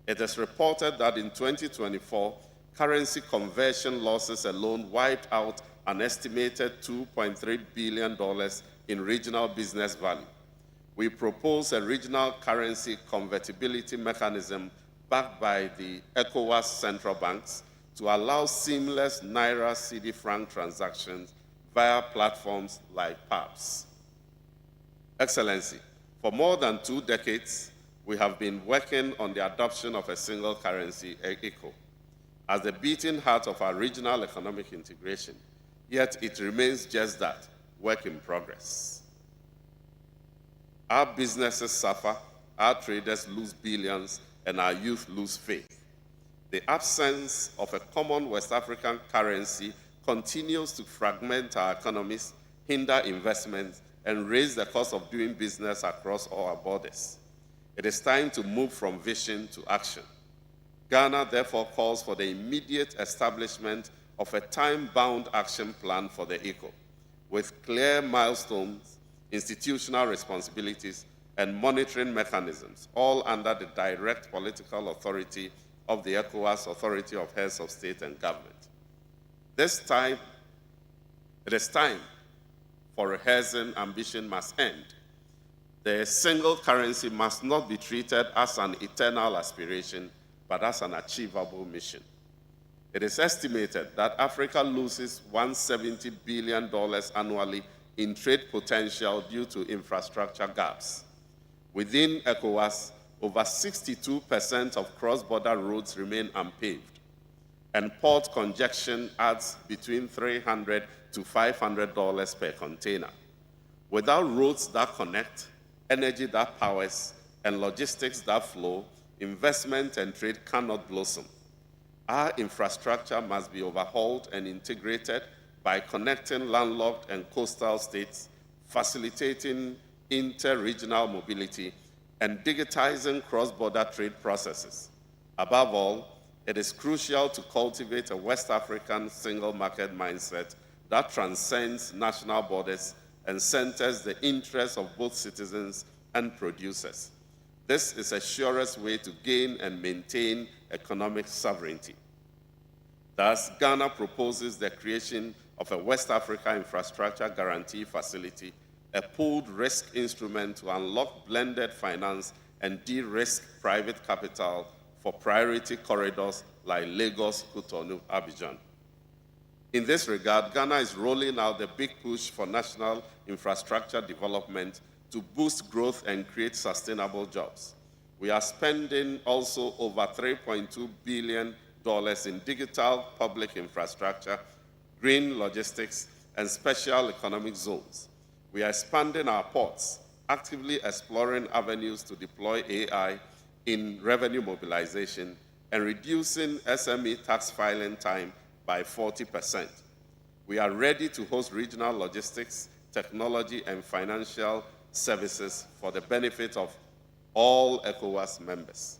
It is reported that in 2024, currency conversion losses alone wiped out an estimated $2.3 billion in regional business value. We propose a regional currency convertibility mechanism backed by the ECOWAS central banks to allow seamless Naira cedi franc transactions via platforms like PAPS. Excellency, for more than 2 decades, we have been working on the adoption of a single currency, ECO, as the beating heart of our regional economic integration, yet it remains just that, work in progress. Our businesses suffer, our traders lose billions, and our youth lose faith. The absence of a common West African currency continues to fragment our economies, hinder investment, and raise the cost of doing business across all our borders. It is time to move from vision to action. Ghana therefore calls for the immediate establishment of a time-bound action plan for the ECO, with clear milestones, institutional responsibilities, and monitoring mechanisms, all under the direct political authority of the ECOWAS Authority of Heads of State and Government. It is time for rehearsing ambition must end. The single currency must not be treated as an eternal aspiration, but as an achievable mission. It is estimated that Africa loses $170 billion annually in trade potential due to infrastructure gaps. Within ECOWAS, over 62% of cross-border roads remain unpaved, and port congestion adds between $300 to $500 per container. Without roads that connect, energy that powers, and logistics that flow, investment and trade cannot blossom. Our infrastructure must be overhauled and integrated by connecting landlocked and coastal states, facilitating inter-regional mobility, and digitizing cross-border trade processes. Above all, it is crucial to cultivate a West African single market mindset that transcends national borders and centers the interests of both citizens and producers. This is the surest way to gain and maintain economic sovereignty. Thus, Ghana proposes the creation of a West Africa Infrastructure Guarantee Facility, a pooled risk instrument to unlock blended finance and de-risk private capital for priority corridors like Lagos, Cotonou, Abidjan. In this regard, Ghana is rolling out the big push for national infrastructure development to boost growth and create sustainable jobs. We are spending also over $3.2 billion in digital public infrastructure, green logistics, and special economic zones. We are expanding our ports, actively exploring avenues to deploy AI in revenue mobilization, and reducing SME tax filing time by 40%. We are ready to host regional logistics, technology, and financial services for the benefit of all ECOWAS members.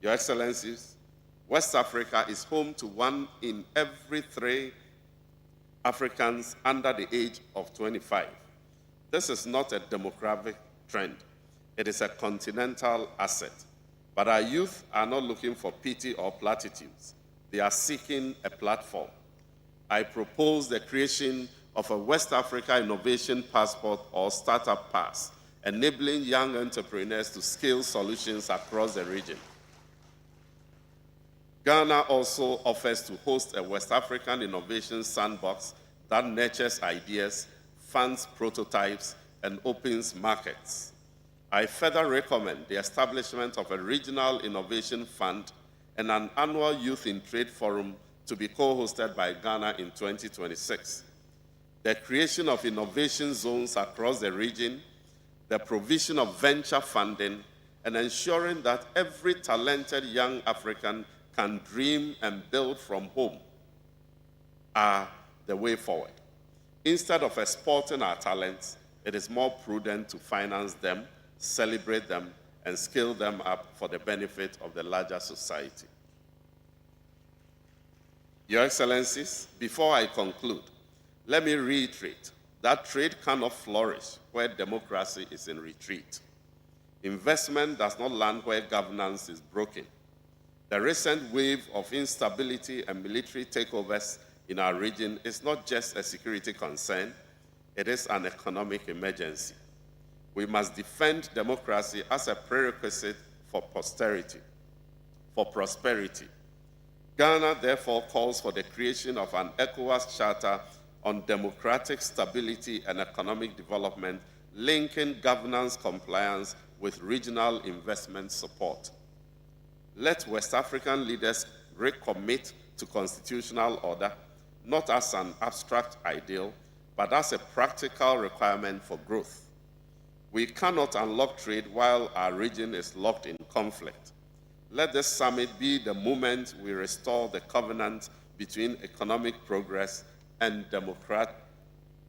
Your Excellencies, West Africa is home to 1 in every 3 Africans under the age of 25. This is not a demographic trend. It is a continental asset. But our youth are not looking for pity or platitudes. They are seeking a platform. I propose the creation of a West Africa Innovation Passport or Startup Pass, enabling young entrepreneurs to scale solutions across the region. Ghana also offers to host a West African innovation sandbox that nurtures ideas, funds prototypes, and opens markets. I further recommend the establishment of a regional innovation fund and an annual Youth in Trade Forum to be co-hosted by Ghana in 2026. The creation of innovation zones across the region, the provision of venture funding, and ensuring that every talented young African can dream and build from home are the way forward. Instead of exporting our talents, it is more prudent to finance them, celebrate them, and scale them up for the benefit of the larger society. Your Excellencies, before I conclude, let me reiterate that trade cannot flourish where democracy is in retreat. Investment does not land where governance is broken. The recent wave of instability and military takeovers in our region is not just a security concern, it is an economic emergency. We must defend democracy as a prerequisite for prosperity. Ghana therefore calls for the creation of an ECOWAS Charter on democratic stability and economic development, linking governance compliance with regional investment support. Let West African leaders recommit to constitutional order, not as an abstract ideal, but as a practical requirement for growth. We cannot unlock trade while our region is locked in conflict. Let this summit be the moment we restore the covenant between economic progress and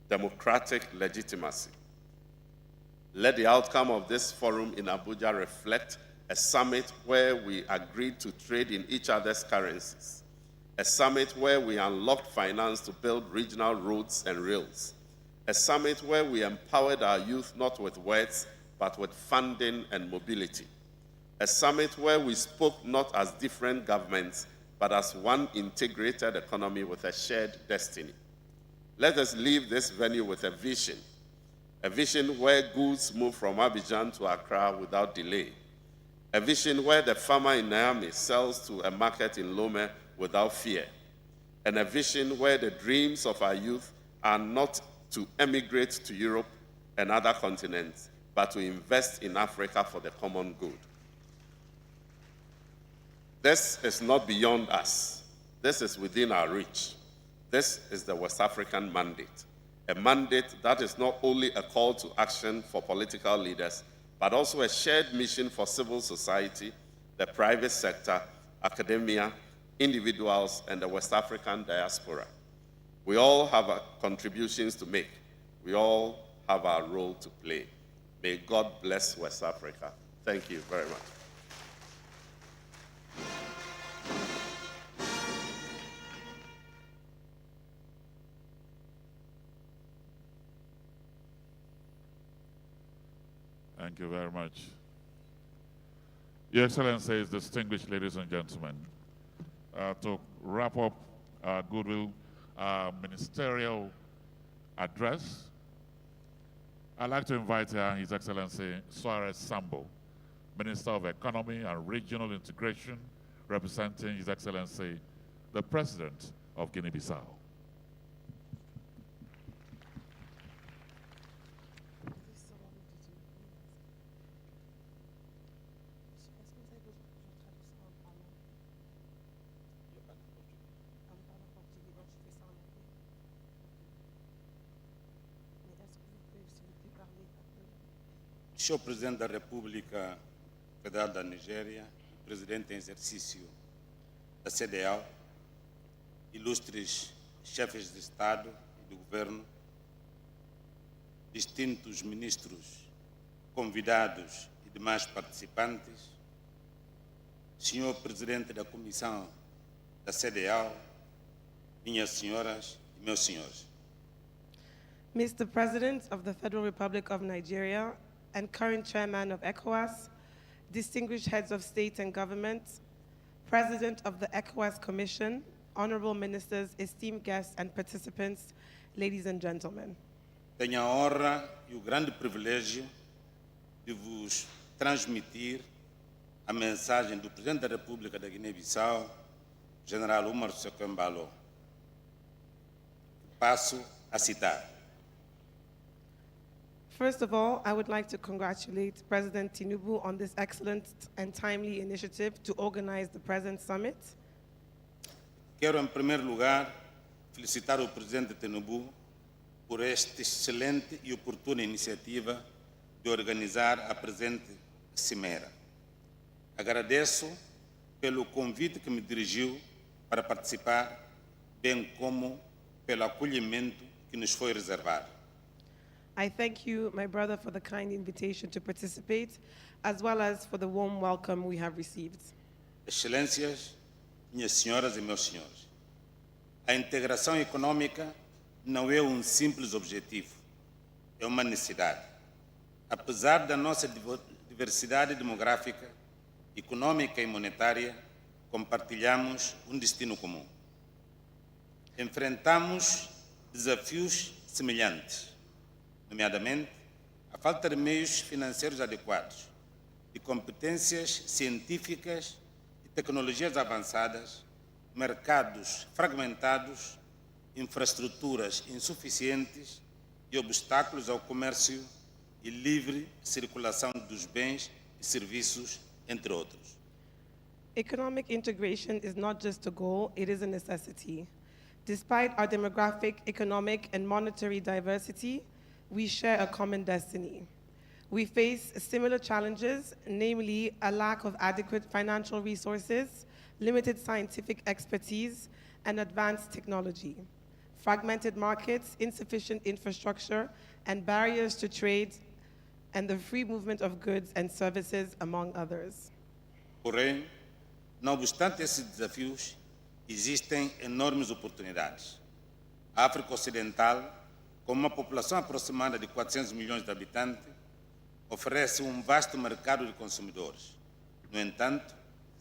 democratic legitimacy. Let the outcome of this forum in Abuja reflect a summit where we agreed to trade in each other's currencies, a summit where we unlocked finance to build regional roads and rails, a summit where we empowered our youth not with words, but with funding and mobility, a summit where we spoke not as different governments, but as one integrated economy with a shared destiny. Let us leave this venue with a vision where goods move from Abidjan to Accra without delay, a vision where the farmer in Niamey sells to a market in Leone without fear, and a vision where the dreams of our youth are not to emigrate to Europe and other continents, but to invest in Africa for the common good. This is not beyond us. This is within our reach. This is the West African mandate, a mandate that is not only a call to action for political leaders, but also a shared mission for civil society, the private sector, academia, individuals, and the West African diaspora. We all have our contributions to make. We all have our role to play. May God bless West Africa. Thank you very much. Thank you very much. Your Excellencies, distinguished ladies and gentlemen, to wrap up our goodwill ministerial address, I'd like to invite His Excellency Suarez Sambo, Minister of Economy and Regional Integration, representing His Excellency, the President of Guinea-Bissau. Senhor Presidente da República Federal da Nigéria, Presidente em exercício da CDAO, ilustres chefes de Estado e do Governo, distintos ministros, convidados e demais participantes, Senhor Presidente da Comissão da CDAO, minhas senhoras e meus senhores. Mr. President of the Federal Republic of Nigeria and current Chairman of ECOWAS, distinguished heads of state and government, President of the ECOWAS Commission, honorable ministers, esteemed guests and participants, ladies and gentlemen. Tenho a honra e o grande privilégio de vos transmitir a mensagem do Presidente da República da Guiné-Bissau, General Umar Sokembalo. Passo a citar. First of all, I would like to congratulate President Tinubu on this excellent and timely initiative to organize the present summit. Quero, em primeiro lugar, felicitar o Presidente Tinubu por esta excelente e oportuna iniciativa de organizar a presente cimeira. Agradeço pelo convite que me dirigiu para participar, bem como pelo acolhimento que nos foi reservado. I thank you, my brother, for the kind invitation to participate, as well as for the warm welcome we have received. Excelências, minhas senhoras e meus senhores, a integração econômica não é um simples objetivo, é uma necessidade. Apesar da nossa diversidade demográfica, econômica e monetária, compartilhamos um destino comum. Enfrentamos desafios semelhantes, nomeadamente a falta de meios financeiros adequados, de competências científicas e tecnologias avançadas, mercados fragmentados, infraestruturas insuficientes e obstáculos ao comércio e livre circulação dos bens e serviços, entre outros. Economic integration is not just a goal, it is a necessity. Despite our demographic, economic, and monetary diversity, we share a common destiny. We face similar challenges, namely a lack of adequate financial resources, limited scientific expertise, and advanced technology, fragmented markets, insufficient infrastructure, and barriers to trade, and the free movement of goods and services, among others. Porém, não obstante esses desafios, existem enormes oportunidades. A África Ocidental, com uma população aproximada de 400 milhões de habitantes, oferece um vasto mercado de consumidores. No entanto,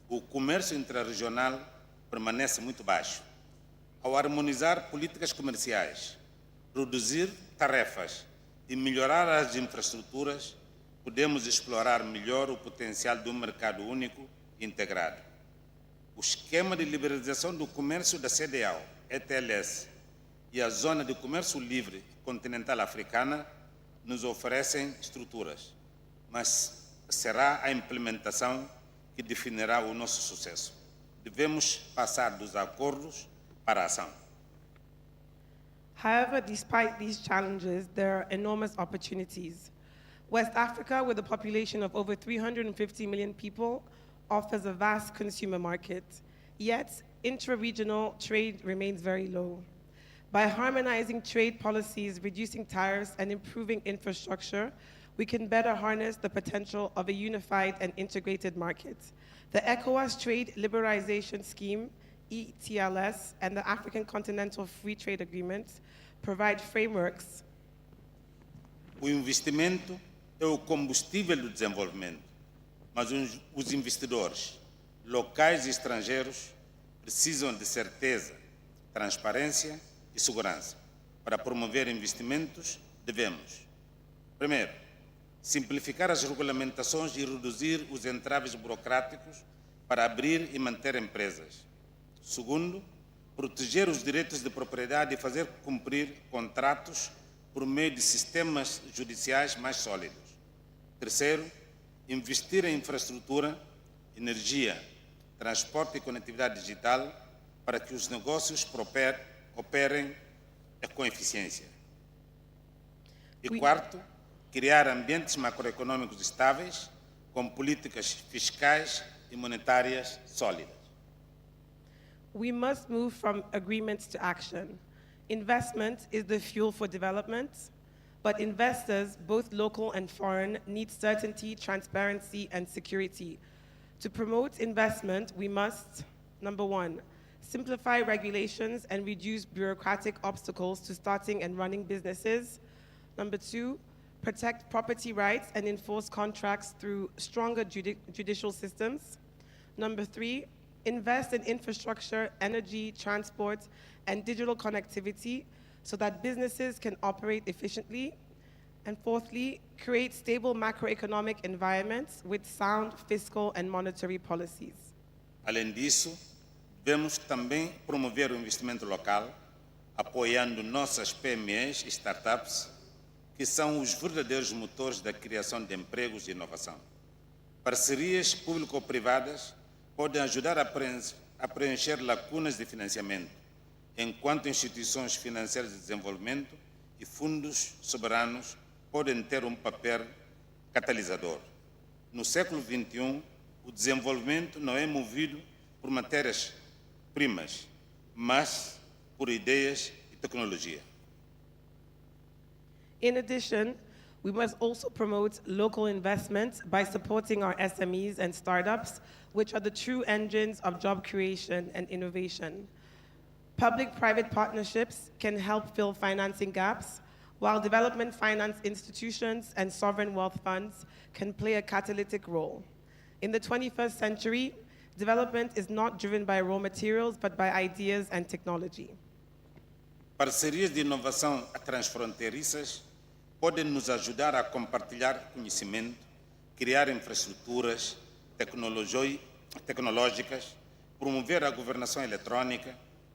o comércio intrarregional permanece muito baixo. Ao harmonizar políticas comerciais, reduzir tarefas e melhorar as infraestruturas, podemos explorar melhor o potencial de um mercado único e integrado. O esquema de liberalização do comércio da CEDEAO, ETLS, e a Zona de Comércio Livre Continental Africana nos oferecem estruturas, mas será a implementação que definirá o nosso sucesso. Devemos passar dos acordos para a ação. However, despite these challenges, there are enormous opportunities. West Africa, with a population of over 350 million people, offers a vast consumer market, yet intra-regional trade remains very low. By harmonizing trade policies, reducing tariffs, and improving infrastructure, we can better harness the potential of a unified and integrated market. The ECOWAS Trade Liberalization Scheme, ETLS, and the African Continental Free Trade Agreement provide frameworks. O investimento é o combustível do desenvolvimento, mas os investidores, locais e estrangeiros, precisam de certeza, transparência e segurança. Para promover investimentos, devemos, primeiro, simplificar as regulamentações e reduzir os entraves burocráticos para abrir e manter empresas. Segundo, proteger os direitos de propriedade e fazer cumprir contratos por meio de sistemas judiciais mais sólidos. Terceiro, investir em infraestrutura, energia, transporte e conectividade digital para que os negócios operem com eficiência. E quarto, criar ambientes macroeconômicos estáveis com políticas fiscais e monetárias sólidas. We must move from agreements to action. Investment is the fuel for development, but investors, both local and foreign, need certainty, transparency, and security. To promote investment, we must, number one, simplify regulations and reduce bureaucratic obstacles to starting and running businesses. Number two, protect property rights and enforce contracts through stronger judicial systems. Number three, invest in infrastructure, energy, transport, and digital connectivity so that businesses can operate efficiently. And fourthly, create stable macroeconomic environments with sound fiscal and monetary policies. Além disso, Devemos também promover o investimento local, apoiando nossas PMEs e startups, que são os verdadeiros motores da criação de empregos e inovação. Parcerias público-privadas podem ajudar a preencher lacunas de financiamento, enquanto instituições financeiras de desenvolvimento e fundos soberanos podem ter um papel catalisador. No século XXI, o desenvolvimento não é movido por matérias-primas, mas por ideias e tecnologia. In addition, we must also promote local investment by supporting our SMEs and startups, which are the true engines of job creation and innovation. Public-private partnerships can help fill financing gaps, while development finance institutions and sovereign wealth funds can play a catalytic role. In the 21st century, development is not driven by raw materials, but by ideas and technology. Parcerias de inovação transfronteiriças podem nos ajudar a compartilhar conhecimento, criar infraestruturas tecnológicas, promover a governação eletrônica,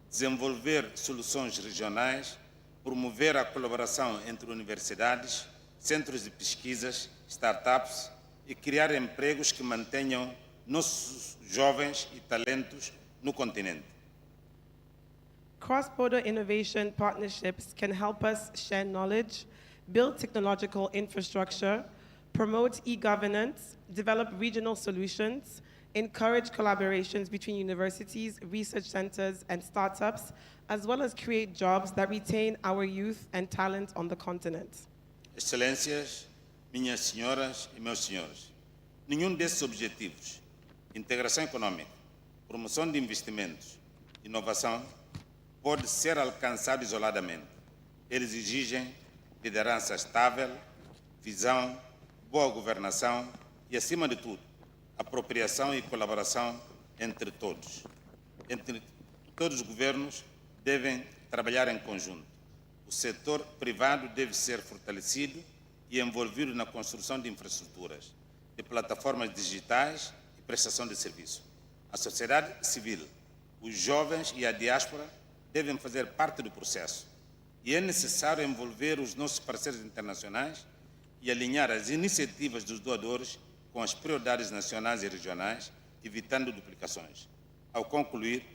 desenvolver soluções regionais, promover a colaboração entre universidades, centros de pesquisas, startups e criar empregos que mantenham nossos jovens e talentos no continente. Cross-border innovation partnerships can help us share knowledge, build technological infrastructure, promote e-governance, develop regional solutions, encourage collaborations between universities, research centers, and startups, as well as create jobs that retain our youth and talent on the continent. Excelências, minhas senhoras e meus senhores, nenhum desses objetivos, integração econômica, promoção de investimentos, inovação, pode ser alcançado isoladamente. Eles exigem liderança estável, visão, boa governação e, acima de tudo, apropriação e colaboração entre todos. Todos os governos devem trabalhar em conjunto. O setor privado deve ser fortalecido e envolvido na construção de infraestruturas, de plataformas digitais e prestação de serviço. A sociedade civil, os jovens e a diáspora devem fazer parte do processo. E é necessário envolver os nossos parceiros internacionais e alinhar as iniciativas dos doadores com as prioridades nacionais e regionais, evitando duplicações. Ao concluir,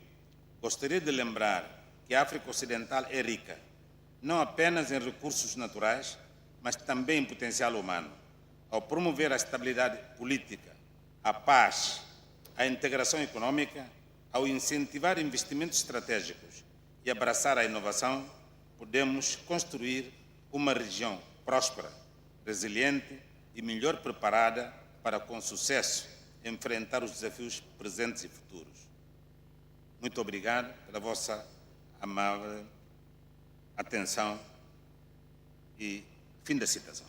gostaria de lembrar que a África Ocidental é rica, não apenas em recursos naturais, mas também em potencial humano. Ao promover a estabilidade política, a paz, a integração econômica, ao incentivar investimentos estratégicos e abraçar a inovação, podemos construir uma região próspera, resiliente e melhor preparada para, com sucesso, enfrentar os desafios presentes e futuros. Muito obrigado pela vossa amável atenção e fim da citação.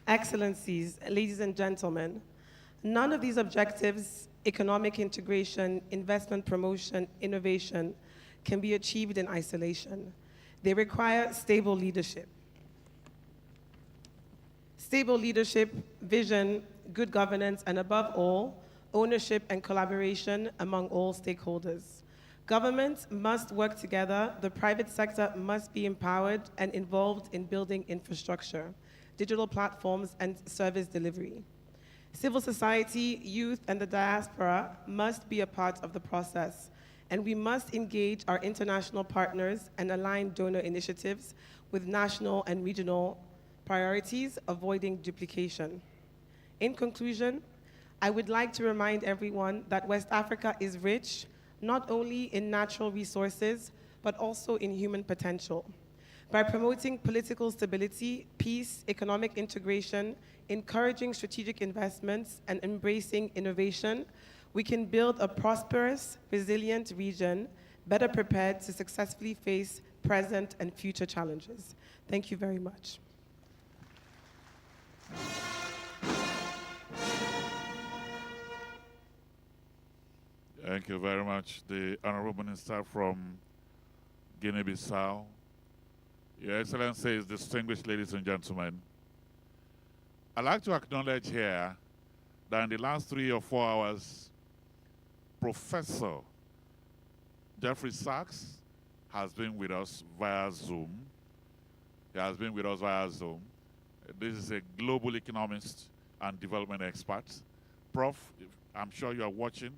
Excellencies, ladies and gentlemen, none of these objectives, economic integration, investment promotion, innovation, can be achieved in isolation. They require stable leadership. Stable leadership, vision, good governance, and above all, ownership and collaboration among all stakeholders. Governments must work together, the private sector must be empowered and involved in building infrastructure, digital platforms, and service delivery. Civil society, youth, and the diaspora must be a part of the process, and we must engage our international partners and align donor initiatives with national and regional priorities, avoiding duplication. In conclusion, I would like to remind everyone that West Africa is rich, not only in natural resources, but also in human potential. By promoting political stability, peace, economic integration, encouraging strategic investments, and embracing innovation, we can build a prosperous, resilient region, better prepared to successfully face present and future challenges. Thank you very much. Thank you very much. The Honorable Minister from Guinea-Bissau. Your Excellencies, distinguished ladies and gentlemen, I'd like to acknowledge here that in the last 3 or 4 hours, Professor Jeffrey Sachs has been with us via Zoom. He has been with us via Zoom. This is a global economist and development expert. Prof, I'm sure you are watching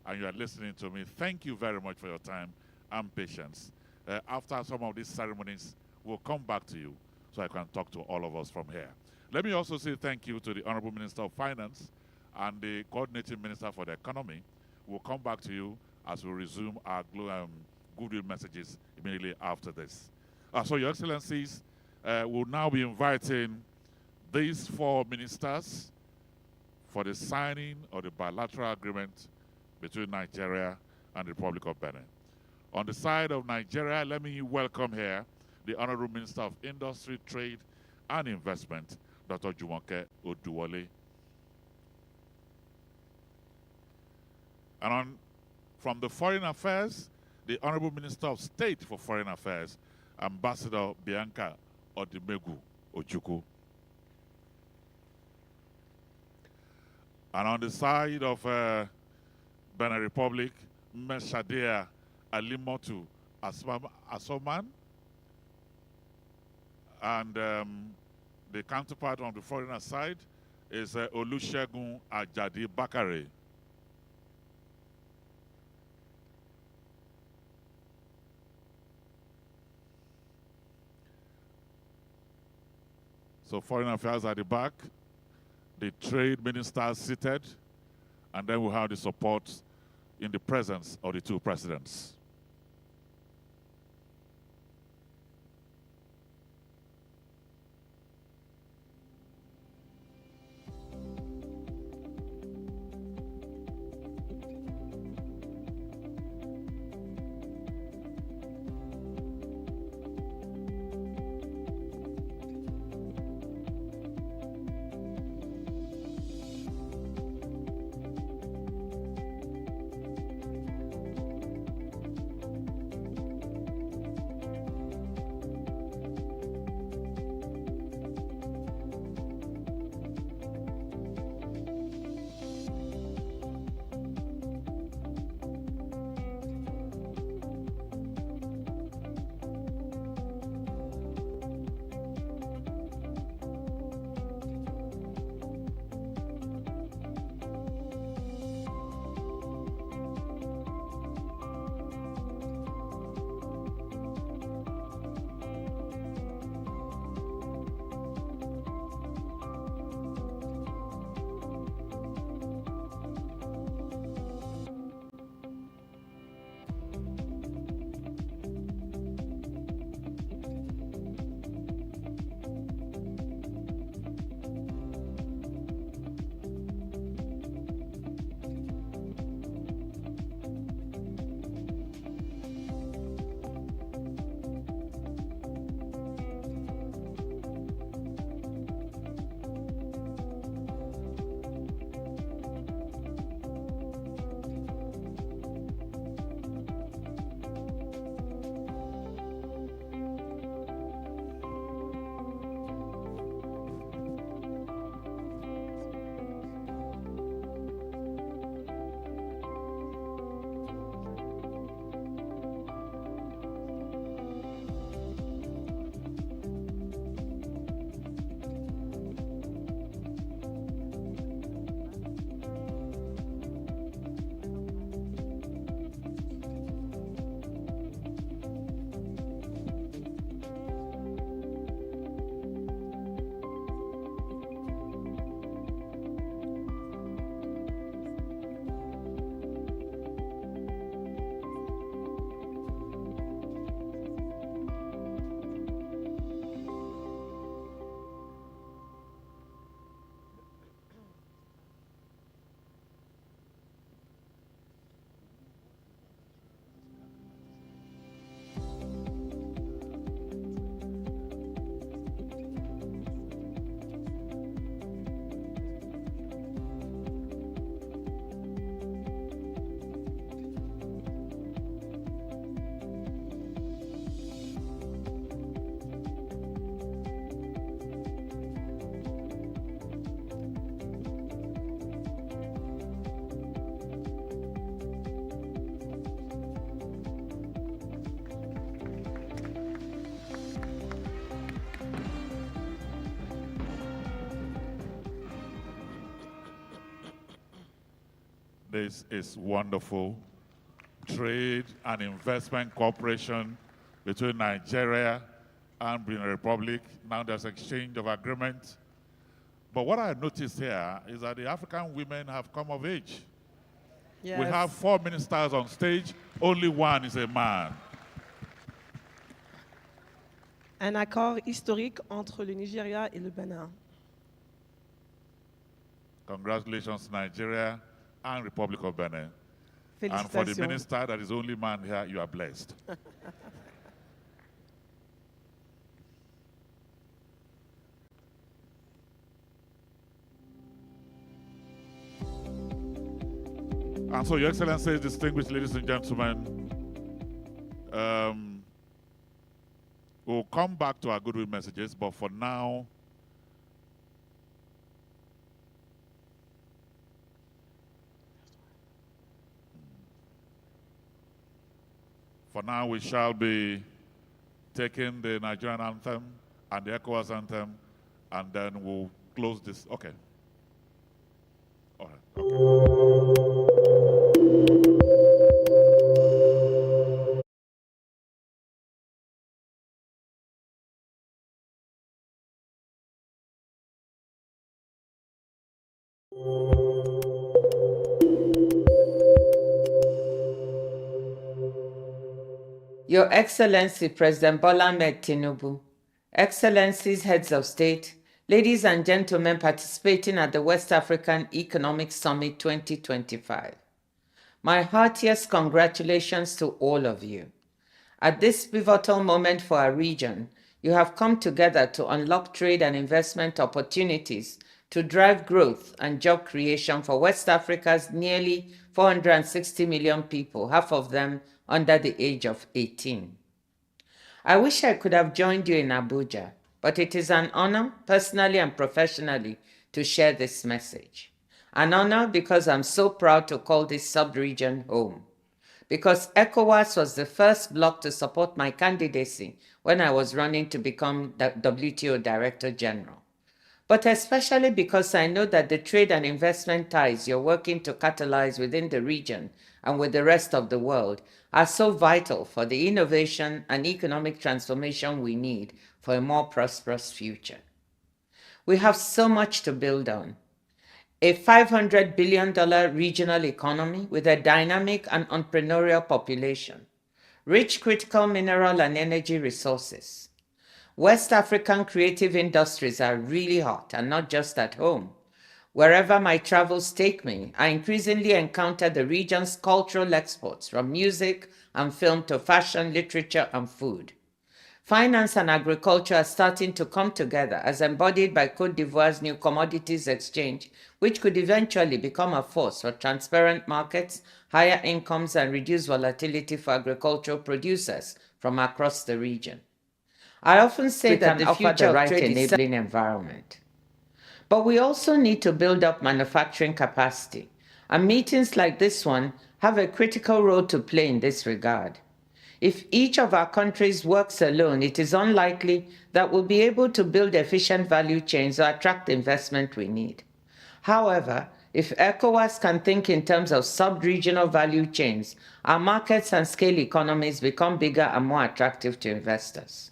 and you are listening to me. Thank you very much for your time and patience. After some of these ceremonies, we'll come back to you so I can talk to all of us from here. Let me also say thank you to the Honorable Minister of Finance and the Coordinating Minister for the Economy. We'll come back to you as we resume our goodwill messages immediately after this. So, Your Excellencies, we'll now be inviting these 4 ministers for the signing of the bilateral agreement between Nigeria and the Republic of Benin. On the side of Nigeria, let me welcome here the Honorable Minister of Industry, Trade and Investment, Dr. Jumoke Oduwole. And from the Foreign Affairs, the Honorable Minister of State for Foreign Affairs, Ambassador Bianca Odimegu Ojukwu. And on the side of Benin Republic, Meshadia Alimotu Asoman, and the counterpart on the foreigner side is Olusegun Ajadi Bakare. So foreign affairs at the back, the trade ministers seated, and then we'll have the support in the presence of the 2 presidents. This is wonderful. Trade and investment cooperation between Nigeria and Benin Republic. Now there's exchange of agreement. But what I noticed here is that the African women have come of age. Yes. We have 4 ministers on stage, only 1 is a man. Un accord historique entre le Nigeria et le Benin. Congratulations, Nigeria and Republic of Benin. And for the minister that is only man here, you are blessed. And so, Your Excellency, distinguished ladies and gentlemen, we'll come back to our goodwill messages, but for now, we shall be taking the Nigerian anthem and the ECOWAS anthem, and then we'll close this. Okay. All right. Okay. Your Excellency President Bola Ahmed Tinubu, Excellencies, Heads of State, ladies and gentlemen participating at the West African Economic Summit 2025. My heartiest congratulations to all of you. At this pivotal moment for our region, you have come together to unlock trade and investment opportunities to drive growth and job creation for West Africa's nearly 460 million people, half of them under the age of 18. I wish I could have joined you in Abuja, but it is an honor, personally and professionally, to share this message. An honor because I'm so proud to call this sub-region home. Because ECOWAS was the first bloc to support my candidacy when I was running to become the WTO Director General. But especially because I know that the trade and investment ties you're working to catalyze within the region and with the rest of the world are so vital for the innovation and economic transformation we need for a more prosperous future. We have so much to build on. A $500 billion regional economy with a dynamic and entrepreneurial population, rich critical mineral and energy resources. West African creative industries are really hot, and not just at home. Wherever my travels take me, I increasingly encounter the region's cultural exports, from music and film to fashion, literature, and food. Finance and agriculture are starting to come together as embodied by Côte d'Ivoire's new commodities exchange, which could eventually become a force for transparent markets, higher incomes, and reduced volatility for agricultural producers from across the region. I often say that the future of trade is enabling environment. But we also need to build up manufacturing capacity, and meetings like this one have a critical role to play in this regard. If each of our countries works alone, it is unlikely that we'll be able to build efficient value chains or attract the investment we need. However, if ECOWAS can think in terms of sub-regional value chains, our markets and scale economies become bigger and more attractive to investors.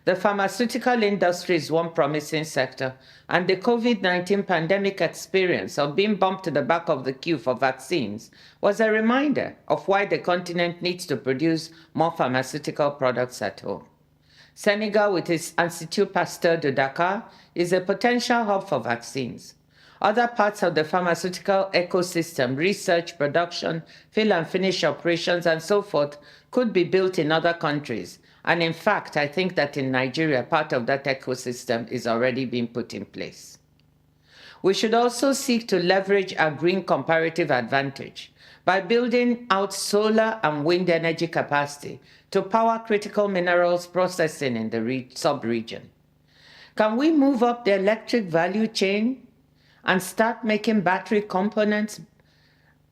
The pharmaceutical industry is one promising sector, and the COVID-19 pandemic experience of being bumped to the back of the queue for vaccines was a reminder of why the continent needs to produce more pharmaceutical products at home. Senegal, with its Institut Pasteur de Dakar, is a potential hub for vaccines. Other parts of the pharmaceutical ecosystem, research, production, fill and finish operations, and so forth, could be built in other countries. And in fact, I think that in Nigeria, part of that ecosystem is already being put in place. We should also seek to leverage our green comparative advantage by building out solar and wind energy capacity to power critical minerals processing in the sub-region. Can we move up the electric value chain and start making battery components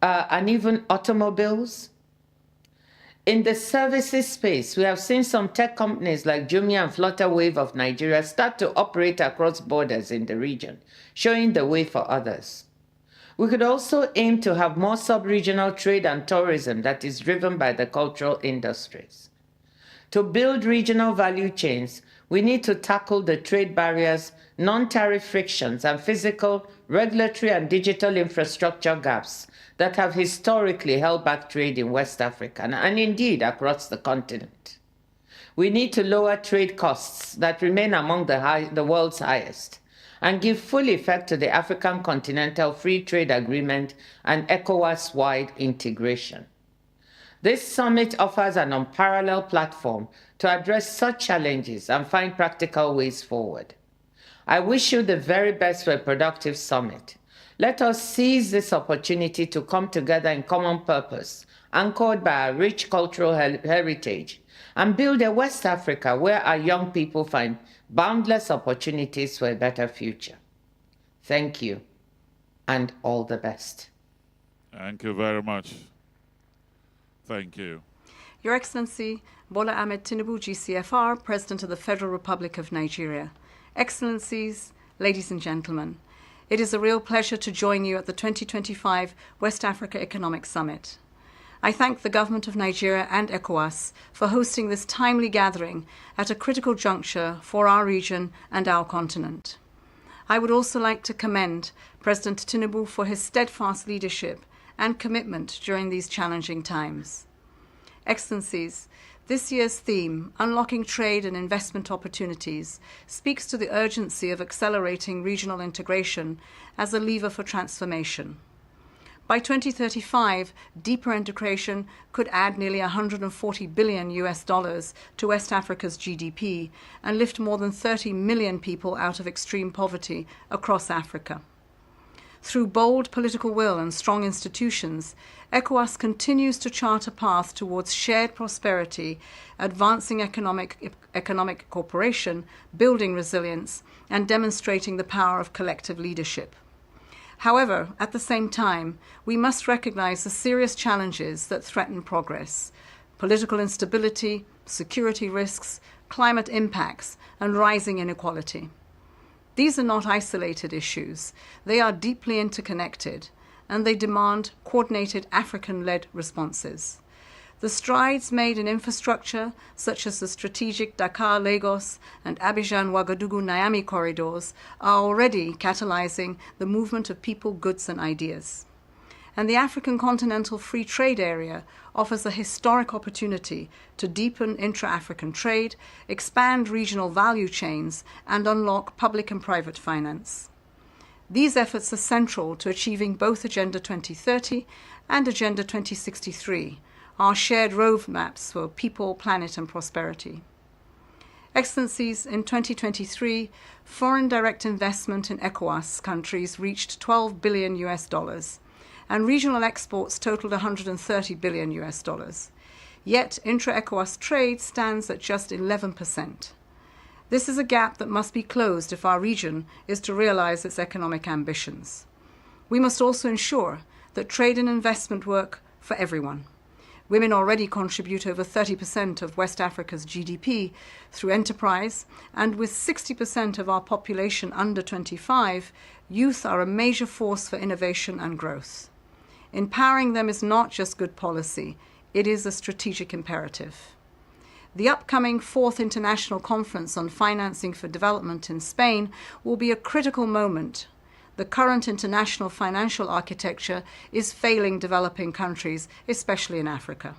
and even automobiles? In the services space, we have seen some tech companies like Jumia and Flutterwave of Nigeria start to operate across borders in the region, showing the way for others. We could also aim to have more sub-regional trade and tourism that is driven by the cultural industries. To build regional value chains, we need to tackle the trade barriers, non-tariff frictions, and physical, regulatory, and digital infrastructure gaps that have historically held back trade in West Africa and indeed across the continent. We need to lower trade costs that remain among the world's highest and give full effect to the African Continental Free Trade Agreement and ECOWAS-wide integration. This summit offers an unparalleled platform to address such challenges and find practical ways forward. I wish you the very best for a productive summit. Let us seize this opportunity to come together in common purpose, anchored by our rich cultural heritage, and build a West Africa where our young people find boundless opportunities for a better future. Thank you, and all the best. Thank you very much. Thank you. Your Excellency, Bola Ahmed Tinubu, GCFR, President of the Federal Republic of Nigeria. Excellencies, ladies and gentlemen, it is a real pleasure to join you at the 2025 West Africa Economic Summit. I thank the Government of Nigeria and ECOWAS for hosting this timely gathering at a critical juncture for our region and our continent. I would also like to commend President Tinubu for his steadfast leadership and commitment during these challenging times. Excellencies, this year's theme, Unlocking Trade and Investment Opportunities, speaks to the urgency of accelerating regional integration as a lever for transformation. By 2035, deeper integration could add nearly $140 billion to West Africa's GDP and lift more than 30 million people out of extreme poverty across Africa. Through bold political will and strong institutions, ECOWAS continues to chart a path towards shared prosperity, advancing economic cooperation, building resilience, and demonstrating the power of collective leadership. However, at the same time, we must recognize the serious challenges that threaten progress: political instability, security risks, climate impacts, and rising inequality. These are not isolated issues. They are deeply interconnected, and they demand coordinated African-led responses. The strides made in infrastructure, such as the strategic Dakar-Lagos and Abidjan-Ouagadougou-Niamey corridors, are already catalyzing the movement of people, goods, and ideas. And the African Continental Free Trade Area offers a historic opportunity to deepen intra-African trade, expand regional value chains, and unlock public and private finance. These efforts are central to achieving both Agenda 2030 and Agenda 2063, our shared roadmaps for people, planet, and prosperity. Excellencies, in 2023, foreign direct investment in ECOWAS countries reached $12 billion, and regional exports totaled $130 billion. Yet, intra-ECOWAS trade stands at just 11%. This is a gap that must be closed if our region is to realize its economic ambitions. We must also ensure that trade and investment work for everyone. Women already contribute over 30% of West Africa's GDP through enterprise, and with 60% of our population under 25, youth are a major force for innovation and growth. Empowering them is not just good policy, it is a strategic imperative. The upcoming 4th International Conference on Financing for Development in Spain will be a critical moment. The current international financial architecture is failing developing countries, especially in Africa.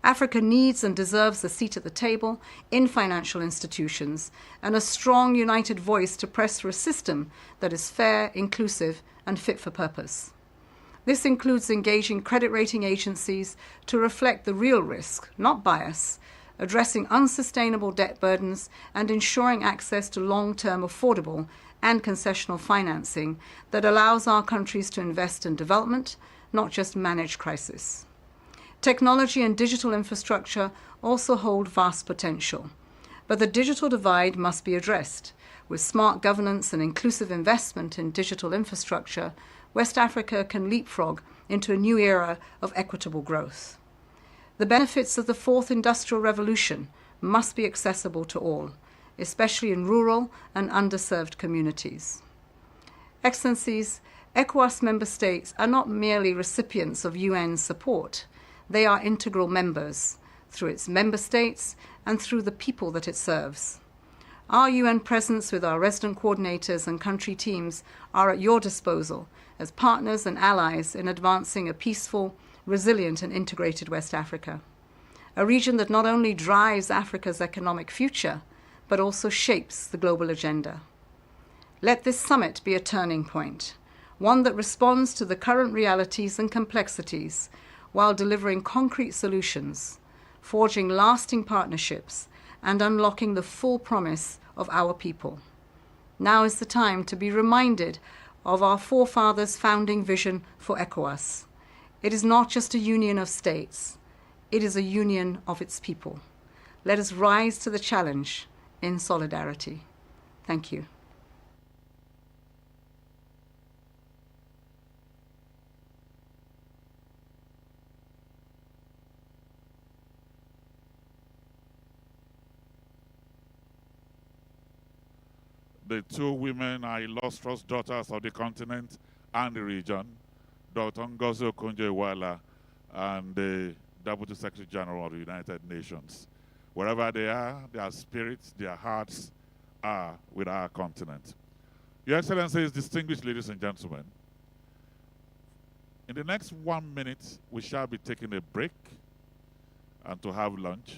Africa needs and deserves a seat at the table in financial institutions and a strong, united voice to press for a system that is fair, inclusive, and fit for purpose. This includes engaging credit rating agencies to reflect the real risk, not bias, addressing unsustainable debt burdens, and ensuring access to long-term affordable and concessional financing that allows our countries to invest in development, not just manage crisis. Technology and digital infrastructure also hold vast potential, but the digital divide must be addressed. With smart governance and inclusive investment in digital infrastructure, West Africa can leapfrog into a new era of equitable growth. The benefits of the 4th Industrial Revolution must be accessible to all, especially in rural and underserved communities. Excellencies, ECOWAS member states are not merely recipients of UN support, they are integral members through its member states and through the people that it serves. Our UN presence with our resident coordinators and country teams are at your disposal as partners and allies in advancing a peaceful, resilient and integrated West Africa, a region that not only drives Africa's economic future, but also shapes the global agenda. Let this summit be a turning point, one that responds to the current realities and complexities while delivering concrete solutions, forging lasting partnerships, and unlocking the full promise of our people. Now is the time to be reminded of our forefathers' founding vision for ECOWAS. It is not just a union of states, it is a union of its people. Let us rise to the challenge in solidarity. Thank you. The two women are illustrious daughters of the continent and the region, Dr. Ngozi Okonjo-Iweala and the Deputy Secretary General of the United Nations. Wherever they are, their spirits, their hearts are with our continent. Your Excellencies, distinguished ladies and gentlemen, in the next 1 minute, we shall be taking a break and to have lunch.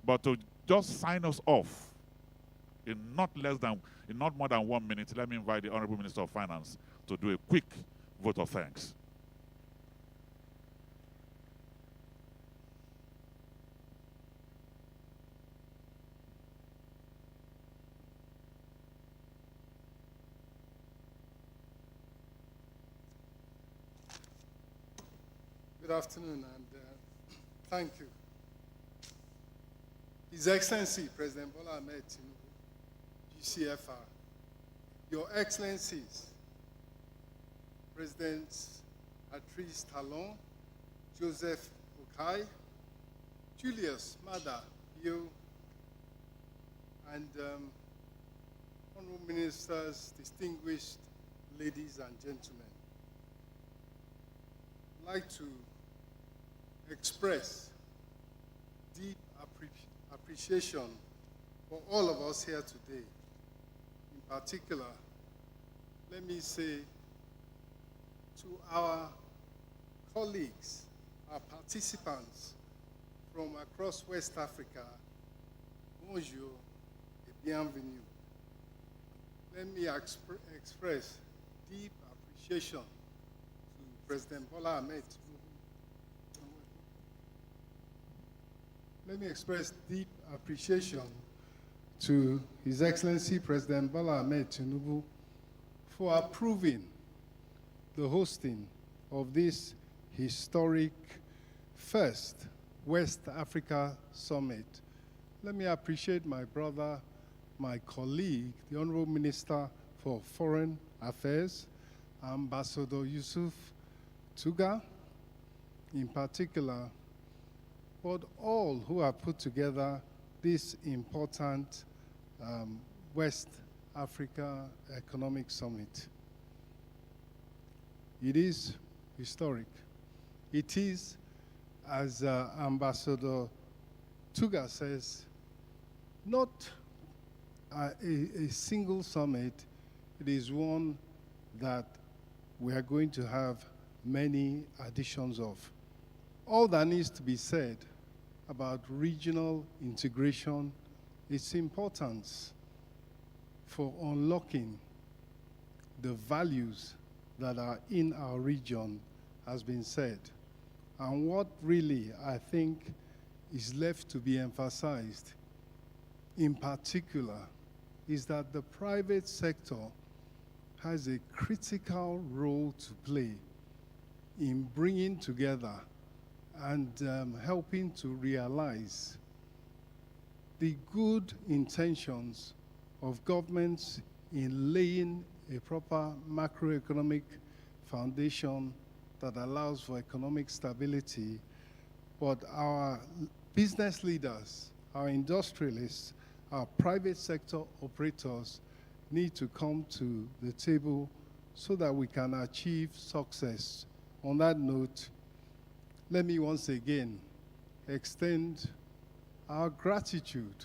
But to just sign us off, in not more than 1 minute, let me invite the Honorable Minister of Finance to do a quick vote of thanks. Good afternoon, and thank you. His Excellency, President Bola Ahmed Tinubu, GCFR, Your Excellencies, Presidents Patrice Talon, Joseph Okai, Julius Mada Bio, and Honorable Ministers, distinguished ladies and gentlemen, I'd like to express deep appreciation for all of us here today. In particular, let me say to our colleagues, our participants from across West Africa, bonjour et bienvenue. Let me express deep appreciation to President Bola Ahmed Tinubu. Let me express deep appreciation to His Excellency President Bola Ahmed Tinubu for approving the hosting of this historic first West Africa Summit. Let me appreciate my brother, my colleague, the Honorable Minister for Foreign Affairs, Ambassador Yusuf Tuga, in particular, but all who have put together this important West Africa Economic Summit. It is historic. It is, as Ambassador Tuga says, not a single summit. It is one that we are going to have many additions of. All that needs to be said about regional integration, its importance for unlocking the values that are in our region has been said. And what really, I think, is left to be emphasized in particular is that the private sector has a critical role to play in bringing together and helping to realize the good intentions of governments in laying a proper macroeconomic foundation that allows for economic stability. But our business leaders, our industrialists, our private sector operators need to come to the table so that we can achieve success. On that note, let me once again extend our gratitude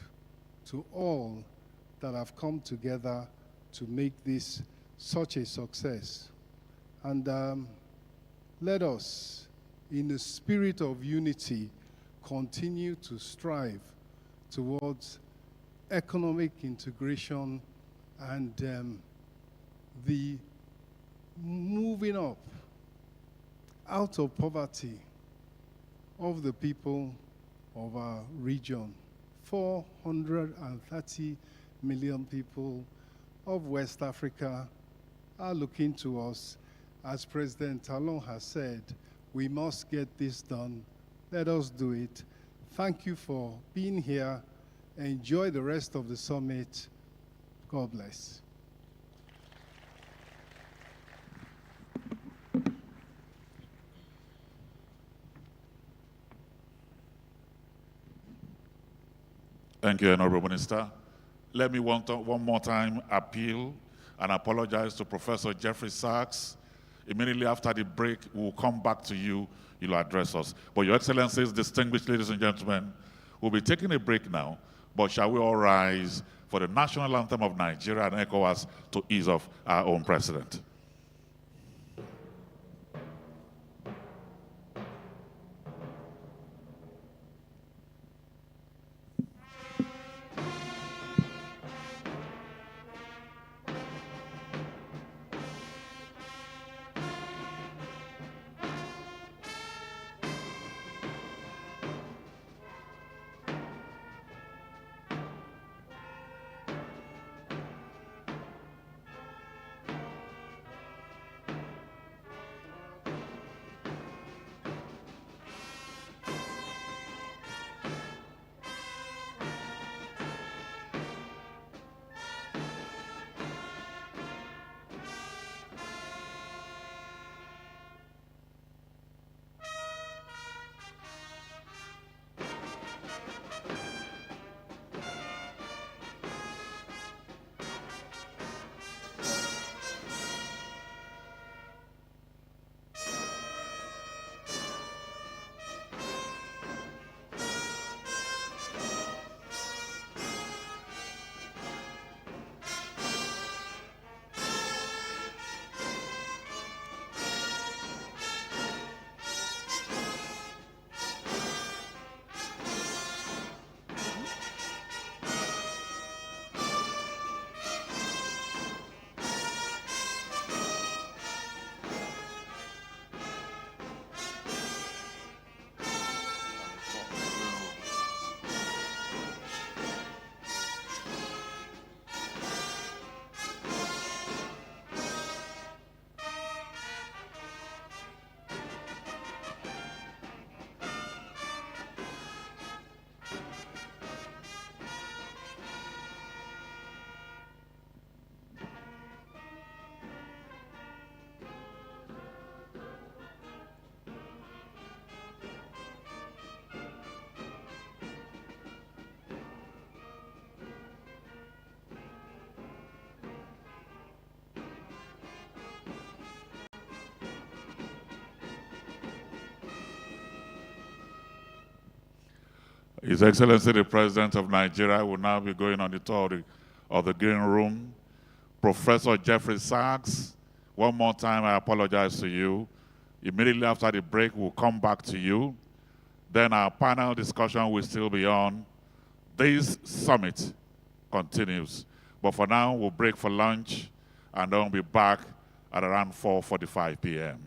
to all that have come together to make this such a success. And let us, in the spirit of unity, continue to strive towards economic integration and the moving up out of poverty of the people of our region. 430 million people of West Africa are looking to us. As President Talon has said, we must get this done. Let us do it. Thank you for being here. Enjoy the rest of the summit. God bless. Thank you, Honorable Minister. Let me one more time appeal and apologize to Professor Jeffrey Sachs. Immediately after the break, we'll come back to you. You'll address us. But Your Excellencies, distinguished ladies and gentlemen, we'll be taking a break now, but shall we all rise for the national anthem of Nigeria and ECOWAS to ease off our own president. His Excellency the President of Nigeria will now be going on the tour of the Green Room. Professor Jeffrey Sachs, one more time I apologize to you. Immediately after the break, we'll come back to you. Then our panel discussion will still be on. This summit continues. But for now, we'll break for lunch, and then we'll be back at around 4:45 p.m.